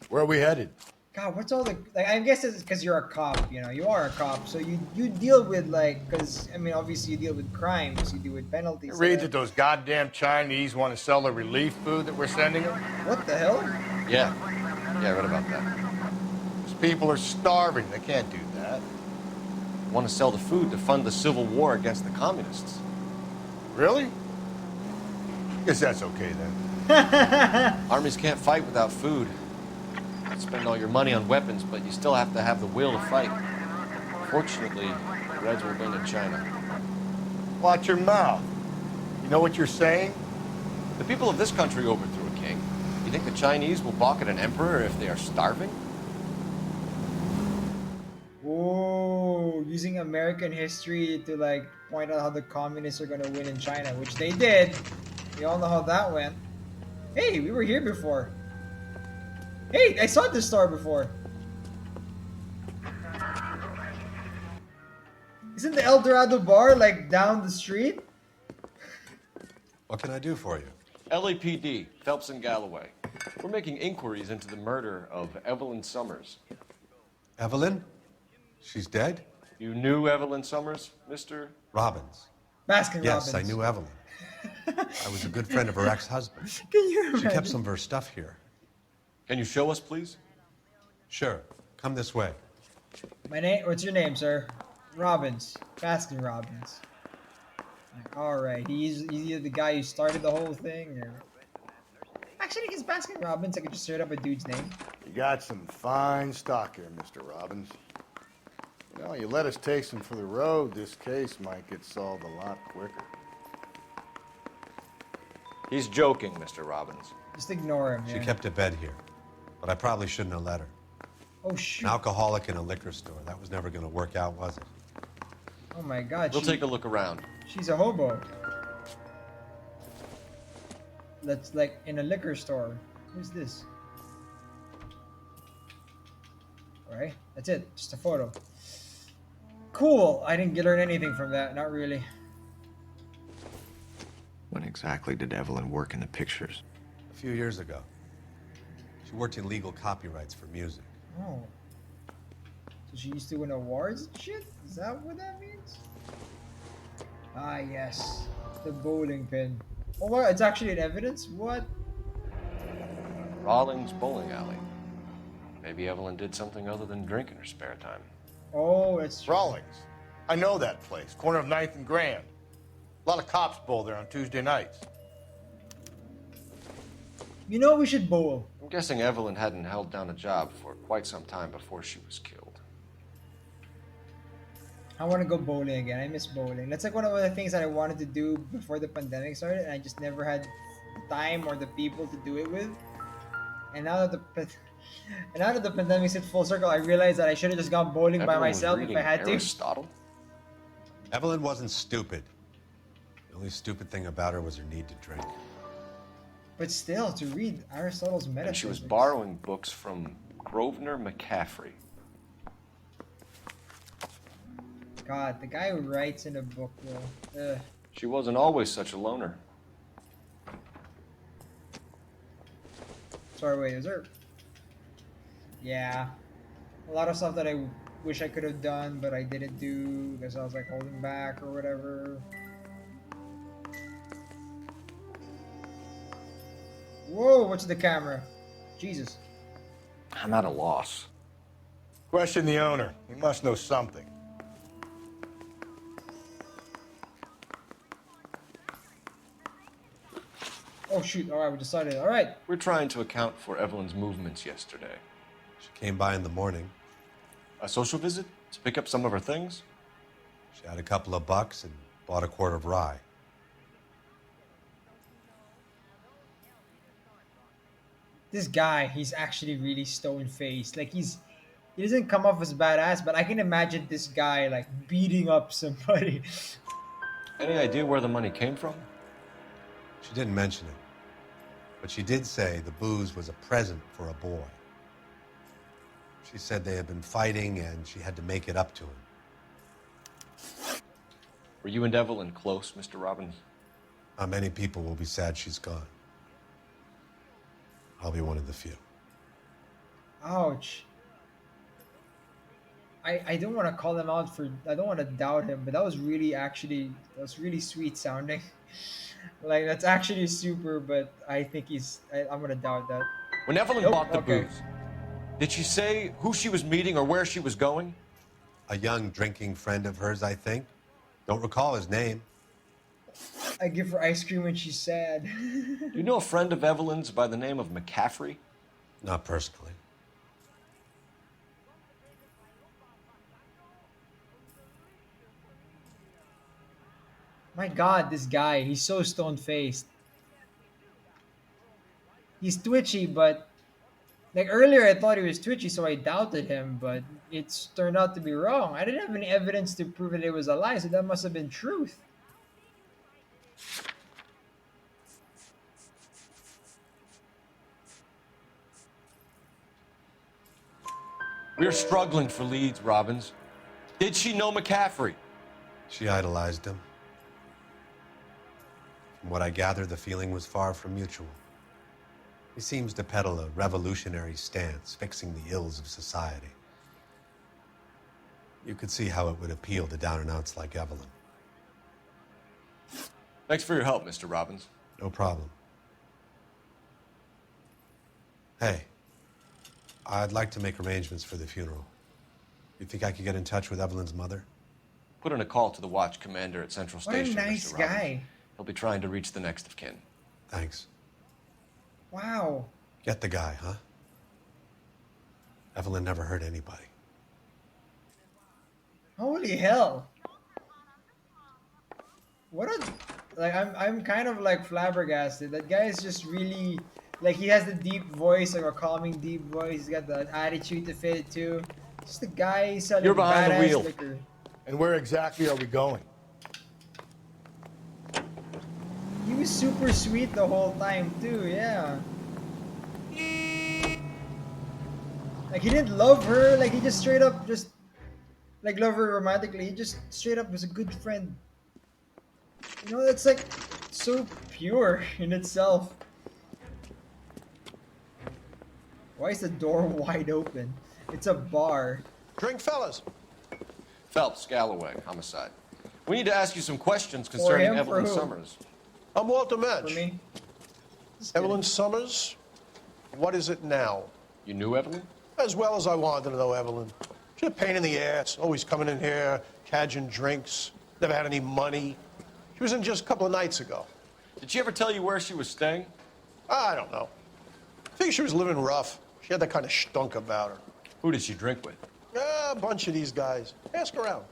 Where are we headed? God, what's all the like? I guess it's because you're a cop. You know, you are a cop, so you deal with like, because I mean, obviously you deal with crimes, you deal with penalties. It reads that those goddamn Chinese want to sell the relief food that we're sending them. What the hell? Yeah, I read about that. Those people are starving. They can't do that. Want to sell the food to fund the civil war against the communists. Really? Guess that's okay then. Armies can't fight without food. You spend all your money on weapons, but you still have to have the will to fight. Fortunately, the Reds will win in China. Watch your mouth. You know what you're saying? The people of this country overthrew a king. You think the Chinese will balk at an emperor if they are starving? Whoa, using American history to like point out how the communists are gonna win in China, which they did. We all know how that went. Hey, we were here before. Hey, I saw this store before. Isn't the El Dorado Bar like down the street? What can I do for you? LAPD, Phelps and Galloway. We're making inquiries into the murder of Evelyn Summers. Evelyn? She's dead? You knew Evelyn Summers, Mr. Robbins. Baskin Yes, Robbins. I knew Evelyn. I was a good friend of her ex-husband. Can you imagine? She kept some of her stuff here. Can you show us, please? Sure. Come this way. My name. What's your name, sir? Robbins. Baskin Robbins. Like, all right. He's either the guy who started the whole thing, or actually, he's Baskin Robbins. I could just search up a dude's name. You got some fine stock here, Mr. Robbins. You know, you let us take some for the road, this case might get solved a lot quicker. He's joking, Mr. Robbins. Just ignore him. She Yeah. kept a bed here, but I probably shouldn't have let her. Oh shoot. An alcoholic in a liquor store. That was never going to work out, was it? Oh my God. We'll take a look around. She's a hobo. That's like in a liquor store. Who's this? Alright, that's it. Just a photo. Cool. I didn't learn anything from that. Not really. When exactly did Evelyn work in the pictures? A few years ago. She worked in legal copyrights for music. Oh. So she used to win awards and shit? Is that what that means? Ah, yes. The bowling pin. Oh, what? It's actually an evidence? What? Rawlings bowling alley. Maybe Evelyn did something other than drink in her spare time. Oh, it's true. Rawlings. I know that place. Corner of 9th and Grand. A lot of cops bowl there on Tuesday nights. You know we should bowl. I'm guessing Evelyn hadn't held down a job for quite some time before she was killed. I want to go bowling again. I miss bowling. That's like one of the things that I wanted to do before the pandemic started, and I just never had the time or the people to do it with. And now that the pandemic's hit full circle, I realized that I should have just gone bowling by Evelyn was myself if reading I had to. Aristotle? Evelyn wasn't stupid. The only stupid thing about her was her need to drink. But still, to read Aristotle's And metaphysics. she was borrowing books from Grosvenor McCaffrey. God, the guy who writes in a book, though. Ugh. She wasn't always such a loner. Sorry, wait, is there? Yeah. A lot of stuff that I wish I could have done, but I didn't do because I was like holding back or whatever. Whoa, what's the camera? Jesus. I'm at a loss. Question the owner. He must know something. Oh shoot! All right, we decided. All right. We're trying to account for Evelyn's movements yesterday. She came by in the morning. A social visit to pick up some of her things? She had a couple of bucks and bought a quart of rye. This guy, he's actually really stone-faced. Like he doesn't come off as badass, but I can imagine this guy like beating up somebody. Any idea where the money came from? She didn't mention it, but she did say the booze was a present for a boy. She said they had been fighting and she had to make it up to him. Were you and Evelyn close, Mr. Robbins? Many people will be sad she's gone. I'll be one of the few. Ouch. I don't want to call him out for, I don't want to doubt him, but that was really really sweet sounding. Like that's actually super, but I think I'm gonna doubt that. When Evelyn Nope, bought the okay. booze, did she say who she was meeting or where she was going? A young drinking friend of hers, I think. Don't recall his name. I give her ice cream when she's sad. Do you know a friend of Evelyn's by the name of McCaffrey? Not personally. My God, this guy, he's so stone-faced. He's twitchy, but like earlier I thought he was twitchy, so I doubted him, but it's turned out to be wrong. I didn't have any evidence to prove that it was a lie, so that must have been truth. We're struggling for leads, Robbins. Did she know McCaffrey? She idolized him. From what I gather, the feeling was far from mutual. He seems to peddle a revolutionary stance, fixing the ills of society. You could see how it would appeal to down-and-outs like Evelyn. Thanks for your help, Mr. Robbins. No problem. Hey, I'd like to make arrangements for the funeral. You think I could get in touch with Evelyn's mother? Put in a call to the watch commander at Central What a Station, nice Mr. Robbins. guy. He'll be trying to reach the next of kin. Thanks. Wow. Get the guy, huh? Evelyn never hurt anybody. Holy hell. What a like I'm kind of like flabbergasted. That guy is just really like he has the deep voice, like a calming deep voice. He's got the attitude to fit it too. Just the guy selling You're behind the badass wheel. liquor. And where exactly are we going? He was super sweet the whole time too, yeah. Like he didn't love her, like he just straight up just like love her romantically. He just straight up was a good friend. You know, that's like so pure in itself. Why is the door wide open? It's a bar. Drink, fellas. Phelps, Galloway, homicide. We need to ask you some questions concerning him, Evelyn for who? Summers. I'm Walter For Mensch. me? Evelyn Summers. What is it now? You knew Evelyn? As well as I wanted to know Evelyn. She's a pain in the ass, always coming in here, cadging drinks, never had any money. She was in just a couple of nights ago. Did she ever tell you where she was staying? I don't know. I think she was living rough. She had that kind of stunk about her. Who did she drink with? A bunch of these guys. Ask around.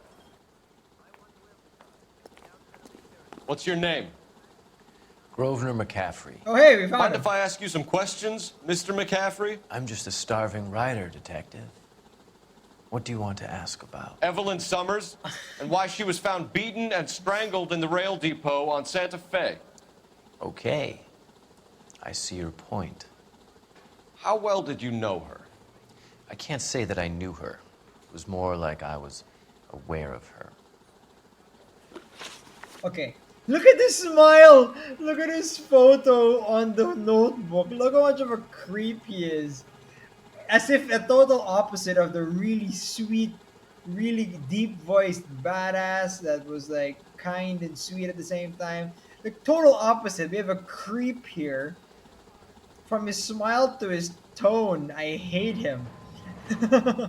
What's your name? Grosvenor McCaffrey. Oh hey, we found Mind him. if I ask you some questions, Mr. McCaffrey? I'm just a starving writer, detective. What do you want to ask about? Evelyn Summers, and why she was found beaten and strangled in the rail depot on Santa Fe. Okay. I see your point. How well did you know her? I can't say that I knew her. It was more like I was aware of her. Okay. Look at this smile! Look at his photo on the notebook. Look how much of a creep he is. As if a total opposite of the really sweet, really deep-voiced badass that was like kind and sweet at the same time. The total opposite. We have a creep here. From his smile to his tone, I hate him. Do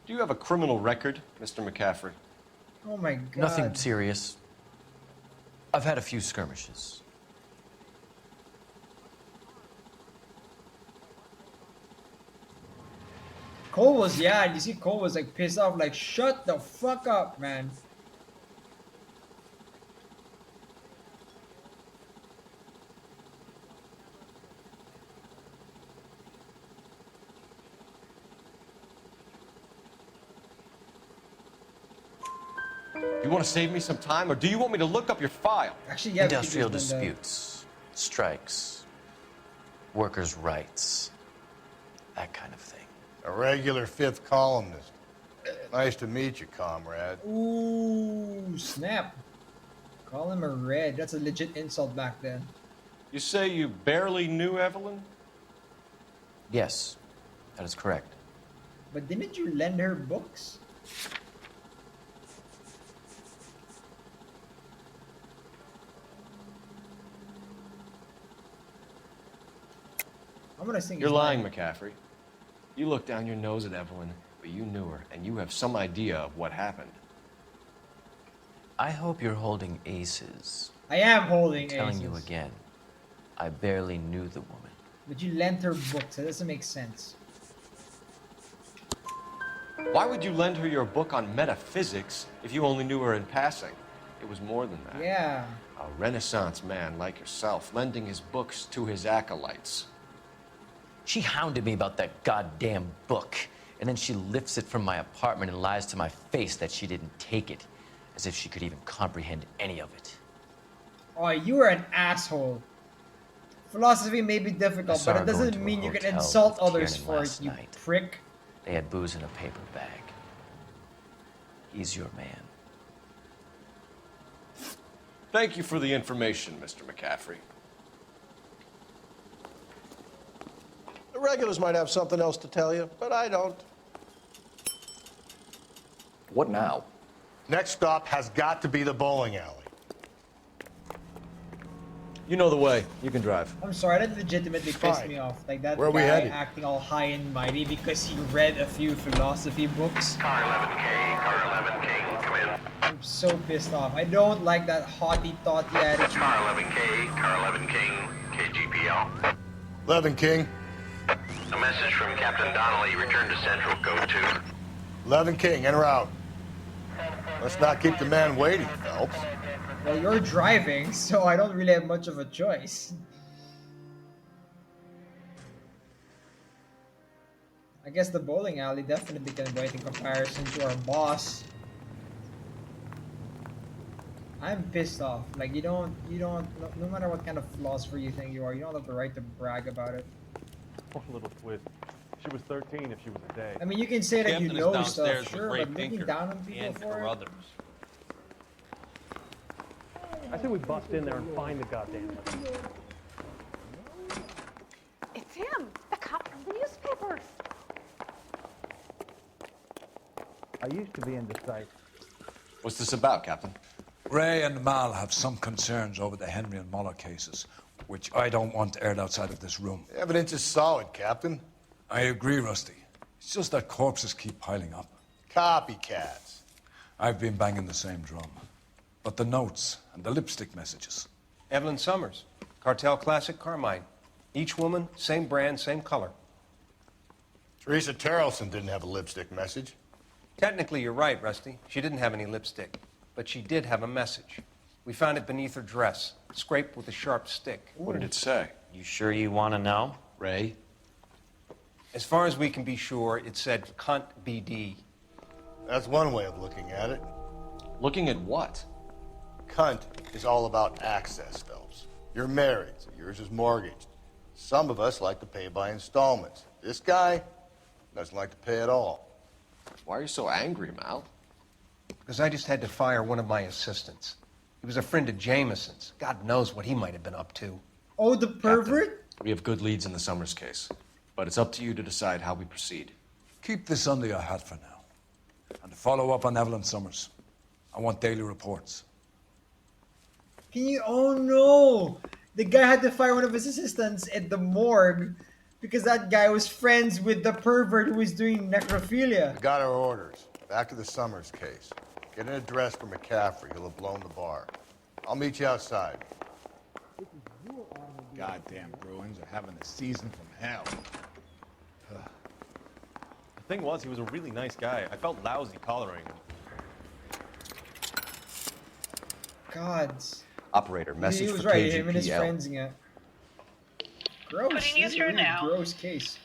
you have a criminal record, Mr. McCaffrey? Oh my god. Nothing serious. I've had a few skirmishes. Cole was, yeah, you see Cole was like pissed off, like, shut the fuck up, man. You want to save me some time, or do you want me to look up your file? Actually, yeah. Industrial disputes, strikes, workers' rights, that kind of thing. A regular fifth columnist. Nice to meet you, comrade. Ooh, snap. Call him a red. That's a legit insult back then. You say you barely knew Evelyn? Yes, that is correct. But didn't you lend her books? I'm gonna sing. You're lying, McCaffrey. You looked down your nose at Evelyn, but you knew her, and you have some idea of what happened. I hope you're holding aces. I am holding I'm telling aces. you again, I barely knew the woman. But you lent her books. That doesn't make sense. Why would you lend her your book on metaphysics if you only knew her in passing? It was more than that. Yeah. A Renaissance man like yourself, lending his books to his acolytes. She hounded me about that goddamn book, and then she lifts it from my apartment and lies to my face that she didn't take it, as if she could even comprehend any of it. Oh, you are an asshole. Philosophy may be difficult, but it doesn't mean you can insult others for it, you prick. They had booze in a paper bag. He's your man. Thank you for the information, Mr. McCaffrey. The regulars might have something else to tell you, but I don't. What now? Next stop has got to be the bowling alley. You know the way. You can drive. I'm sorry, that legitimately pissed me off. Like that Where are we guy headed? acting all high and mighty because he read a few philosophy books. Car 11K, Car 11K, come in. I'm so pissed off. I don't like that haughty-taughty attitude. Car 11K, Car 11 King, KGPL. 11 King. A message from Captain Donnelly. Return to Central, Code 2. 11 King, en route. Let's not keep the man waiting, Phelps. Well, you're driving, so I don't really have much of a choice. I guess the bowling alley definitely can wait in comparison to our boss. I'm pissed off. Like, you don't, no matter what kind of philosopher you think you are, you don't have the right to brag about it. Poor little twist. She was 13 if she was a day. I mean, you can say that you Captain is know downstairs stuff, with sure, Ray but looking Pinker down on people and for it? Carruthers. I say we bust in there and find the goddamn thing. It's him, the cop from the newspapers. I used to be indecisive. What's this about, Captain? Ray and Mal have some concerns over the Henry and Muller cases, which I don't want aired outside of this room. The evidence is solid, Captain. I agree, Rusty. It's just that corpses keep piling up. Copycats. I've been banging the same drum. But the notes and the lipstick messages. Evelyn Summers, Cartel Classic Carmine. Each woman, same brand, same color. Teresa Terrelson didn't have a lipstick message. Technically, you're right, Rusty. She didn't have any lipstick, but she did have a message. We found it beneath her dress, scraped with a sharp stick. What did it say? You sure you want to know? Ray? As far as we can be sure, it said cunt BD. That's one way of looking at it. Looking at what? Cunt is all about access, Phelps. You're married, so yours is mortgaged. Some of us like to pay by installments. This guy doesn't like to pay at all. Why are you so angry, Mal? Because I just had to fire one of my assistants. He was a friend of Jameson's. God knows what he might have been up to. Oh, the pervert? Captain, we have good leads in the Summers case, but it's up to you to decide how we proceed. Keep this under your hat for now. And to follow up on Evelyn Summers, I want daily reports. Can you? Oh no! The guy had to fire one of his assistants at the morgue because that guy was friends with the pervert who was doing necrophilia. We got our orders. Back to the Summers case. Get an address for McCaffrey. He'll have blown the bar. I'll meet you outside. Goddamn Bruins are having a season from hell. I Thing was, he was a really nice guy. I felt lousy collaring him. God. Operator, message He was for right. KGPL. Him and his friends. Yeah. Gross. Putting you This is a through really now. gross case.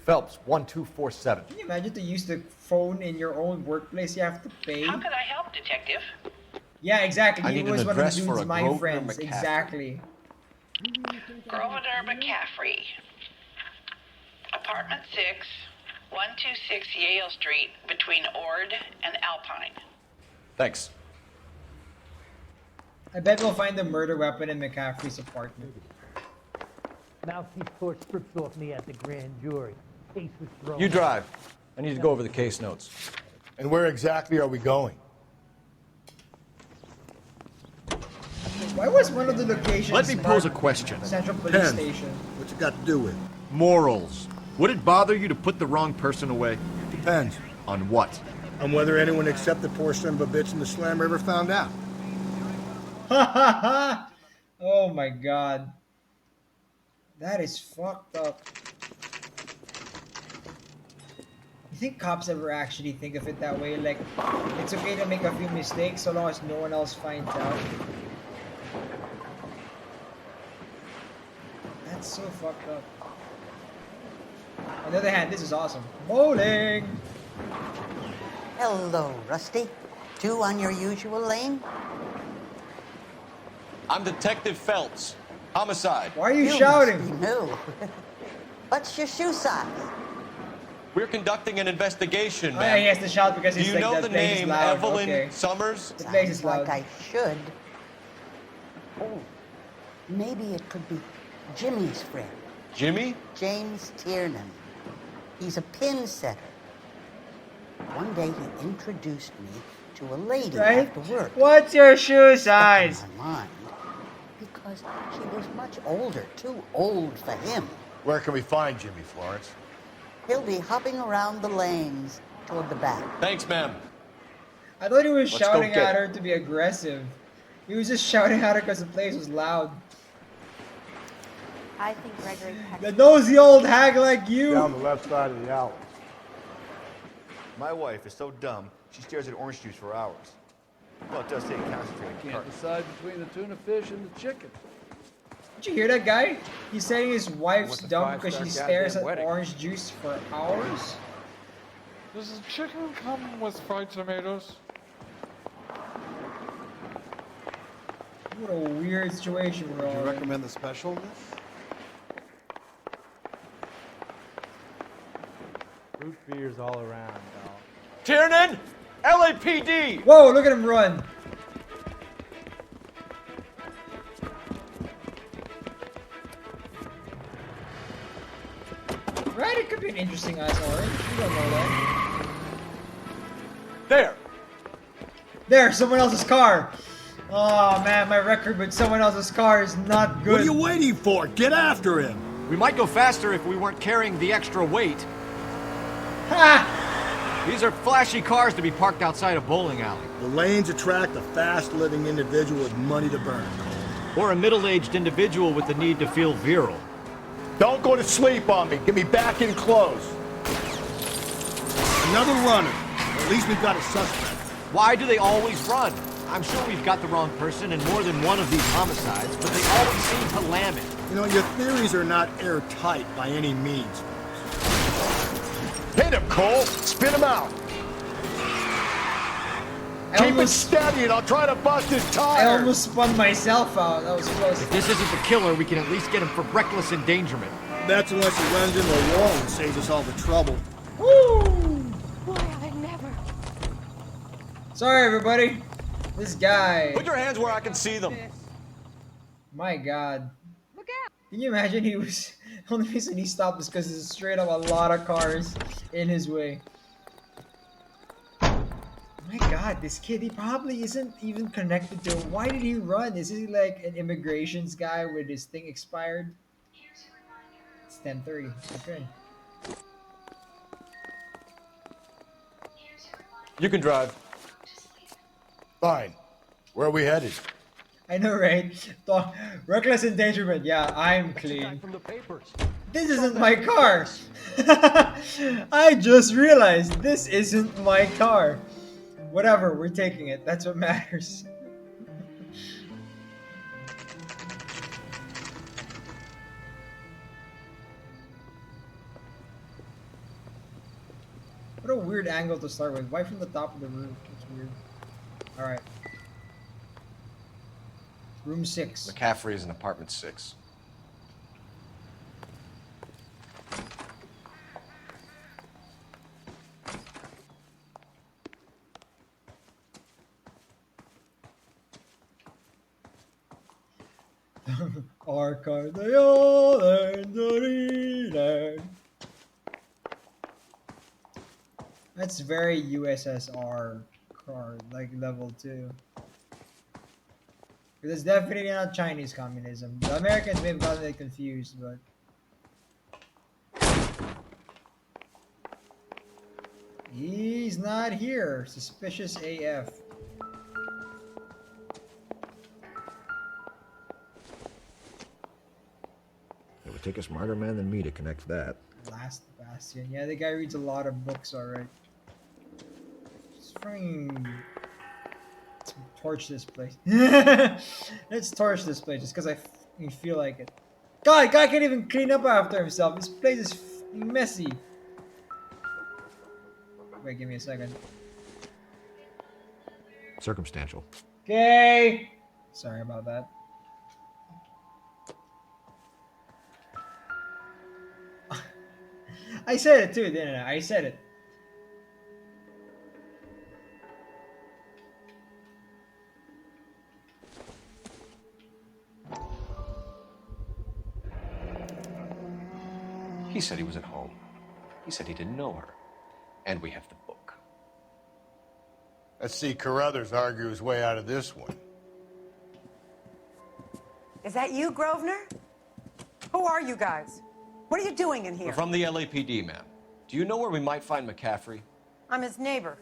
Phelps, 1247. Can you imagine to use the phone in your own workplace? You have to pay. How can I help, Detective? Yeah, exactly. I He need was an one of the address for dudes, a my Grosvenor friends. McCaffrey. Exactly. Grosvenor McCaffrey. Apartment 6, 126 Yale Street, between Ord and Alpine. Thanks. I bet we'll find the murder weapon in McCaffrey's apartment. Mousy tore strips off me at the grand jury. Case was thrown. You drive. I need to go over the case notes. And where exactly are we going? Why was one of the locations Let me pose a marked question. Central Police Ken, Station? what's it got to do with? Morals. Would it bother you to put the wrong person away? Depends. On what? On whether anyone except the poor son of a bitch in the Slam ever found out. Ha ha ha! Oh my god. That is fucked up. You think cops ever actually think of it that way? Like, it's okay to make a few mistakes so long as no one else finds out? That's so fucked up. On the other hand, this is awesome. Bowling! Hello, Rusty. Two on your usual lane? I'm Detective Phelps. Homicide. Why are you Must shouting? be new. What's your shoe size? We're conducting an investigation, Oh yeah, he ma'am. has to shout because Do he's you like, know that the place is name loud. Evelyn Okay. Summers? The place is Sounds like loud. I should. Oh, maybe it could be Jimmy's friend, Jimmy? James Tiernan. He's a pin setter. One day he introduced me to a lady Right? after work. What's your shoe Stuck in size? my mind because she was much older, too old for him. Where can we find Jimmy, Florence? He'll be hopping around the lanes toward the back. Thanks, ma'am. I thought he was Let's go shouting get at it. her to be aggressive. He was just shouting at her because the place was loud. I think Gregory Peck. The nosy old hag like you. Down the left side of the alley. My wife is so dumb, she stares at orange juice for hours. Well, it does take concentrated Can't carton. decide between the tuna fish and the chicken. Did you hear that guy? He's saying his wife's What's the dumb because she five-star stares at goddamn wedding? orange juice for hours. Does the chicken come with fried tomatoes? What a weird situation we're all in. Recommend the special? Root beers all around, dog. Tiernan! LAPD! Whoa, look at him run. Right, it could be an interesting ass orange. You don't know that. There! There, someone else's car. Oh man, my record with someone else's car is not good. What are you waiting for? Get after him! We might go faster if we weren't carrying the extra weight. Ha! These are flashy cars to be parked outside a bowling alley. The lanes attract a fast-living individual with money to burn. Or a middle-aged individual with the need to feel virile. Don't go to sleep on me. Get me back in close. Another runner. At least we've got a suspect. Why do they always run? I'm sure we've got the wrong person in more than one of these homicides, but they always seem to lam it. You know, your theories are not airtight by any means. Hit him, Cole. Spin him out. Keep it steady and I'll try to bust his I tire. almost spun myself out. That was close. If this isn't the killer, we can at least get him for reckless endangerment. That's unless he runs into a wall and saves us all the trouble. Woo! Boy, I never. Sorry, everybody. This guy. Put your hands where I can see them. My God. Look out! Can you imagine he was the only reason he stopped is because there's straight up a lot of cars in his way. My God, this kid, he probably isn't even connected to him. Why did he run? Is he like an immigrations guy with his thing expired? It's 10:30. Okay. You can drive. Fine. Where are we headed? I know, right? Reckless endangerment. Yeah, I'm clean. From the papers. This isn't my car. I just realized this isn't my car. Whatever, we're taking it. That's what matters. What a weird angle to start with. Why from the top of the roof? That's weird. Alright. Room 6. McCaffrey is in apartment 6. Our car, they all learn to read. That's very USSR car, like level 2. It's definitely not Chinese communism. The Americans may have gotten it confused, but he's not here. Suspicious AF. It would take a smarter man than me to connect that. Last Bastion. Yeah, the guy reads a lot of books, alright. Just fucking torch this place. Let's torch this place just because I feel like it. God, guy can't even clean up after himself. This place is messy. Wait, give me a second. Circumstantial. Okay. Sorry about that. I said it too, didn't I? I said it. He said he was at home. He said he didn't know her. And we have the book. Let's see Carruthers argue his way out of this one. Is that you, Grosvenor? Who are you guys? What are you doing in here? We're from the LAPD, ma'am. Do you know where we might find McCaffrey? I'm his neighbor.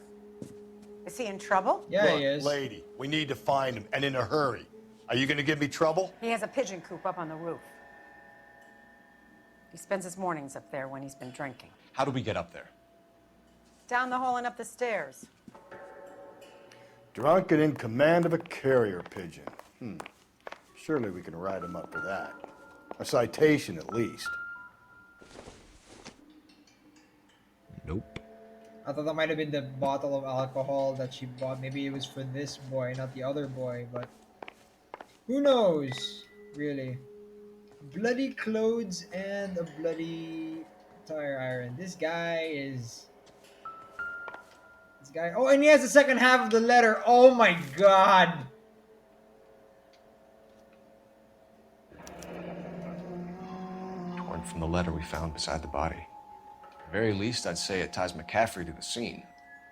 Is he in trouble? Yeah, Look, he is. Lady, we need to find him, and in a hurry. Are you gonna give me trouble? He has a pigeon coop up on the roof. He spends his mornings up there when he's been drinking. How do we get up there? Down the hall and up the stairs. Drunk and in command of a carrier pigeon. Surely we can write him up for that. A citation, at least. Nope. I thought that might have been the bottle of alcohol that she bought. Maybe it was for this boy, not the other boy, but who knows, really. Bloody clothes and a bloody tire iron. This guy is... This guy... Oh, and he has the second half of the letter. Oh my god! Torn from the letter we found beside the body. At the very least, I'd say it ties McCaffrey to the scene.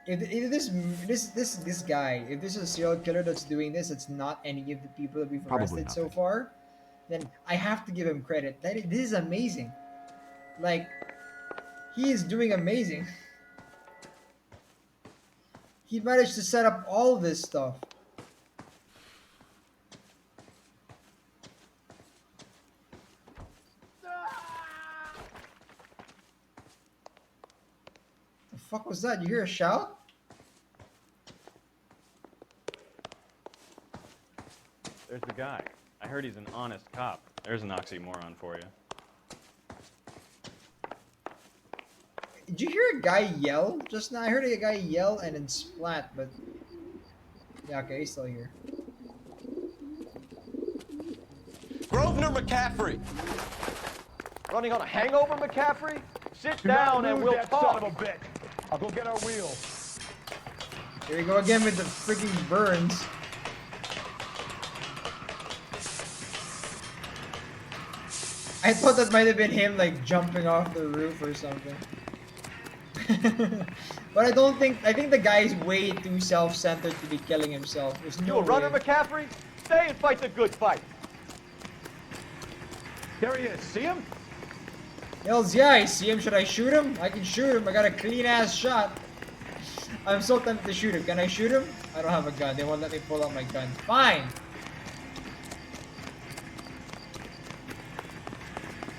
If this guy, if this is a serial killer that's doing this, it's not any of the people that we've arrested so far, then I have to give him credit. This is amazing. Like, he is doing amazing. He managed to set up all this stuff. The fuck was that? You hear a shout? There's the guy. I heard he's an honest cop. There's an oxymoron for you. Did you hear a guy yell just now? I heard a guy yell and then splat, but... Yeah, okay, he's still here. Grosvenor McCaffrey! Running on a hangover, McCaffrey? Sit down and we'll talk. Son of a bitch. I'll go get our wheel. Here we go again with the freaking burns. I thought that might have been him, like, jumping off the roof or something. But I don't think... I think the guy's way too self-centered to be killing himself. There's no You a runner, way. McCaffrey? Stay and fight the good fight. There he is. See him? Hells yeah, I see him. Should I shoot him? I can shoot him. I got a clean-ass shot. I'm so tempted to shoot him. Can I shoot him? I don't have a gun. They won't let me pull out my gun. Fine.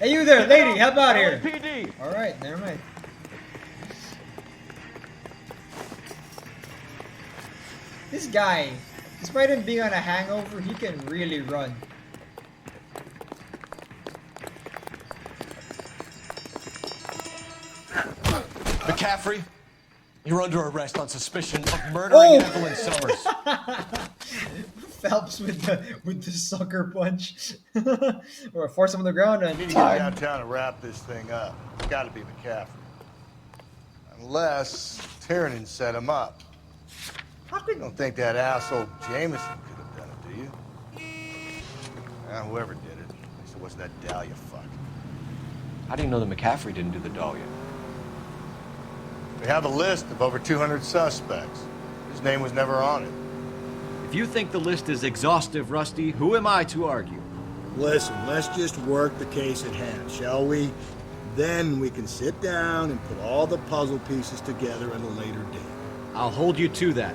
Hey, you there, lady, help out here. LAPD. All right, never mind. This guy, despite him being on a hangover, he can really run. McCaffrey, you're under arrest on suspicion of murdering Evelyn Summers. Phelps with the sucker punch, or force him on the ground and We need to get downtown and wrap this thing up. It's got to be McCaffrey, unless Tiernan set him up. You don't think that asshole Jameson could have done it, do you? Whoever did it. At least it wasn't that Dahlia fuck. How do you know that McCaffrey didn't do the Dahlia? We have a list of over 200 suspects. His name was never on it. If you think the list is exhaustive, Rusty, who am I to argue? Listen, let's just work the case at hand, shall we? Then we can sit down and put all the puzzle pieces together at a later date. I'll hold you to that.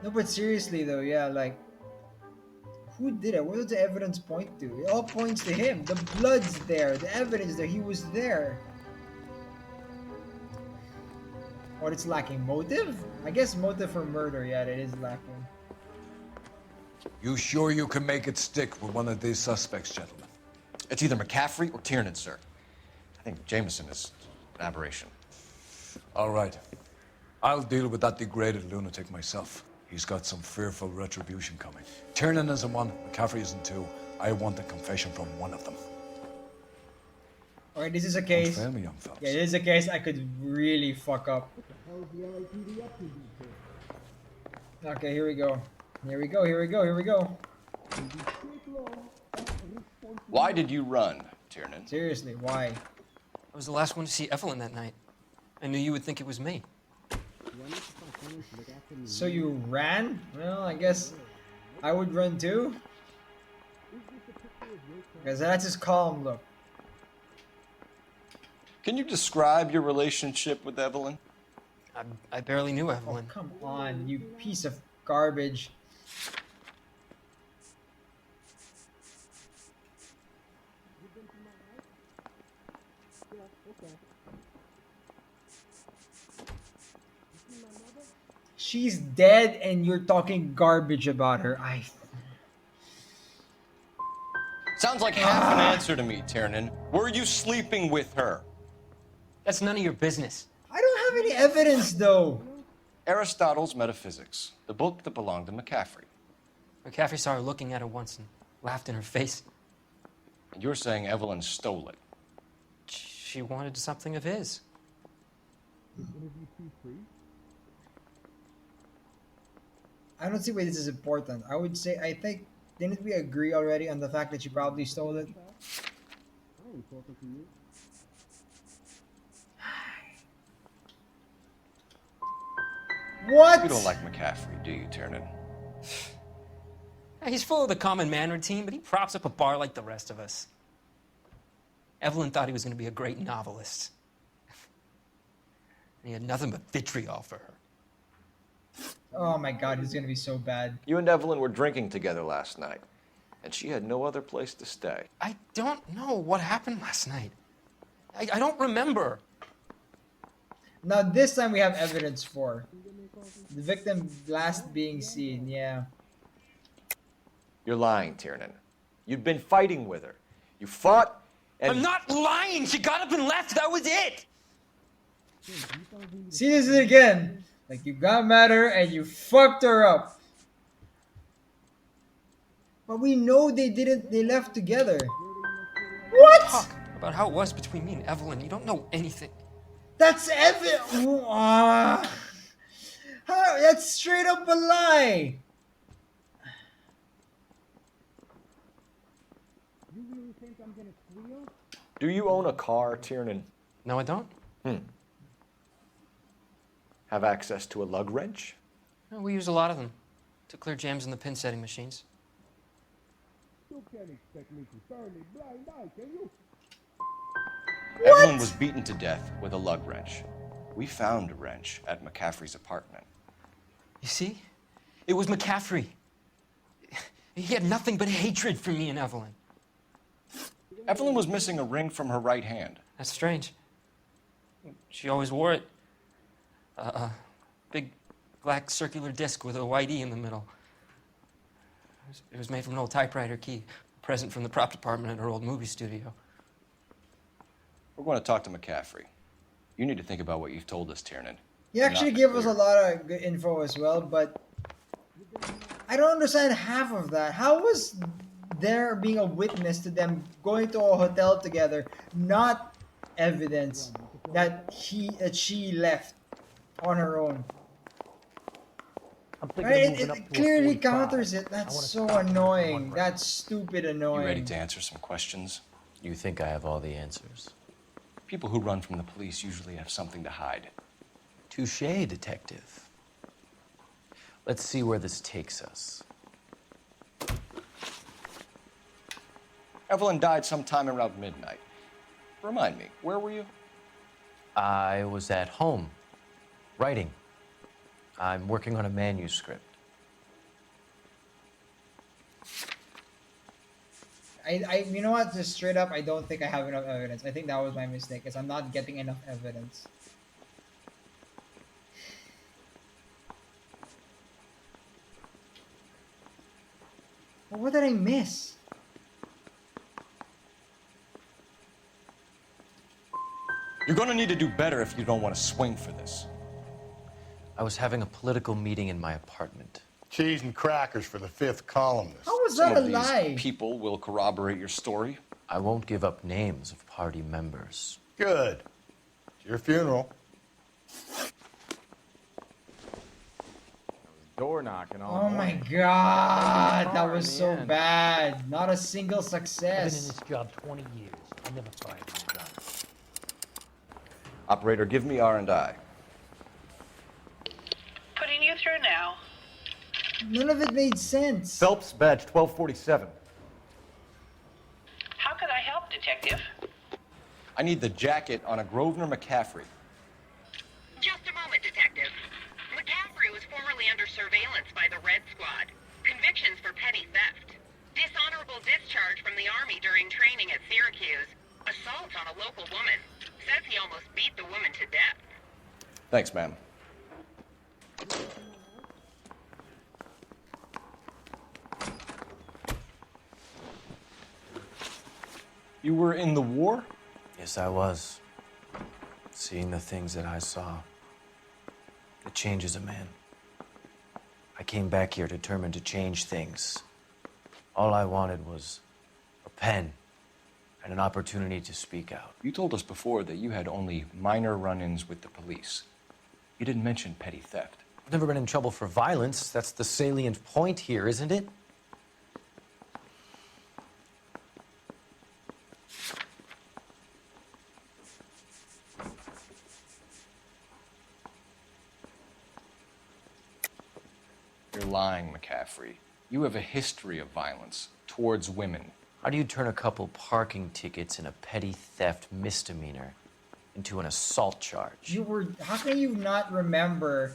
No, but seriously though, yeah, like, who did it? What does the evidence point to? It all points to him. The blood's there. The evidence there. He was there. What it's lacking? Motive? I guess motive for murder. Yeah, it is lacking. You sure you can make it stick with one of these suspects, gentlemen? It's either McCaffrey or Tiernan, sir. I think Jameson is an aberration. All right. I'll deal with that degraded lunatic myself. He's got some fearful retribution coming. Tiernan isn't one, McCaffrey isn't two. I want a confession from one of them. Alright, this is a case. Don't fail me, young fellas. Yeah, this is a case I could really fuck up. Okay, here we go. Here we go, here we go, here we go. Why did you run, Tiernan? Seriously, why? I was the last one to see Evelyn that night. I knew you would think it was me. So you ran? Well, I guess I would run too. Because that's his calm look. Can you describe your relationship with Evelyn? I barely knew Evelyn. Oh, come on, you piece of garbage. She's dead and you're talking garbage about her. Sounds like half an answer to me, Tiernan. Were you sleeping with her? That's none of your business. I don't have any evidence, though. Aristotle's Metaphysics, the book that belonged to McCaffrey. McCaffrey saw her looking at her once and laughed in her face. And you're saying Evelyn stole it? She wanted something of his. I don't see why this is important. I would say, I think, didn't we agree already on the fact that she probably stole it? What? You don't like McCaffrey, do you, Tiernan? He's full of the common man routine, but he props up a bar like the rest of us. Evelyn thought he was going to be a great novelist. And he had nothing but vitriol for her. Oh my god, he's going to be so bad. You and Evelyn were drinking together last night, and she had no other place to stay. I don't know what happened last night. I don't remember. Now this time we have evidence for the victim last being seen, yeah. You're lying, Tiernan. You'd been fighting with her. You fought and... I'm not lying! She got up and left, that was it! See, this is it again. Like, you got mad at her and you fucked her up. But we know they didn't, they left together. What? Talk about how it was between me and Evelyn. You don't know anything. That's that's straight up a lie. Do you own a car, Tiernan? No, I don't. Have access to a lug wrench? No, we use a lot of them to clear jams in the pin setting machines. You can't expect me to turn a blind eye, can you? Evelyn was beaten to death with a lug wrench. We found a wrench at McCaffrey's apartment. You see? It was McCaffrey. He had nothing but hatred for me and Evelyn. Evelyn was missing a ring from her right hand. That's strange. She always wore it. Big black circular disc with a white E in the middle. It was made from an old typewriter key, a present from the prop department at her old movie studio. We're going to talk to McCaffrey. You need to think about what you've told us, Tiernan. He actually gave us a lot of good info as well, but I don't understand half of that. How was there being a witness to them going to a hotel together not evidence that she left on her own? Right? It clearly counters it. That's so annoying. That's stupid annoying. You ready to answer some questions? You think I have all the answers? People who run from the police usually have something to hide. Touché, detective. Let's see where this takes us. Evelyn died sometime around midnight. Remind me, where were you? I was at home, writing. I'm working on a manuscript. You know what? Just straight up, I don't think I have enough evidence. I think that was my mistake, because I'm not getting enough evidence. Well, what did I miss? You're going to need to do better if you don't want to swing for this. I was having a political meeting in my apartment. Cheese and crackers for the 5th columnist. How was that a Some of lie? these people will corroborate your story. I won't give up names of party members. Good. It's your funeral. Door knocking all Oh my morning. god, that in was the so end. bad. Not a single I've been in success. this job 20 years. I never fired a gun. Operator, give me R&I. Putting you through now. None of it made sense. Phelps, badge 1247. How could I help, Detective? I need the jacket on a Grosvenor McCaffrey. Just a moment, Detective. McCaffrey was formerly under surveillance by the Red Squad. Convictions for petty theft. Dishonorable discharge from the Army during training at Syracuse. Assault on a local woman. Says he almost beat the woman to death. Thanks, ma'am. You were in the war? Yes, I was. Seeing the things that I saw, it changes a man. I came back here determined to change things. All I wanted was a pen and an opportunity to speak out. You told us before that you had only minor run-ins with the police. You didn't mention petty theft. I've never been in trouble for violence. That's the salient point here, isn't it? You're lying, McCaffrey. You have a history of violence towards women. How do you turn a couple parking tickets and a petty theft misdemeanor into an assault charge? How can you not remember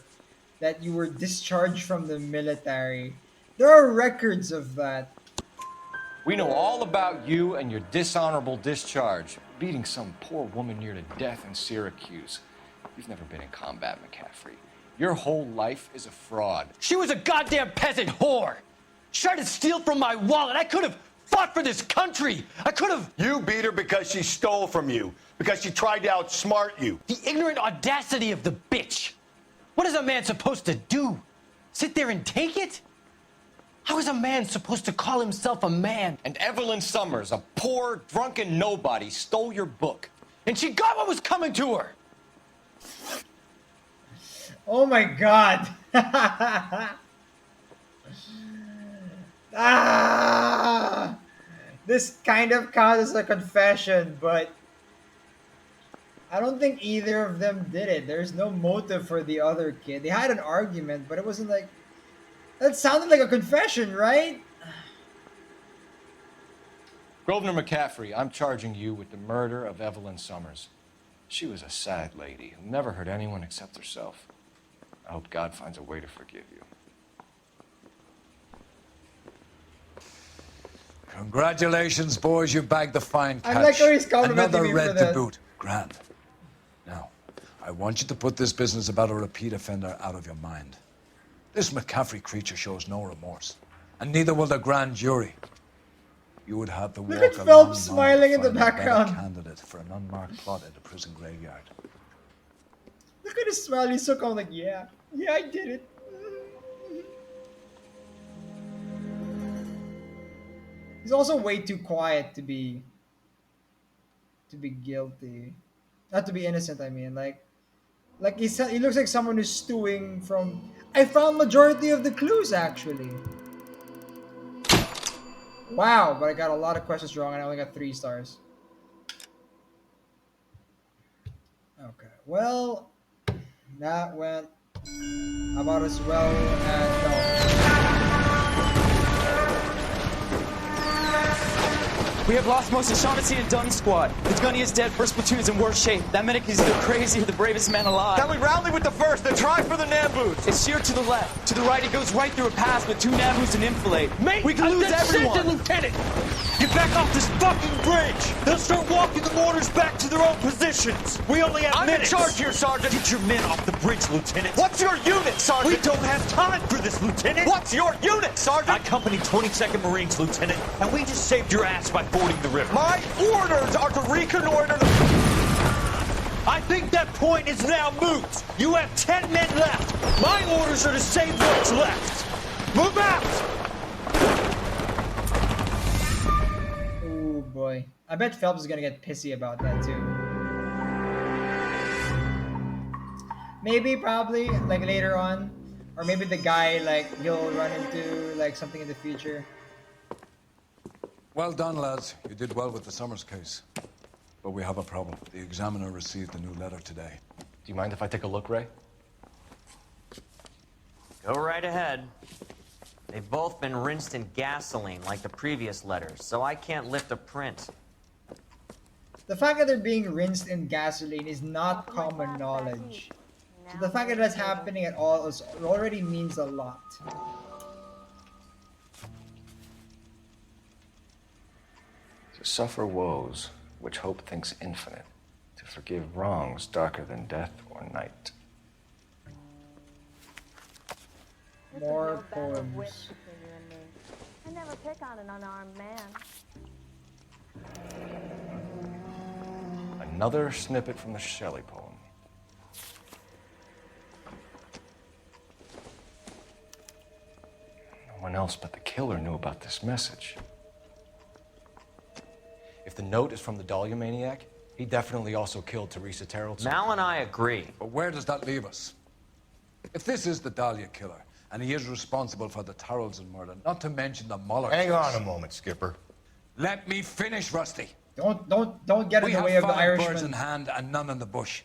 that you were discharged from the military? There are records of that. We know all about you and your dishonorable discharge, beating some poor woman near to death in Syracuse. You've never been in combat, McCaffrey. Your whole life is a fraud. She was a goddamn peasant whore! She tried to steal from my wallet. I could have fought for this country. I could have... You beat her because she stole from you. Because she tried to outsmart you. The ignorant audacity of the bitch. What is a man supposed to do? Sit there and take it? How is a man supposed to call himself a man? And Evelyn Summers, a poor, drunken nobody, stole your book. And she got what was coming to her. Oh my god. This kind of counts as a confession, but I don't think either of them did it. There's no motive for the other kid. They had an argument, but it wasn't like... That sounded like a confession, right? Grosvenor McCaffrey, I'm charging you with the murder of Evelyn Summers. She was a sad lady who never hurt anyone except herself. I hope God finds a way to forgive you. Congratulations, boys. You bagged the fine catch. I like how he's complimenting Another me for red that. to boot. Grand. Now, I want you to put this business about a repeat offender out of your mind. This McCaffrey creature shows no remorse. And neither will the grand jury. You would have to Look walk at a Phelps long mile smiling in to the find a better background. candidate for an unmarked plot in a prison graveyard. Look at his smile. He's so calm. Like, yeah, I did it. He's also way too quiet to be guilty, not to be innocent. I mean, like he looks like someone who's stewing from. I found majority of the clues actually. Wow, but I got a lot of questions wrong and I only got 3 stars. Okay, well, that went about as well as no. We have lost most of Shaughnessy and Dunn's squad. The gunny is dead, first platoon is in worse shape. That medic is either crazy or the bravest man alive. Can we rally with the first and try for the Nambus? It's sheer to the left. To the right, it goes right through a pass with 2 Nambus and enfilade. Mate, we can lose everyone. Lieutenant, get back off this fucking bridge. They'll start walking the mortars back to their own positions. We only have minutes. I'm in charge here, Sergeant. Get your men off the bridge, Lieutenant. What's your unit, Sergeant? We don't have time for this, Lieutenant. What's your unit, Sergeant? I company 22nd Marines, Lieutenant, and we just saved your ass by fording the river. My orders are to reconnoiter the... I think that point is now moot. You have 10 men left. My orders are to save what's left. Move out! Oh boy. I bet Phelps is gonna get pissy about that too. Maybe, probably, like later on. Or maybe the guy, like, he'll run into, like, something in the future. Well done, lads. You did well with the Summers case. But we have a problem. The examiner received a new letter today. Do you mind if I take a look, Ray? Go right ahead. They've both been rinsed in gasoline like the previous letters, so I can't lift a print. The fact that they're being rinsed in gasoline is not common knowledge. So the fact that that's happening at all already means a lot. To suffer woes which hope thinks infinite, to forgive wrongs darker than death or night. More poems. I never pick on an unarmed man. Another snippet from the Shelley poem. No one else but the killer knew about this message. If the note is from the Dahlia maniac, he definitely also killed Teresa Terrell. Mal and I agree. But where does that leave us? If this is the Dahlia killer, and he is responsible for the Tarrelson murder, not to mention the Muller Hang case. on a moment, Skipper. Let me finish, Rusty. Don't get in the way of the We have 5 Irishman. birds in hand and none in the bush.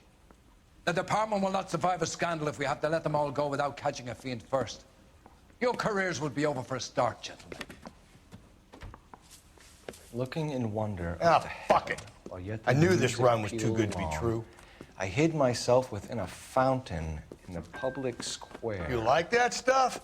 The department will not survive a scandal if we have to let them all go without catching a fiend first. Your careers will be over for a start, gentlemen. Looking in wonder. Fuck it. I knew this run was too good to be true. I hid myself within a fountain in the public square. You like that stuff?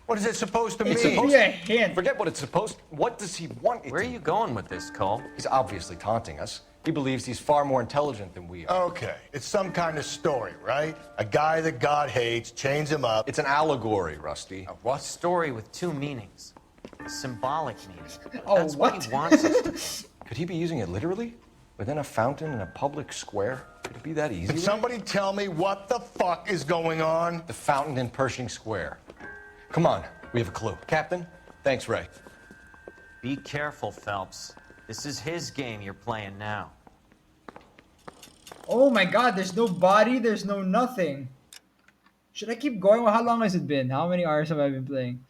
What is it supposed to mean? It's supposed to forget what it's supposed. What does he want? Where are you going with this, Cole? He's obviously taunting us. He believes he's far more intelligent than we are. Okay, it's some kind of story, right? A guy that God hates, chains him up. It's an allegory, Rusty. A what? Story with 2 meanings. A symbolic meaning. Oh, That's what he wants us to think. Could he be using it literally? Within a fountain in a public square? Could it be that easy? Can somebody tell me what the fuck is going on? The fountain in Pershing Square. Come on, we have a clue. Captain, thanks, Ray. Be careful, Phelps. This is his game you're playing now. Oh my god, there's no body, there's no nothing. Should I keep going? How long has it been? How many hours have I been playing?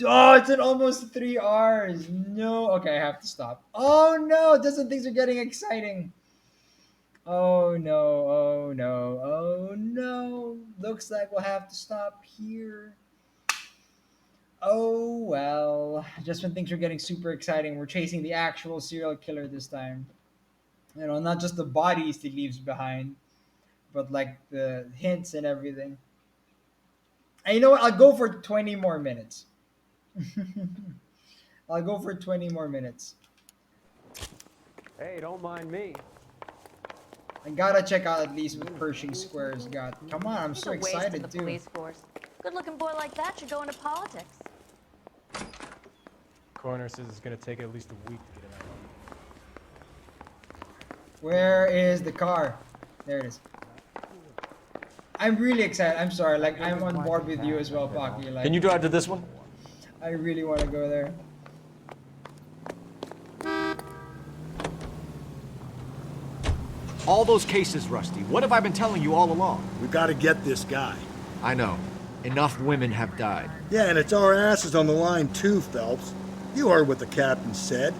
Oh, it's in almost 3 hours. No. Okay, I have to stop. Oh no, doesn't things are getting exciting. Oh no, oh no, oh no. Looks like we'll have to stop here. Oh well. Just when things are getting super exciting, we're chasing the actual serial killer this time. You know, not just the bodies he leaves behind, but like the hints and everything. And you know what? I'll go for 20 more minutes. I'll go for 20 more minutes. Hey, don't mind me. I gotta check out at least what Pershing Square's got. Come on, I'm It's so a waste of excited the too. police force. Good-looking boy like that should go into politics. Coroner says it's gonna take at least a week to get him out. Where is the car? There it is. I'm really excited. I'm sorry. Like, I'm on board with you as well, Pocky. Like, Can you drive to this one? I really want to go there. All those cases, Rusty. What have I been telling you all along? We gotta get this guy. I know. Enough women have died. Yeah, and it's our asses on the line too, Phelps. You heard what the captain said.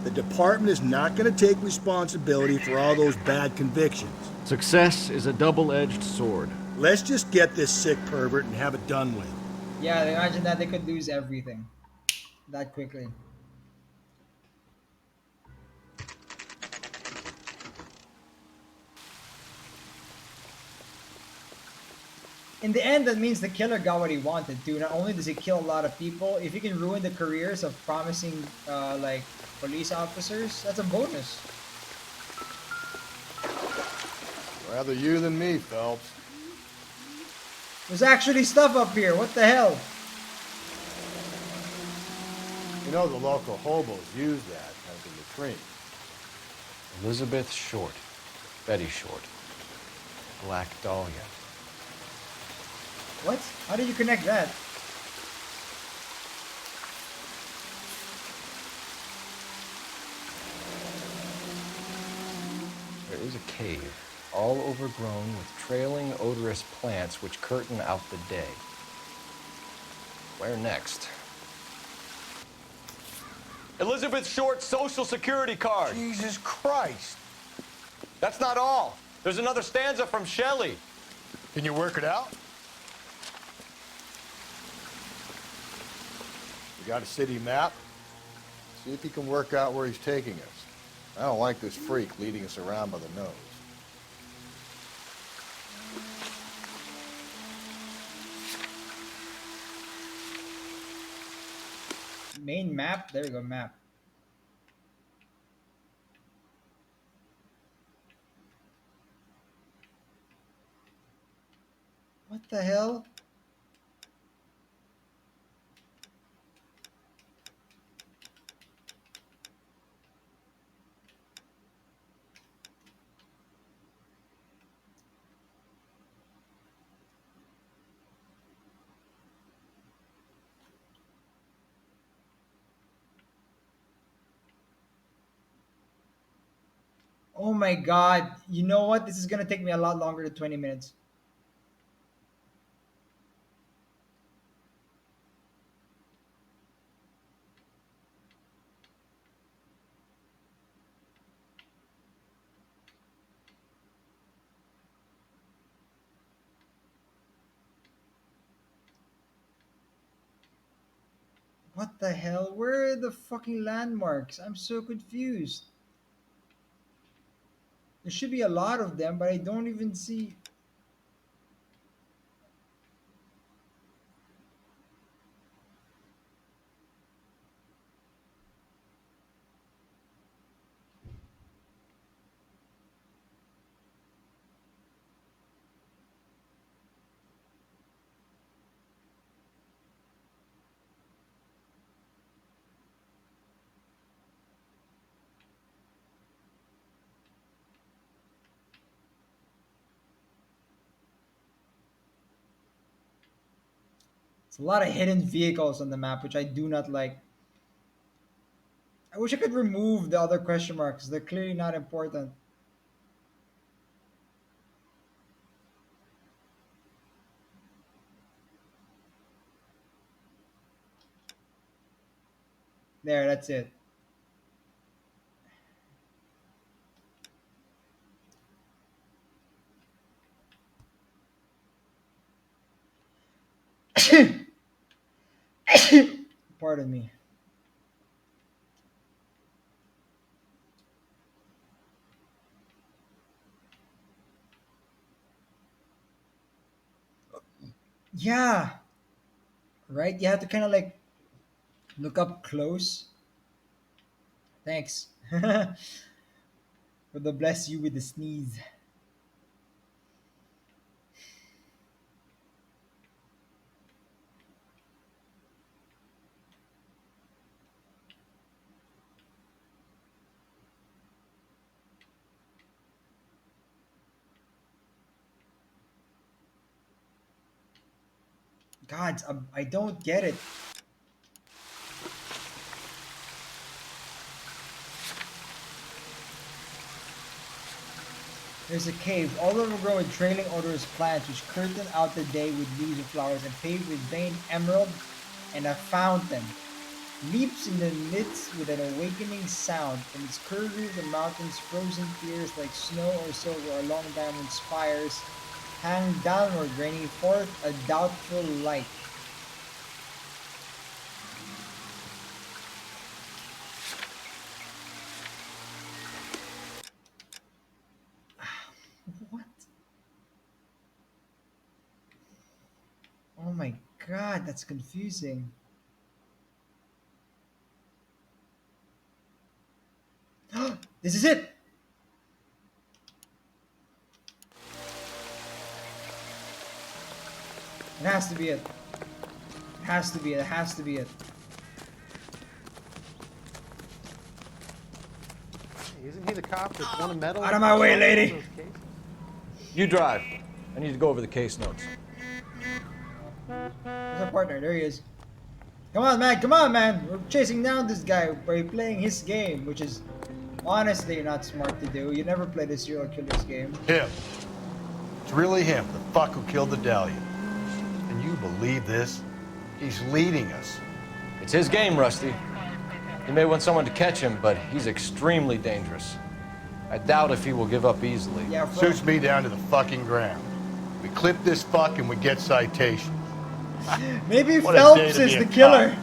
The department is not gonna take responsibility for all those bad convictions. Success is a double-edged sword. Let's just get this sick pervert and have it done with. Yeah, imagine that they could lose everything that quickly. In the end, that means the killer got what he wanted too. Not only does he kill a lot of people, if he can ruin the careers of promising like police officers, that's a bonus. Rather you than me, Phelps. There's actually stuff up here. What the hell? You know the local hobos use that as a latrine. Elizabeth Short. Betty Short. Black Dahlia. What? How did you connect that? There is a cave, all overgrown with trailing, odorous plants which curtain out the day. Where next? Elizabeth Short's Social Security card. Jesus Christ. That's not all. There's another stanza from Shelley. Can you work it out? You got a city map? See if you can work out where he's taking us. I don't like this freak leading us around by the nose. Main map? There we go, map. What the hell? Oh my god. You know what? This is gonna take me a lot longer than 20 minutes. What the hell? Where are the fucking landmarks? I'm so confused. There should be a lot of them, but I don't even see. It's a lot of hidden vehicles on the map, which I do not like. I wish I could remove the other question marks. They're clearly not important. There, that's it. Pardon me. Yeah. Right? You have to kind of like Look up close. Thanks. For the bless you with the sneeze. God, I don't get it. There's a cave, all overgrown with trailing odorous plants which curtain out the day with leaves and flowers and paved with veined emerald, and a fountain leaps in the midst with an awakening sound. From its curved roof the mountain's frozen tears like snow or silver along diamond spires hang downward, raining forth a doubtful light. What? Oh my god, that's confusing. This is it! It has to be it. It has to be it. It has to be it. Isn't he the cop that won a medal? Out of my way, lady! You drive. I need to go over the case notes. There's our partner. There he is. Come on, man. Come on, man. We're chasing down this guy by playing his game, which is honestly not smart to do. You never play the serial killer's game. Him. It's really him, the fuck who killed the Dahlia. Can you believe this? He's leading us. It's his game, Rusty. He may want someone to catch him, but he's extremely dangerous. I doubt if he will give up easily. Yeah, Suits me down to the fucking ground. We clip this fuck and we get citation. Maybe What a day Phelps to is be a the killer. cop.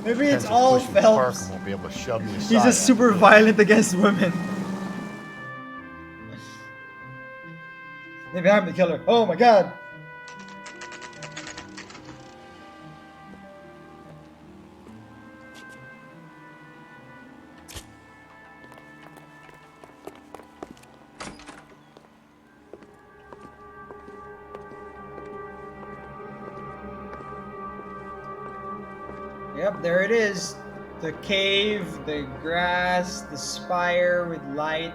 Maybe it's Depends if all Bushwick Phelps. Parker won't be able to shove me aside He's just super violent against women. Maybe I'm the killer. Oh my god. Yep, there it is. The cave, the grass, the spire with light.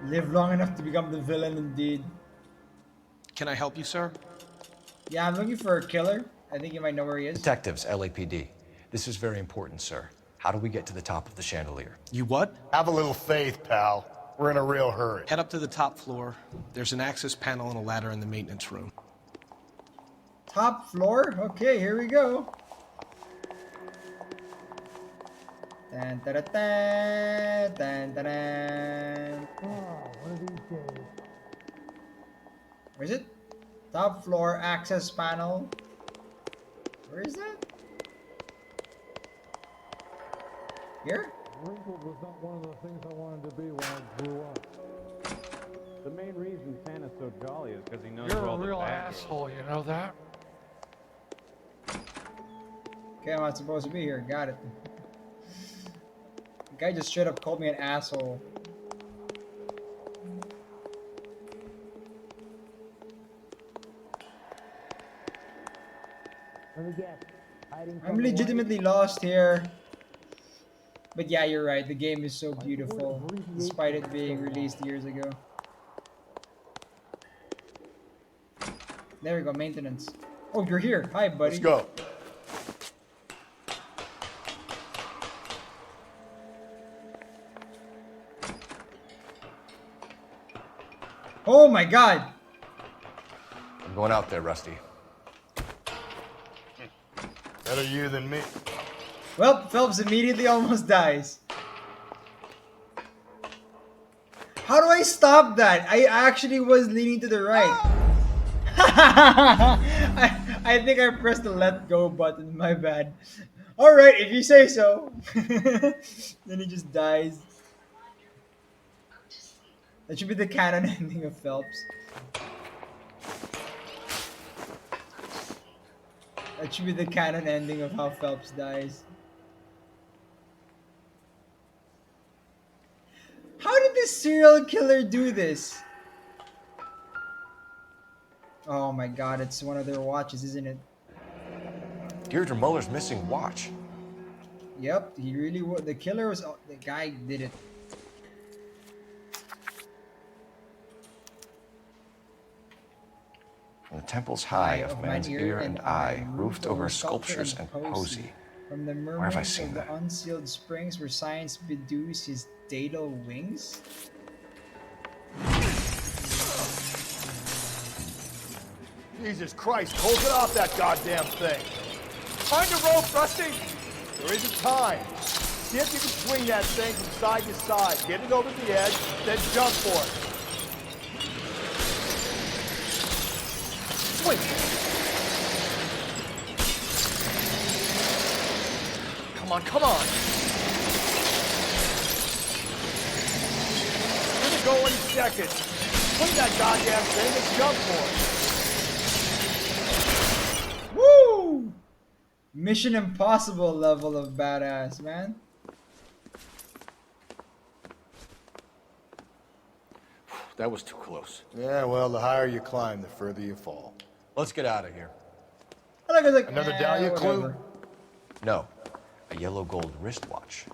Live long enough to become the villain indeed. Can I help you, sir? Yeah, I'm looking for a killer. I think you might know where he is. Detectives, LAPD. This is very important, sir. How do we get to the top of the chandelier? You what? Have a little faith, pal. We're in a real hurry. Head up to the top floor. There's an access panel and a ladder in the maintenance room. Top floor? Okay, here we go. Dun, dun, dun, dun, dun, dun, dun. One of these days. Where is it? Top floor, access panel. Where is that? Here? Wrinkled was not one of the things I wanted to be when I grew up. The main reason Santa's so jolly is because he knows You're where a all the real bad girls asshole, you know that? Okay, I'm not supposed to be here. Got it. The guy just straight up called me an asshole. Let me guess. Hiding from I'm the legitimately lost here. But yeah, you're right. The game is so beautiful, despite it being released years ago. There we go, maintenance. Oh, you're here. Hi, buddy. Let's go. Oh my god! I'm going out there, Rusty. Better you than me. Well, Phelps immediately almost dies. How do I stop that? I actually was leaning to the right. I think I pressed the let go button, my bad. Alright, if you say so. Then he just dies. That should be the canon ending of Phelps. That should be the canon ending of how Phelps dies. How did this serial killer do this? Oh my god, it's one of their watches, isn't it? Deirdre Muller's missing watch. Yep, he really was. The killer was. The guy did it. From the temple's high of man's ear and eye, roofed over sculptures and posy. From the Where have I murmurings seen of that? the unsealed springs where science bedews his dado wings. Jesus Christ, hold it off that goddamn thing. Find a rope, Rusty. There isn't time. See if you can swing that thing from side to side. Get it over the edge, then jump for it. Swing. Come on, come on. It's gonna go any second. Swing that goddamn thing and jump for it. Woo! Mission Impossible level of badass, man. That was too close. Yeah, well, the higher you climb, the further you fall. Let's get out of here. I like, Another Dahlia clue? No, a yellow gold wristwatch.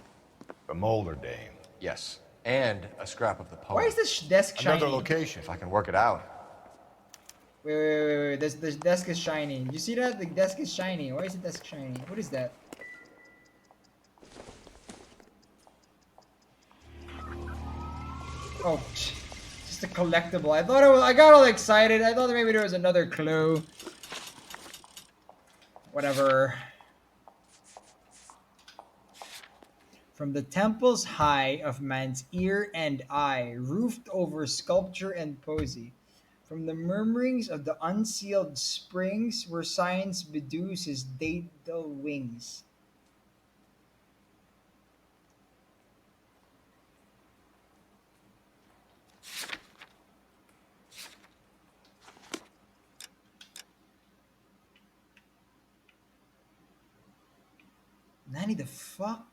A Molder dame. Yes, and a scrap of the poem. Why is this desk shiny? Another location. If I can work it out. Wait. This desk is shiny. You see that? The desk is shiny. Why is the desk shiny? What is that? Oh, just a collectible. I thought I got all excited. I thought maybe there was another clue. Whatever. From the temple's high of man's ear and eye, roofed over sculpture and posy. From the murmurings of the unsealed springs where science bedews his dado wings. Nanny, the fuck?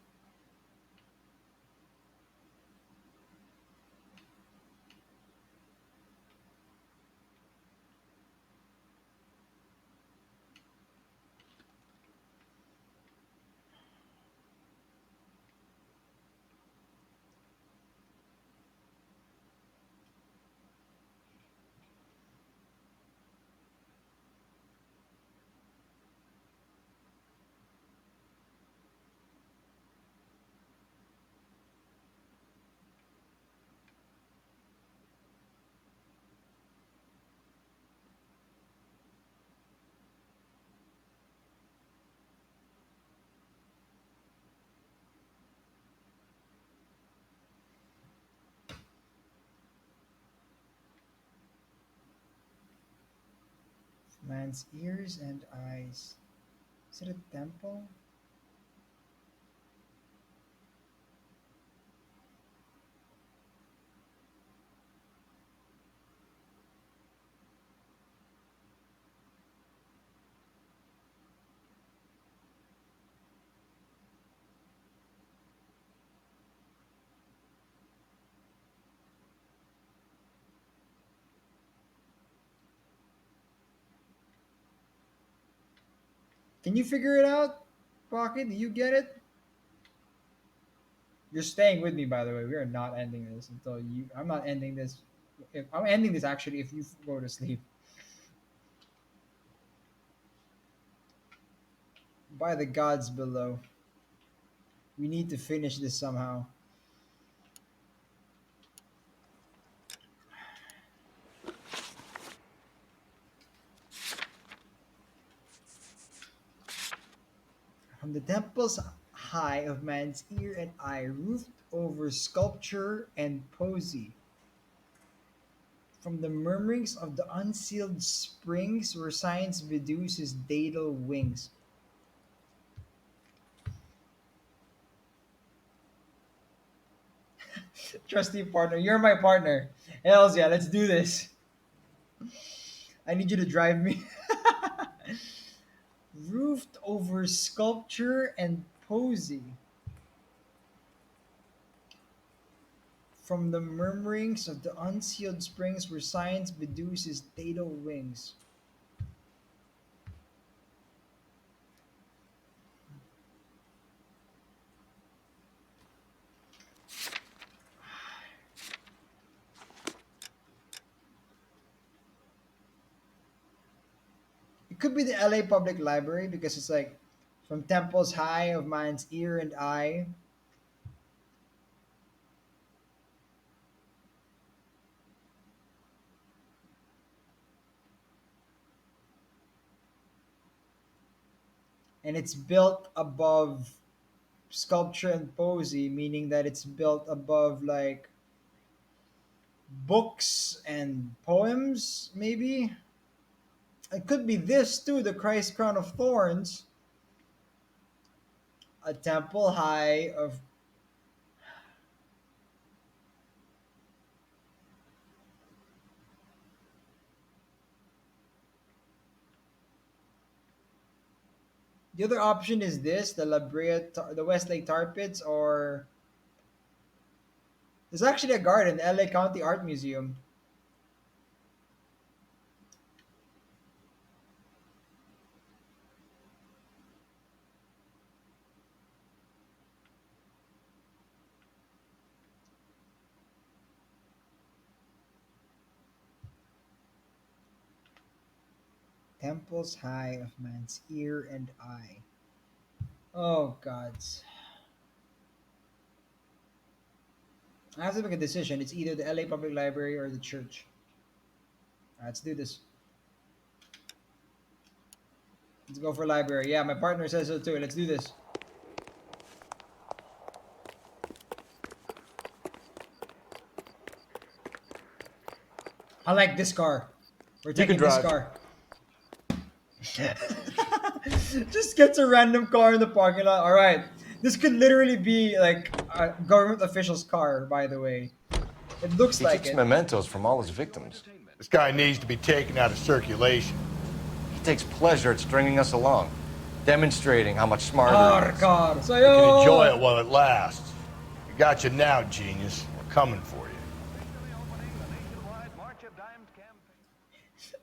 Man's ears and eyes. Is it a temple? Can you figure it out, Pocket? Do you get it? You're staying with me, by the way. We are not ending this until you. I'm not ending this. I'm ending this actually if you go to sleep. By the gods below. We need to finish this somehow. From the temple's high of man's ear and eye, roofed over sculpture and posy. From the murmurings of the unsealed springs where science bedews his dado wings. Trusty partner, you're my partner. Hells yeah, let's do this. I need you to drive me. Roofed over sculpture and posy. From the murmurings of the unsealed springs where science bedews his dado wings. It could be the LA Public Library because it's like from temples high of man's ear and eye. And it's built above sculpture and posy, meaning that it's built above like books and poems, maybe. It could be this too, the Christ crown of thorns, a temple high of. The other option is this, the La Brea, the Westlake Tar Pits, or there's actually a garden, the LA County Art Museum. Temples high of man's ear and eye. Oh gods. I have to make a decision. It's either the LA Public Library or the church. Let's do this. Let's go for library. Yeah, my partner says so too. Let's do this. I like this car. We're taking this car. Just gets a random car in the parking lot. All right. This could literally be like a government official's car, by the way. It looks like keeps it. mementos from all his victims. This guy needs to be taken out of circulation. He takes pleasure at stringing us along, demonstrating how much smarter he is. Car. You can enjoy it while it lasts. We got you now, genius. We're coming for you.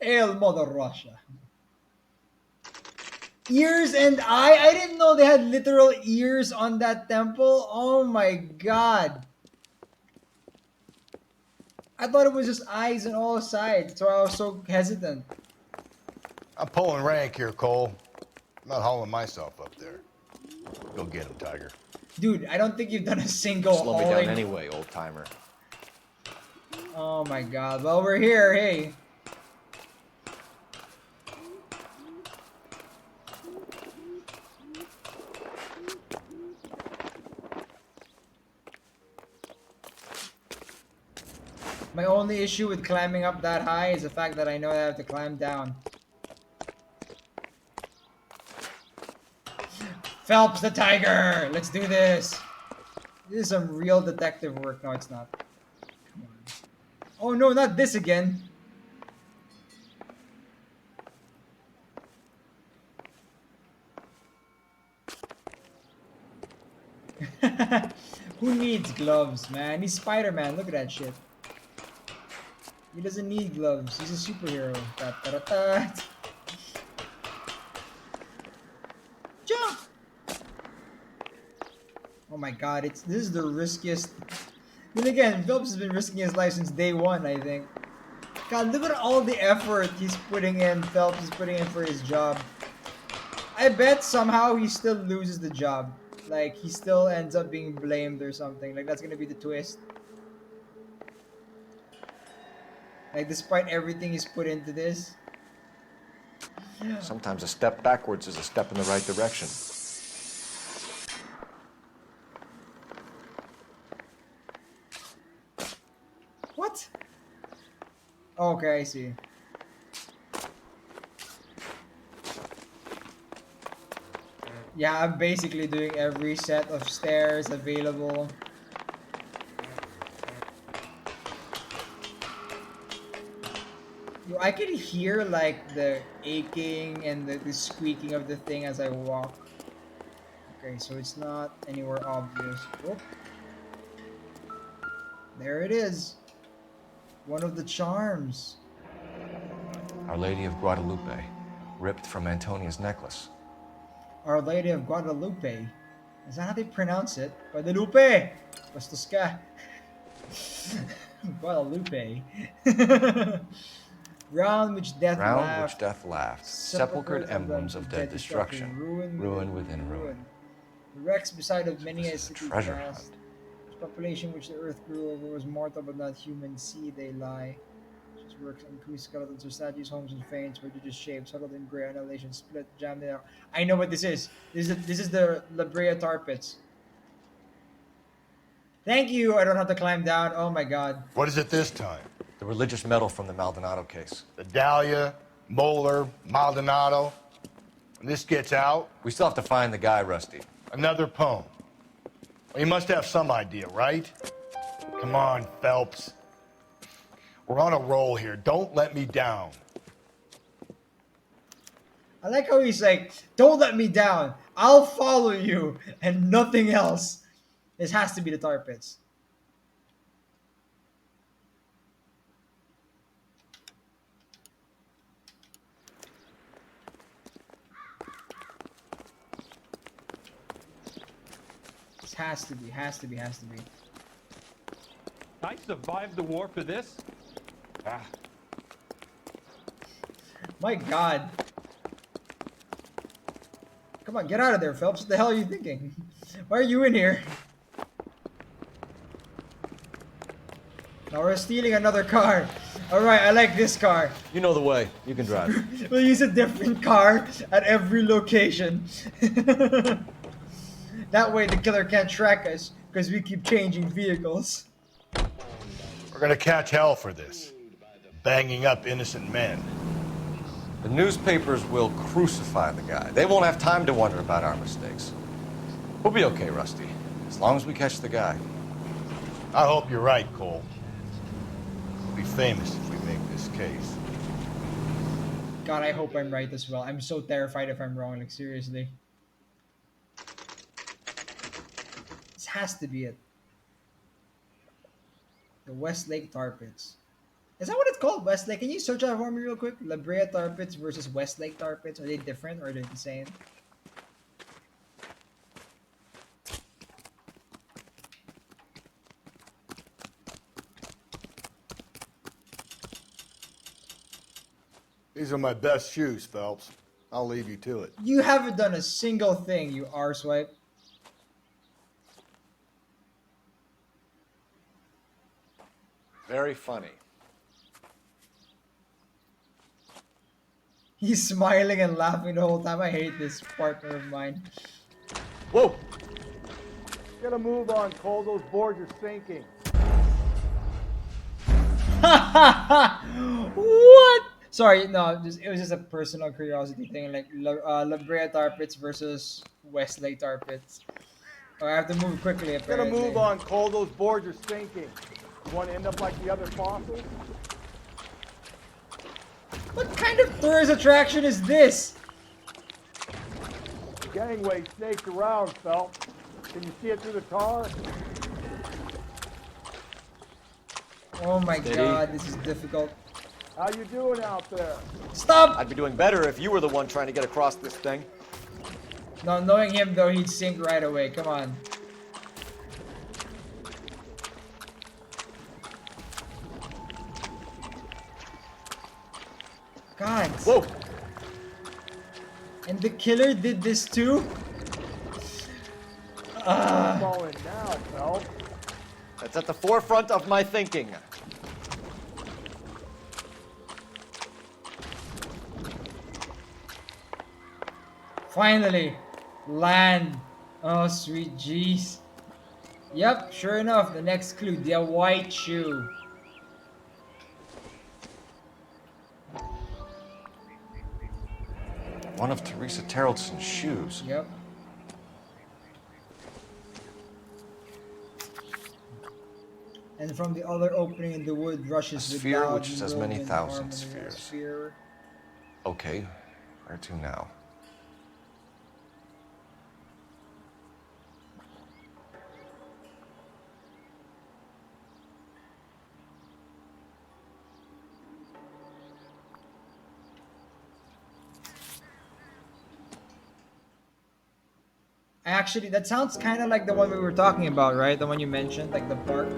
El Mother Russia. Ears and eye? I didn't know they had literal ears on that temple. Oh my god. I thought it was just eyes on all sides. That's why I was so hesitant. I'm pulling rank here, Cole. I'm not hauling myself up there. Go get him, Tiger. Dude, I don't think you've done a single Slow me hauling. down anyway, old timer. Oh my god. Well, we're here. Hey. My only issue with climbing up that high is the fact that I know I have to climb down. Phelps the tiger! Let's do this! This is some real detective work. No, it's not. Come on. Oh no, not this again! Who needs gloves, man? He's Spider-Man. Look at that shit. He doesn't need gloves. He's a superhero. Ta-ta-ta-ta. Jump! Oh my god, this is the riskiest. Then again, Phelps has been risking his life since day one, I think. God, look at all the effort he's putting in, Phelps is putting in for his job. I bet somehow he still loses the job. Like, he still ends up being blamed or something. Like, that's gonna be the twist. Like, despite everything he's put into this. Sometimes a step backwards is a step in the right direction. What? Okay, I see. Yeah, I'm basically doing every set of stairs available. Yo, I can hear like the aching and the squeaking of the thing as I walk. Okay, so it's not anywhere obvious. Oh, there it is. One of the charms. Our Lady of Guadalupe, ripped from Antonia's necklace. Our Lady of Guadalupe. Is that how they pronounce it? Guadalupe! Bastos ka. Guadalupe. Round which death laughed. Sepulchred emblems of dead destruction. Ruin within ruin. The wrecks beside of many a This is a city treasure vast. Whose population which the earth grew over was mortal but not human. See they lie. Just works uncouth skeletons or statues, homes and fanes, prodigious shapes, huddled in grey annihilation, split, jammed out. I know what this is. This is the La Brea tar pits. Thank you. I don't have to climb down. Oh my god. What is it this time? The religious medal from the Maldonado case. The Dahlia, Molar, Maldonado. When this gets out... We still have to find the guy, Rusty. Another poem. Well, you must have some idea, right? Come on, Phelps. We're on a roll here. Don't let me down. I like how he's like, don't let me down. I'll follow you and nothing else. This has to be the tar pits. This has to be. I survived the war for this? Ah. My god. Come on, get out of there, Phelps. What the hell are you thinking? Why are you in here? Now we're stealing another car. Alright, I like this car. You know the way. You can drive. We'll use a different car at every location. That way the killer can't track us, because we keep changing vehicles. We're gonna catch hell for this. Banging up innocent men. The newspapers will crucify the guy. They won't have time to wonder about our mistakes. We'll be okay, Rusty, as long as we catch the guy. I hope you're right, Cole. We'll be famous if we make this case. God, I hope I'm right as well. I'm so terrified if I'm wrong, like seriously. This has to be it. The Westlake Tar Pits. Is that what it's called? Westlake? Can you search that for me real quick? La Brea Tar Pits versus Westlake Tar Pits. Are they different or are they the same? These are my best shoes, Phelps. I'll leave you to it. You haven't done a single thing, you arswipe. Very funny. He's smiling and laughing the whole time. I hate this partner of mine. Whoa! Get a move on, Cole. Those boards are sinking. What? Sorry, no, it was just a personal curiosity thing. Like La Brea Tar Pits versus Westlake Tar Pits. Oh, I have to move quickly. Apparently. Get a move on, Cole. Those boards are sinking. You want to end up like the other fossils? What kind of tourist attraction is this? The gangway snakes around, Phelps. Can you see it through the tar? Oh my god, this is difficult. How you doing out there? Stop! I'd be doing better if you were the one trying to get across this thing. No, knowing him though, he'd sink right away. Come on. God. Whoa! And the killer did this too? Falling now, Phelps. That's at the forefront of my thinking. Finally, land. Oh, sweet jeez. Yep, sure enough, the next clue, the white shoe. One of Teresa Terreldson's shoes. Yep. And from the other opening in the wood rushes A with sphere loud which has many movement, thousand harmony. spheres. Sphere. Okay, where to now? Actually, that sounds kind of like the one we were talking about, right? The one you mentioned, like the park.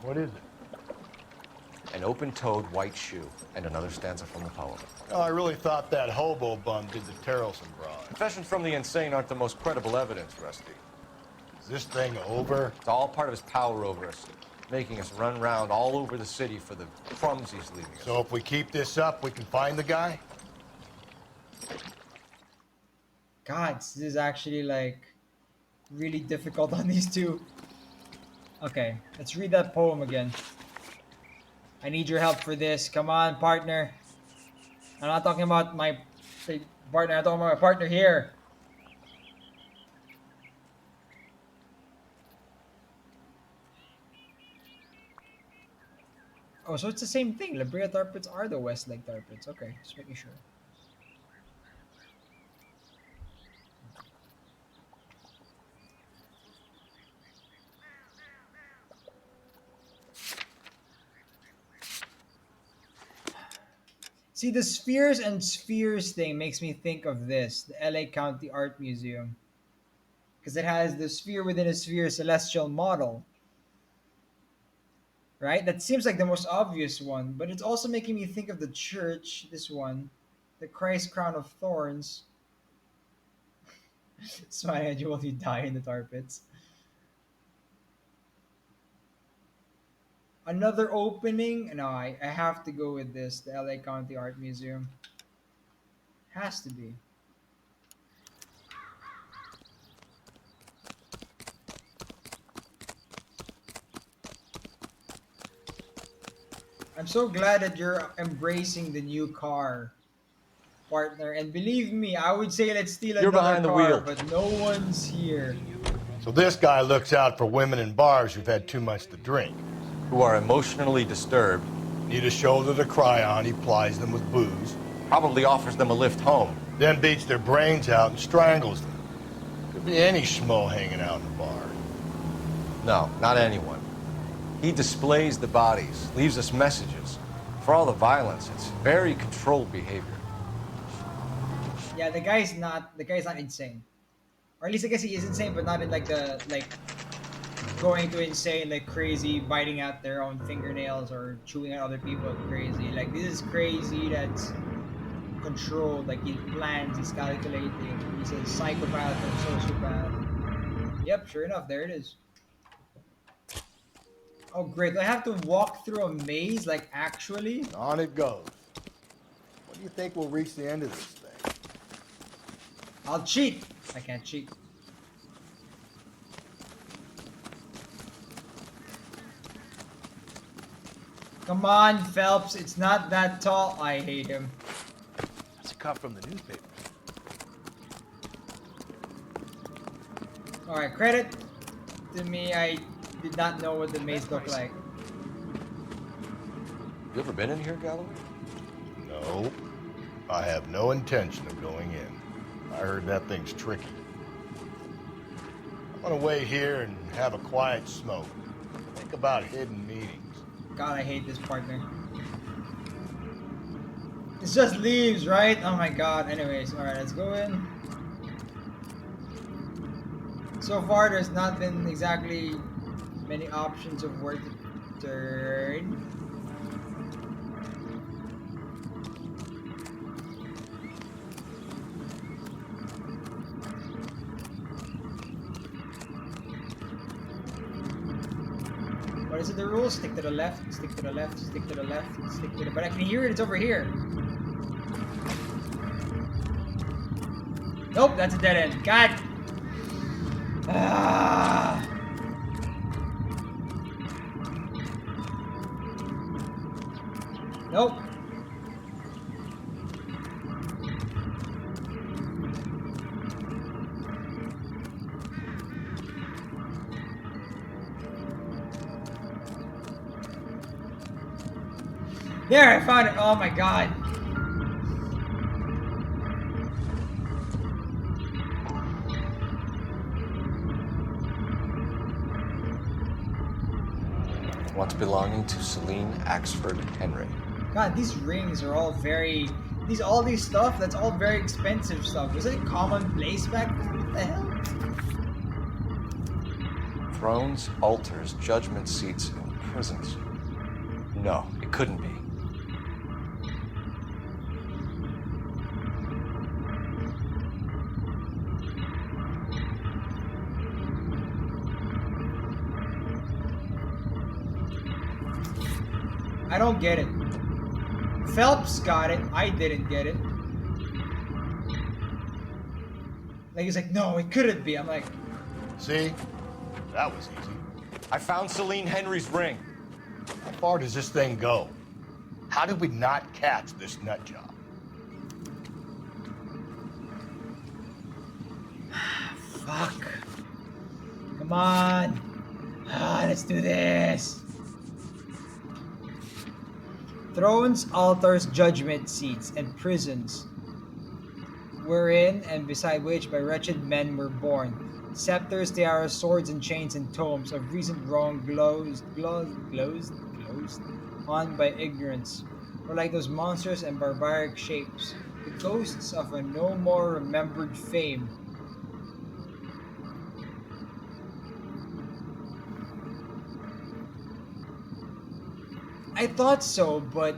What is it? An open-toed white shoe, and another stanza from the poem. Oh, I really thought that hobo bum did the Terrelson broad. Confessions from the insane aren't the most credible evidence, Rusty. Is this thing over? It's all part of his power over us, making us run around all over the city for the crumbs he's leaving us. So if we keep this up, we can find the guy? God, this is actually like really difficult on these two. Okay, let's read that poem again. I need your help for this. Come on, partner. I'm not talking about my partner. I'm talking about my partner here. Oh, so it's the same thing. La Brea tar pits are the Westlake tar pits. Okay, just making sure. See, the spheres and spheres thing makes me think of this, the LA County Art Museum. Because it has the sphere within a sphere celestial model. Right? That seems like the most obvious one, but it's also making me think of the church, this one, the Christ Crown of Thorns. Smiling at you while you die in the tar pits. Another opening? No, I have to go with this, the LA County Art Museum. Has to be. I'm so glad that you're embracing the new car, partner. And believe me, I would say let's steal You're another behind the car, wheel. but no one's here. So this guy looks out for women in bars who've had too much to drink. Who are emotionally disturbed. Need a shoulder to cry on, he plies them with booze. Probably offers them a lift home. Then beats their brains out and strangles them. Could be any schmo hanging out in the bar. No, not anyone. He displays the bodies, leaves us messages. For all the violence, it's very controlled behavior. Yeah, the guy's not insane. Or at least I guess he is insane, but not in like the going to insane, like crazy, biting out their own fingernails or chewing at other people crazy. Like this is crazy that's controlled, like he plans, he's calculating, he's a psychopath or sociopath. Yep, sure enough, there it is. Oh great, do I have to walk through a maze, like actually? On it goes. When do you think we'll reach the end of this thing? I'll cheat. I can't cheat. Come on, Phelps. It's not that tall. I hate him. That's a cut from the newspaper. Alright, credit to me. I did not know what the maze looked like. You ever been in here, Galloway? No. I have no intention of going in. I heard that thing's tricky. I'm gonna wait here and have a quiet smoke. Think about hidden meetings. God, I hate this partner. It's just leaves, right? Oh my god. Anyways, alright, let's go in. So far, there's not been exactly many options of where to turn. What is it, the rules? Stick to the left, stick to the left, stick to the left, stick to the... But I can hear it, it's over here. Nope, that's a dead end. God! Ah. Nope. There, I found it. Oh my god. Once belonging to Celine Axford Henry. God, these rings are all very... all these stuff, that's all very expensive stuff. Was it commonplace back then? What the hell? Thrones, altars, judgment seats, and prisons. No, it couldn't be. I don't get it. Phelps got it. I didn't get it. Like, he's like, no, it couldn't be. I'm like... See? That was easy. I found Celine Henry's ring. How far does this thing go? How did we not catch this nut job? Fuck. Come on. Let's do this. Thrones, altars, judgment seats, and prisons, wherein and beside which by wretched men were born. Scepters, tiaras, swords, and chains, and tomes of recent wrong glozed on by ignorance, were like those monstrous and barbaric shapes, the ghosts of a no more remembered fame. I thought so, but...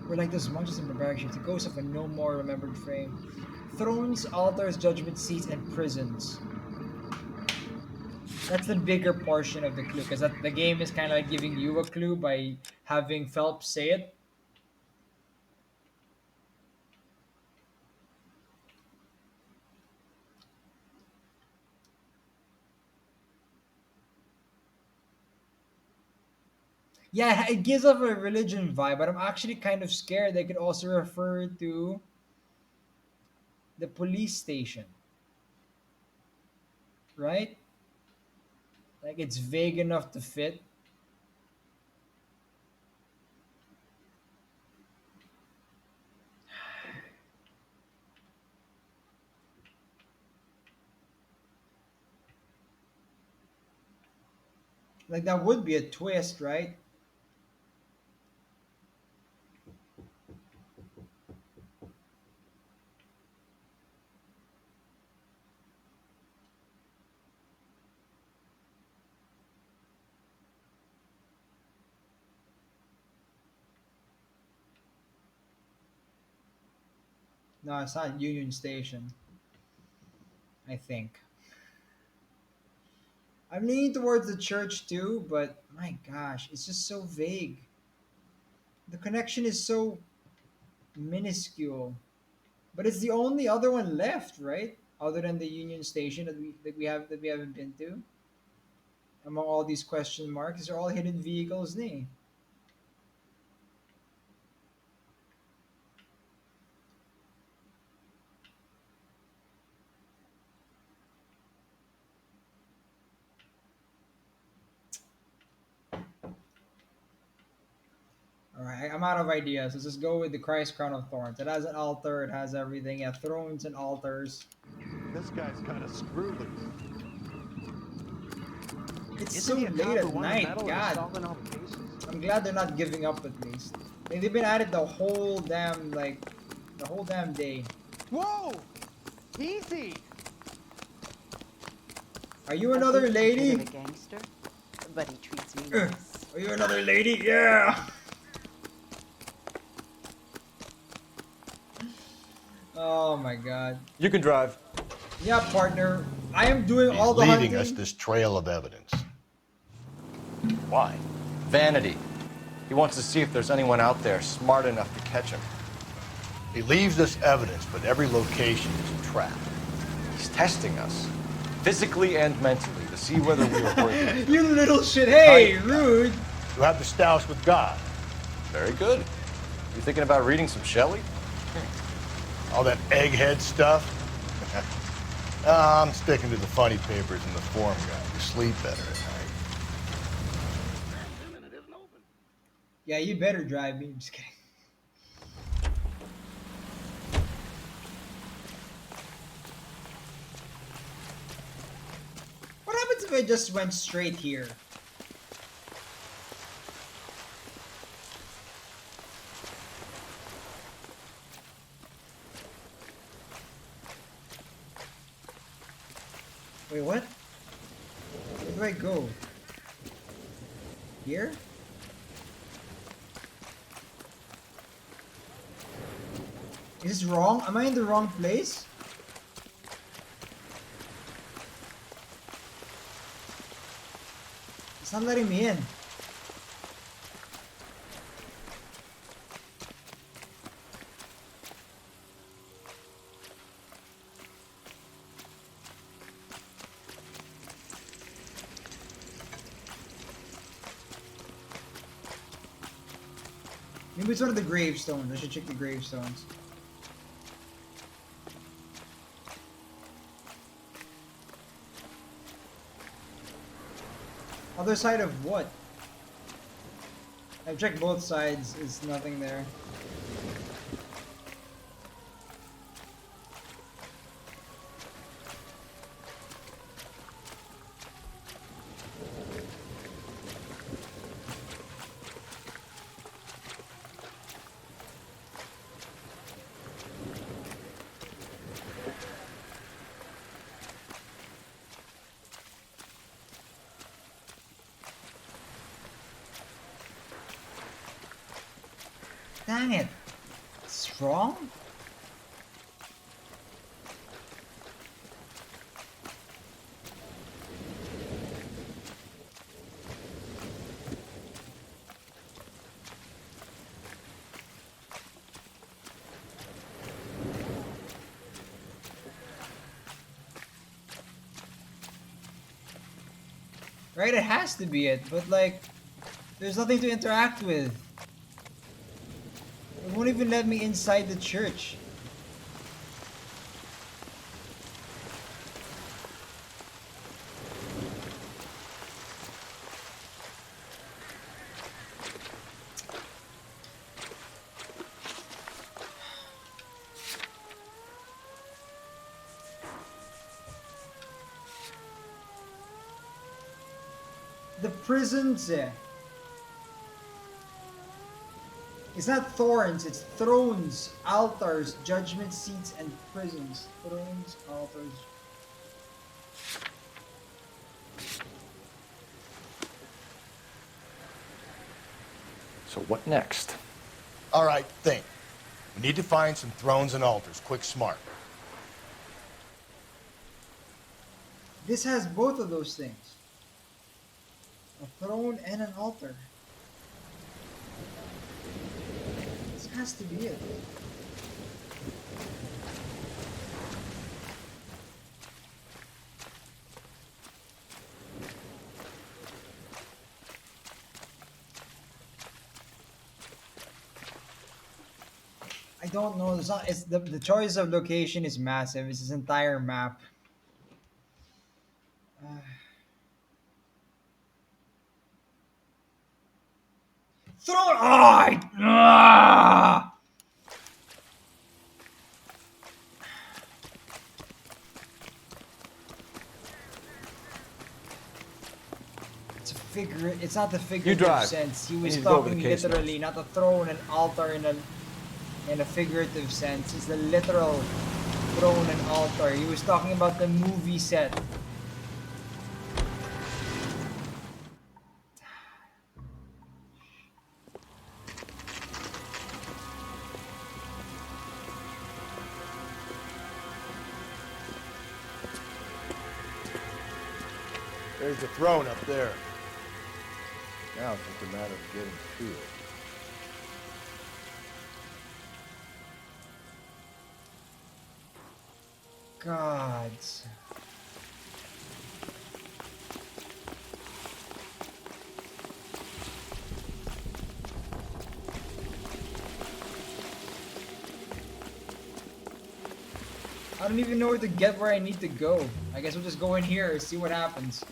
We're like those monsters and barbaric shapes, the ghosts of a no more remembered frame. Thrones, altars, judgment seats, and prisons. That's the bigger portion of the clue, because the game is kind of like giving you a clue by having Phelps say it. Yeah, it gives off a religion vibe, but I'm actually kind of scared they could also refer to the police station. Right? Like, it's vague enough to fit. Like, that would be a twist, right? No, it's not Union Station. I think. I'm leaning towards the church too, but my gosh, it's just so vague. The connection is so minuscule. But it's the only other one left, right? Other than the Union Station that we haven't been to. Among all these question marks, these are all hidden vehicles, nee. Alright, I'm out of ideas. Let's just go with the Christ Crown of Thorns. It has an altar, it has everything. Yeah, thrones and altars. This guy's kind of screw loose. It's so late at night, God. I'm glad they're not giving up at least. Like, they've been at it the whole damn day. Whoa! Easy! Are you another lady? A gangster, but he treats me nice. Are you another lady? Yeah! Oh my god. You can drive. Yeah, partner. I am doing He's all the leaving hunting. us this trail of evidence. Why? Vanity. He wants to see if there's anyone out there smart enough to catch him. He leaves us evidence, but every location is a trap. He's testing us, physically and mentally, to see whether we are worth it. You little shit. Hey, rude. You have the stoush with God. Very good. You thinking about reading some Shelley? All that egghead stuff? I'm sticking to the funny papers and the form guide. You sleep better at night. Yeah, you better drive me. Just kidding. What happens if I just went straight here? Wait, what? Where do I go? Here? Is this wrong? Am I in the wrong place? It's not letting me in. Maybe it's one of the gravestones. I should check the gravestones. Other side of what? I've checked both sides. There's nothing there. Dang it. It's wrong? Right, it has to be it, but like, there's nothing to interact with. It won't even let me inside the church. The prisons. It's not thorns, it's thrones, altars, judgment seats, and prisons. Thrones, altars. So what next? All right, think. We need to find some thrones and altars. Quick, smart. This has both of those things. A throne and an altar. This has to be it. I don't know. It's the choice of location is massive. It's this entire map. Throw it! It's a figure. It's not the figurative sense. He was talking literally, not a throne, an altar, in a figurative sense. It's the literal throne and altar. He was talking about the movie set. There's the throne up there. Now it's just a matter of getting to it. Gods. I don't even know where to get where I need to go. I guess we'll just go in here and see what happens.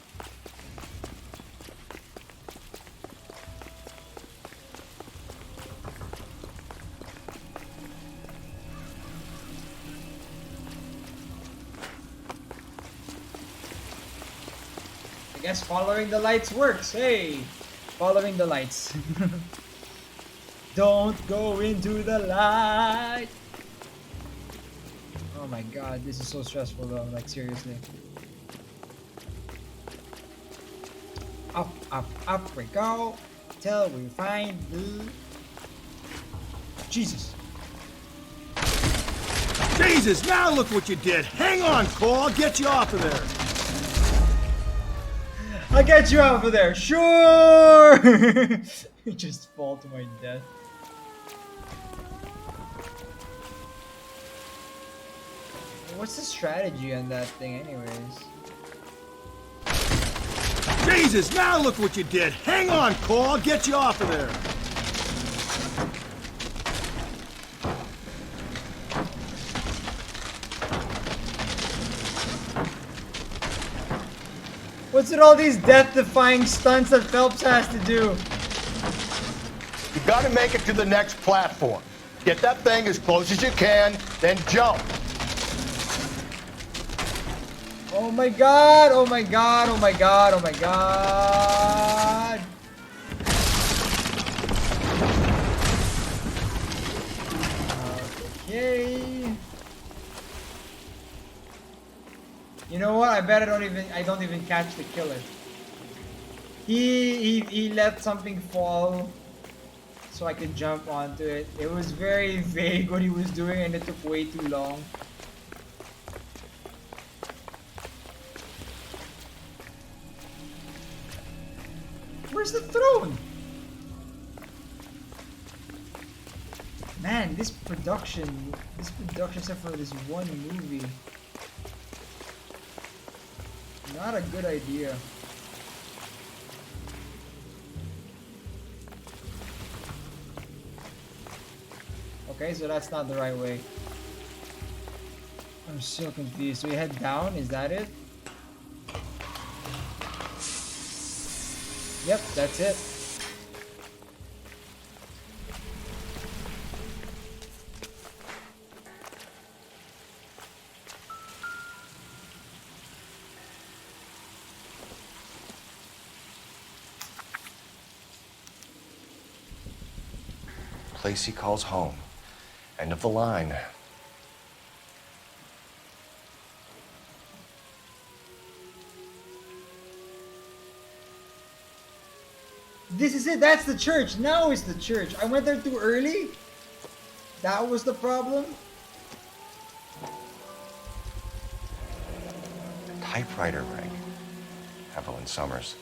I guess following the lights works. Hey, following the lights. Don't go into the light. Oh my god, this is so stressful though, like seriously. Up, up, up we go, till we find the... Jesus. Jesus, now look what you did. Hang on, Cole, I'll get you off of there. I'll get you off of there, sure! Just fall to my death. What's the strategy on that thing anyways? Jesus, now look what you did. Hang on, Cole, I'll get you off of there. What's with all these death-defying stunts that Phelps has to do? You gotta make it to the next platform. Get that thing as close as you can, then jump. Oh my god, oh my god, oh my god, oh my god. Okay. You know what? I bet I don't even catch the killer. He let something fall so I could jump onto it. It was very vague what he was doing and it took way too long. Where's the throne? Man, this production except for this one movie. Not a good idea. Okay, so that's not the right way. I'm so confused. So we head down, is that it? Yep, that's it. Place he calls home. End of the line. This is it, that's the church. Now it's the church. I went there too early? That was the problem? Typewriter ring. Evelyn Summers.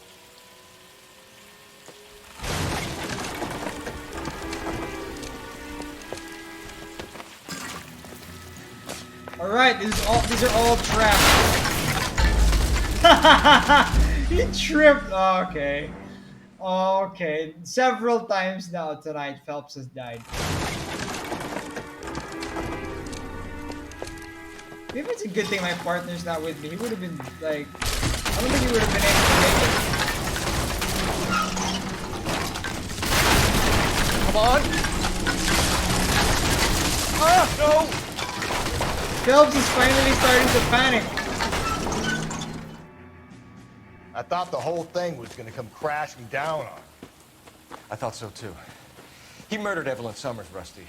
Alright, these are all traps. He tripped. Oh, okay. Okay. Several times now tonight Phelps has died. Maybe it's a good thing my partner's not with me. He would have been like, I don't think he would have been able to make it. Come on. Ah, no. Phelps is finally starting to panic. I thought the whole thing was gonna come crashing down on him. I thought so too. He murdered Evelyn Summers, Rusty.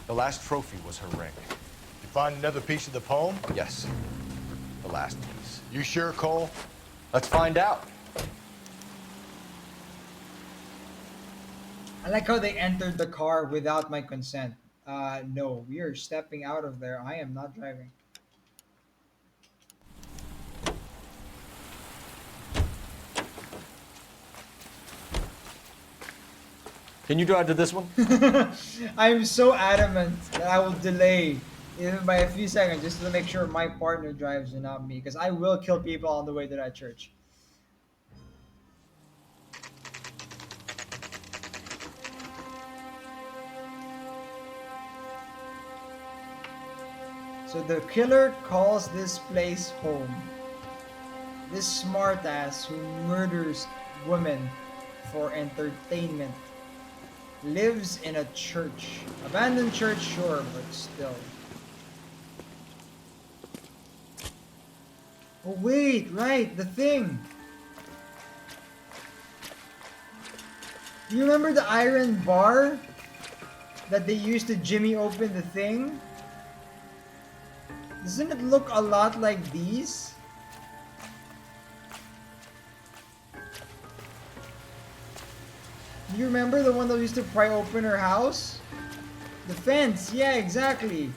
The last trophy was her ring. You find another piece of the poem? Yes. The last piece. You sure, Cole? Let's find out. I like how they entered the car without my consent. No, we are stepping out of there. I am not driving. Can you drive to this one? I'm so adamant that I will delay even by a few seconds just to make sure my partner drives and not me, because I will kill people on the way to that church. So the killer calls this place home. This smartass who murders women for entertainment lives in a church. Abandoned church, sure, but still. Oh wait, right, the thing. Do you remember the iron bar that they used to jimmy open the thing? Doesn't it look a lot like these? Do you remember the one that used to pry open her house? The fence, yeah, exactly.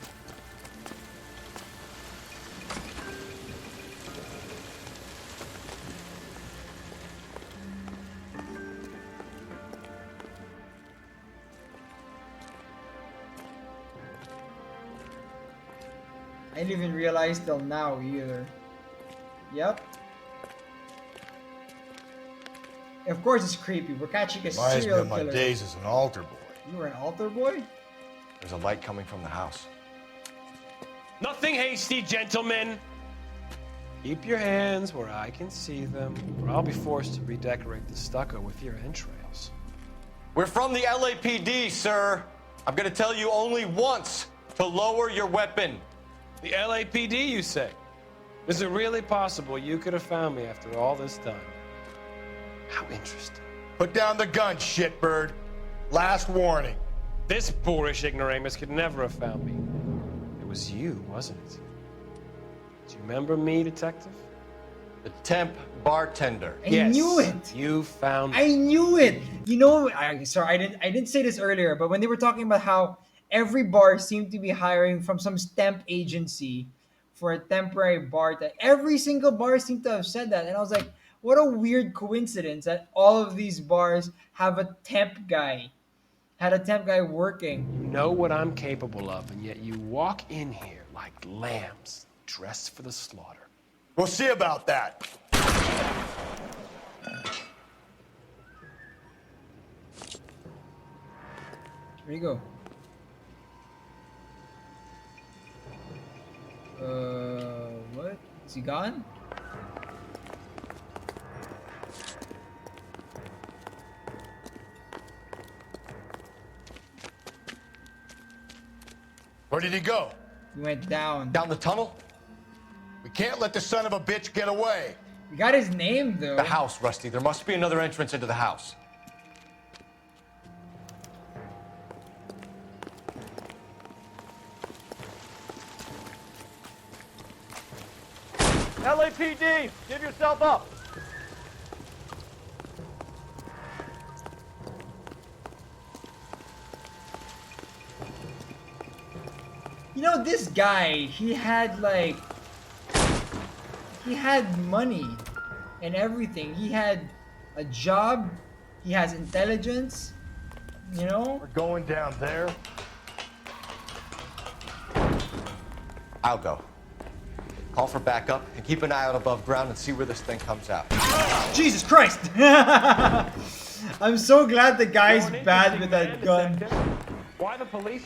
I didn't even realize till now either. Yep. Of course it's creepy. We're catching a Reminds me serial of my killer. days as an altar boy. You were an altar boy? There's a light coming from the house. Nothing hasty, gentlemen. Keep your hands where I can see them, or I'll be forced to redecorate the stucco with your entrails. We're from the LAPD, sir. I'm gonna tell you only once to lower your weapon. The LAPD, you say? Is it really possible you could have found me after all this time? How interesting. Put down the gun, shitbird. Last warning. This boorish ignoramus could never have found me. It was you, wasn't it? Do you remember me, detective? The temp bartender. I knew it. You found I knew it. You know, I didn't say this earlier, but when they were talking about how every bar seemed to be hiring from some temp agency for a temporary bar, that every single bar seemed to have said that, and I was like, what a weird coincidence that all of these bars have a temp guy. Had a temp guy working. You know what I'm capable of, and yet you walk in here like lambs dressed for the slaughter. We'll see about that. Where you go? What? Is he gone? Where did he go? He went down. Down the tunnel? We can't let the son of a bitch get away. We got his name, though. The house, Rusty. There must be another entrance into the house. LAPD, give yourself up. You know, this guy, he had money and everything. He had a job. He has intelligence. You know? We're going down there. I'll go. Call for backup and keep an eye out above ground and see where this thing comes out. Jesus Christ! I'm so glad the guy's bad with that gun. Why the police?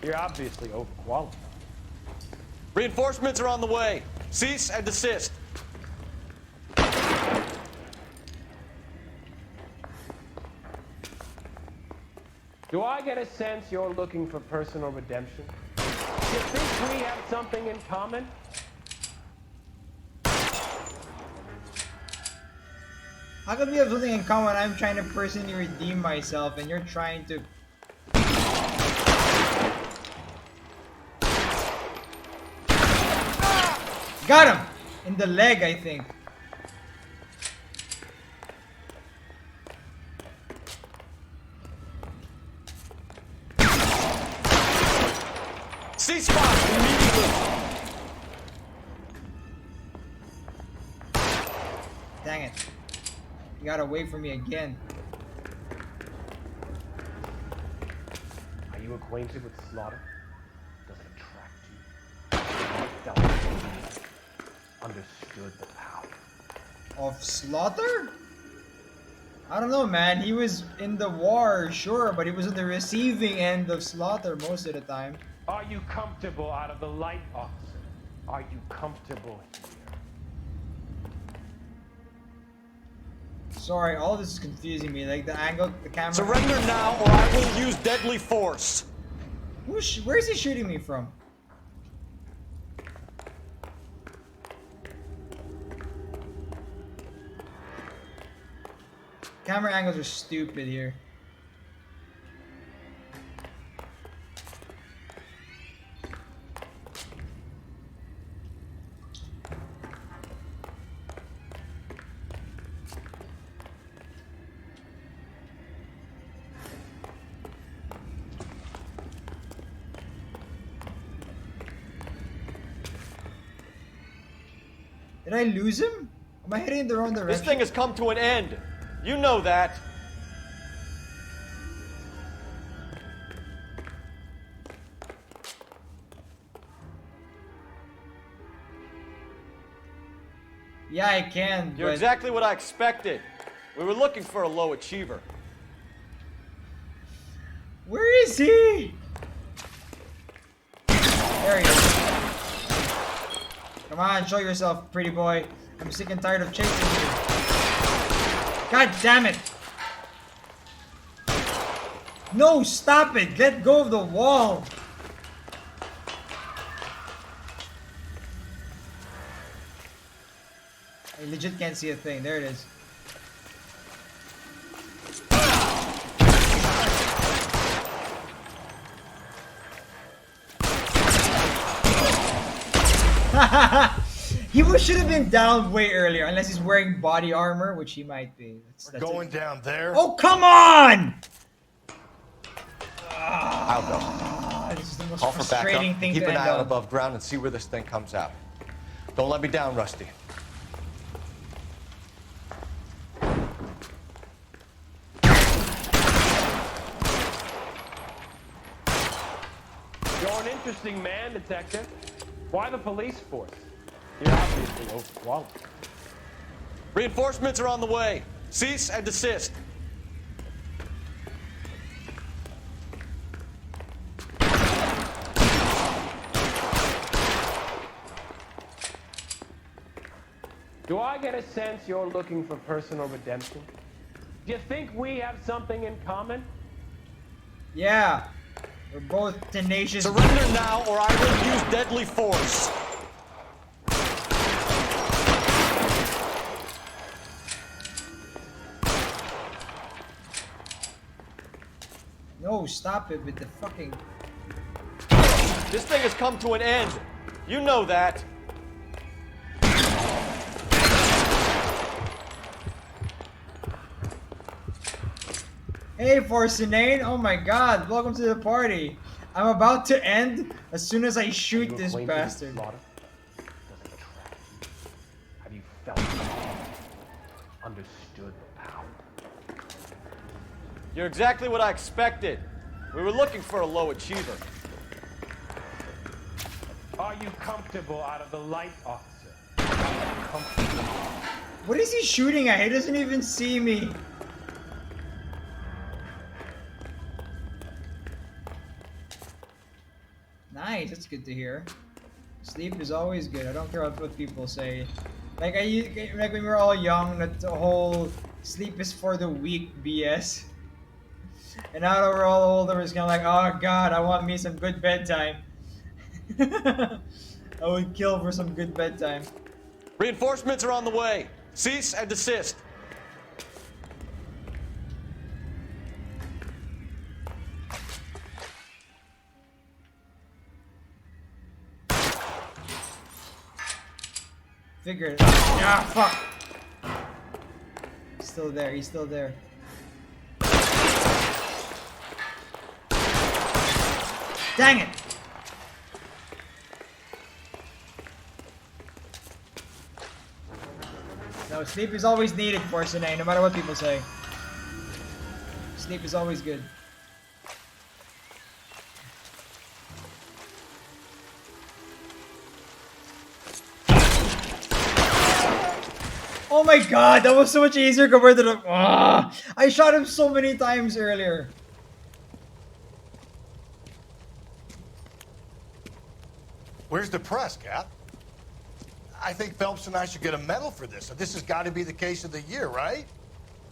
You're obviously overqualified. Reinforcements are on the way. Cease and desist. Do I get a sense you're looking for personal redemption? You think we have something in common? How come we have something in common? I'm trying to personally redeem myself and you're trying to... Got him! In the leg, I think. Ceasefire immediately! Dang it. You gotta wait for me again. Are you acquainted with slaughter? Does it attract you? I felt it. Understood the power. Of slaughter? I don't know, man. He was in the war, sure, but he was on the receiving end of slaughter most of the time. Are you comfortable out of the light, officer? Are you comfortable here? Sorry, all this is confusing me. Like the angle, the camera. Surrender now, or I will use deadly force. Where is he shooting me from? Camera angles are stupid here. Did I lose him? Am I heading in the wrong direction? This thing has come to an end. You know that. Yeah, I can. You're exactly what I expected. We were looking for a low achiever. Where is he? There he is. Come on, show yourself, pretty boy. I'm sick and tired of chasing you. God damn it! No, stop it! Let go of the wall! I legit can't see a thing. There it is. He should have been down way earlier, unless he's wearing body armor, which he might be. That's going down there. Oh, come on! I'll go. This is the most Call for frustrating backup. thing Keep to an end eye out on. above ground and see where this thing comes out. Don't let me down, Rusty. You're an interesting man, Detective. Why the police force? You're obviously overwhelmed. Reinforcements are on the way. Cease and desist. Do I get a sense you're looking for personal redemption? Do you think we have something in common? Yeah. We're both tenacious. Surrender now, or I will use deadly force. No, stop it with the fucking... This thing has come to an end. You know that. Hey, Forcinane! Oh my god, welcome to the party. I'm about to end as soon as I shoot this bastard. Have you felt the power? Understood the power? You're exactly what I expected. We were looking for a low achiever. Are you comfortable out of the light, officer? Are you comfortable? What is he shooting at? He doesn't even see me. Nice, that's good to hear. Sleep is always good. I don't care what people say. Like like when we were all young, that the whole sleep is for the weak BS. And now that we're all older, it's kind of like, oh god, I want me some good bedtime. I would kill for some good bedtime. Reinforcements are on the way. Cease and desist. Figured it out. Ah, fuck! He's still there, he's still there. Dang it! No, sleep is always needed for Sinay, no matter what people say. Sleep is always good. Oh my god, that was so much easier compared to the... I shot him so many times earlier. Where's the press, Cap? I think Phelps and I should get a medal for this. So this has got to be the case of the year, right?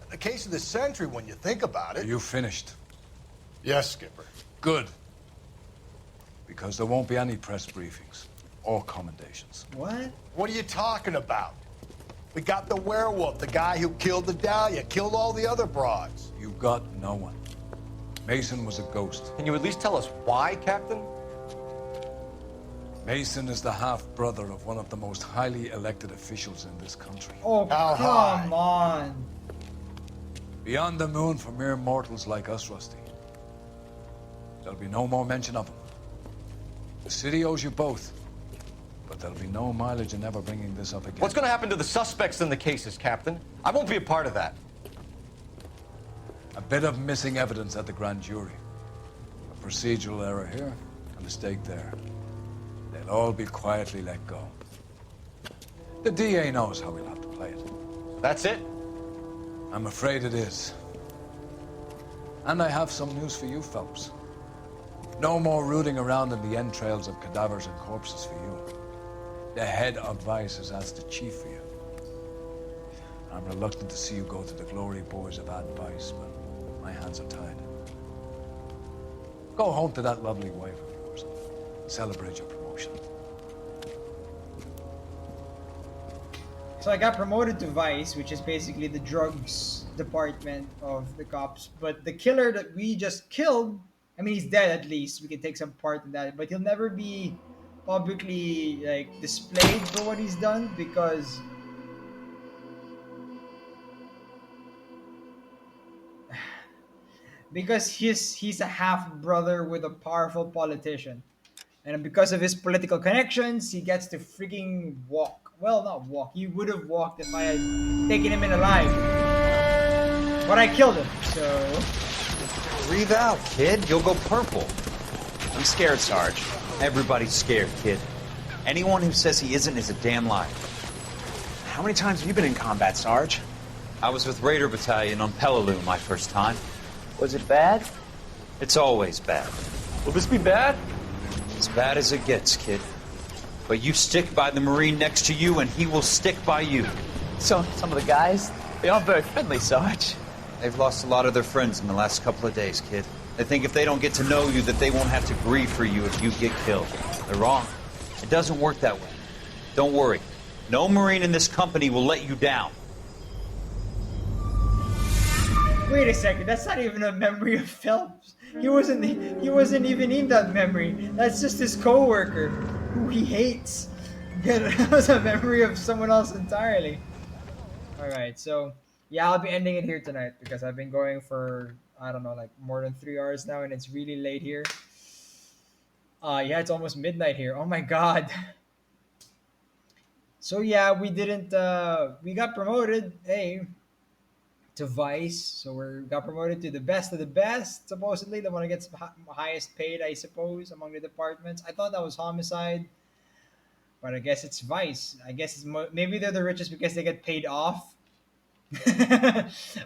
The case of the century when you think about it. Are you finished? Yes, Skipper. Good. Because there won't be any press briefings or commendations. What? What are you talking about? We got the werewolf, the guy who killed the Dahlia, killed all the other broads. You got no one. Mason was a ghost. Can you at least tell us why, Captain? Mason is the half-brother of one of the most highly elected officials in this country. Oh, come on. Beyond the moon for mere mortals like us, Rusty. There'll be no more mention of him. The city owes you both, but there'll be no mileage in ever bringing this up again. What's going to happen to the suspects in the cases, Captain? I won't be a part of that. A bit of missing evidence at the grand jury. A procedural error here, a mistake there. They'll all be quietly let go. The DA knows how we'll have to play it. That's it? I'm afraid it is. And I have some news for you, Phelps. No more rooting around in the entrails of cadavers and corpses for you. The head of Vice has asked the chief for you. I'm reluctant to see you go to the glory boys of advice, but my hands are tied. Go home to that lovely wife of yours and celebrate your promotion. So I got promoted to Vice, which is basically the drugs department of the cops. But the killer that we just killed, I mean, he's dead at least. We can take some part in that. But he'll never be publicly, like, displayed for what he's done because... because he's a half-brother with a powerful politician. And because of his political connections, he gets to freaking walk. Well, not walk. He would have walked if I had taken him in alive. But I killed him, so... Breathe out, kid. You'll go purple. I'm scared, Sarge. Everybody's scared, kid. Anyone who says he isn't is a damn liar. How many times have you been in combat, Sarge? I was with Raider Battalion on Peleliu my first time. Was it bad? It's always bad. Will this be bad? As bad as it gets, kid. But you stick by the Marine next to you, and he will stick by you. So, some of the guys, they aren't very friendly, Sarge. They've lost a lot of their friends in the last couple of days, kid. They think if they don't get to know you, that they won't have to grieve for you if you get killed. They're wrong. It doesn't work that way. Don't worry. No Marine in this company will let you down. Wait a second, that's not even a memory of Phelps. He wasn't even in that memory. That's just his co-worker, who he hates. That was a memory of someone else entirely. Alright, so yeah, I'll be ending it here tonight because I've been going for, I don't know, like more than 3 hours now and it's really late here. Yeah, it's almost midnight here. Oh my god. So yeah, we got promoted, hey, to Vice. So we got promoted to the best of the best, supposedly. The one that gets highest paid, I suppose, among the departments. I thought that was Homicide, but I guess it's Vice. I guess it's maybe they're the richest because they get paid off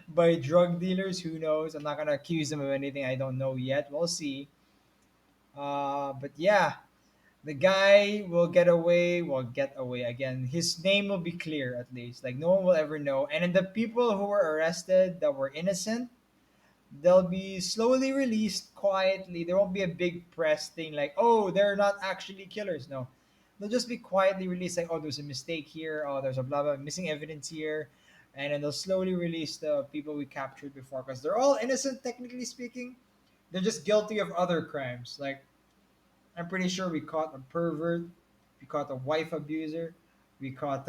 by drug dealers. Who knows? I'm not going to accuse them of anything I don't know yet. We'll see. But yeah, the guy will get away again. His name will be clear, at least. Like, no one will ever know. And then the people who were arrested that were innocent, they'll be slowly released quietly. There won't be a big press thing like, oh, they're not actually killers. No. They'll just be quietly released like, oh, there's a mistake here. Oh, there's a blah, blah, missing evidence here. And then they'll slowly release the people we captured before because they're all innocent, technically speaking. They're just guilty of other crimes. Like, I'm pretty sure we caught a pervert, we caught a wife abuser, we caught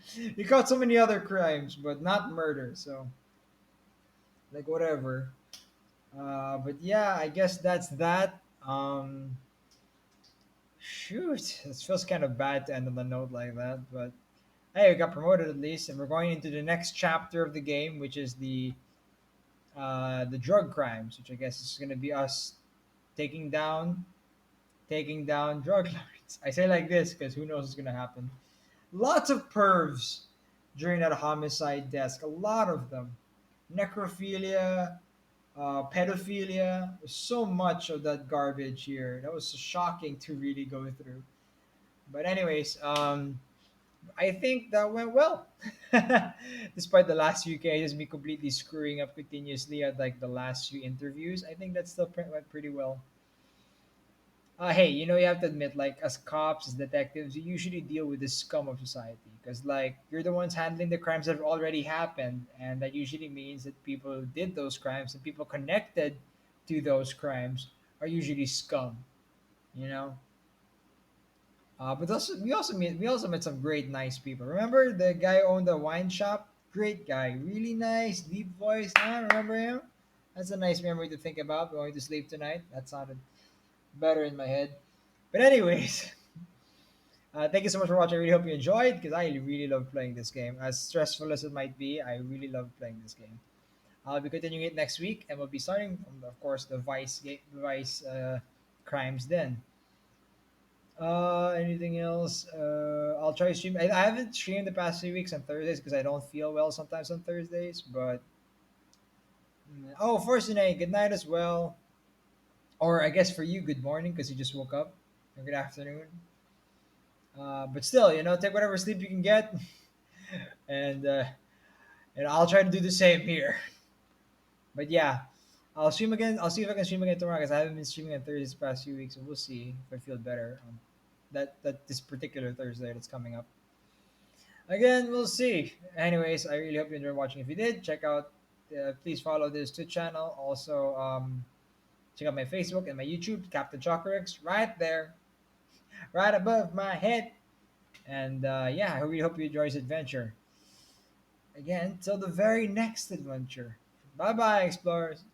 so many other crimes, but not murder. So, like, whatever. But yeah, I guess that's that. Shoot, it feels kind of bad to end on a note like that, but hey, we got promoted at least, and we're going into the next chapter of the game, which is the drug crimes, which I guess is going to be us taking down drug lords. I say like this because who knows what's going to happen. Lots of pervs during that homicide desk. A lot of them. Necrophilia, pedophilia. There's so much of that garbage here. That was shocking to really go through. But anyways, I think that went well. Despite the last few cases, me completely screwing up continuously at like the last few interviews, I think that still went pretty well. Hey, you have to admit, like as cops, as detectives, you usually deal with the scum of society because, like, you're the ones handling the crimes that have already happened, and that usually means that people who did those crimes and people connected to those crimes are usually scum. You know. But also we also met some great nice people. Remember the guy who owned the wine shop? Great guy, really nice, deep voice. Huh? Remember him? That's a nice memory to think about. Going to sleep tonight. That sounded better in my head. But anyways, thank you so much for watching. I really hope you enjoyed because I really love playing this game. As stressful as it might be, I really love playing this game. I'll be continuing it next week, and we'll be starting, of course, the Vice crimes then. Anything else? I'll try to stream. I haven't streamed the past few weeks on Thursdays because I don't feel well sometimes on Thursdays. But oh, first night, good night as well. Or I guess for you, good morning because you just woke up. Or good afternoon. But still, take whatever sleep you can get, and I'll try to do the same here. But yeah, I'll stream again. I'll see if I can stream again tomorrow because I haven't been streaming on Thursdays the past few weeks. So we'll see if I feel better on that this particular Thursday that's coming up. Again, we'll see. Anyways, I really hope you enjoyed watching. If you did, check out. Please follow this Twitch channel. Also, check out my Facebook and my YouTube, Captain Chocorix, right there, right above my head. And yeah, I really hope you enjoy this adventure. Again, till the very next adventure. Bye bye, explorers.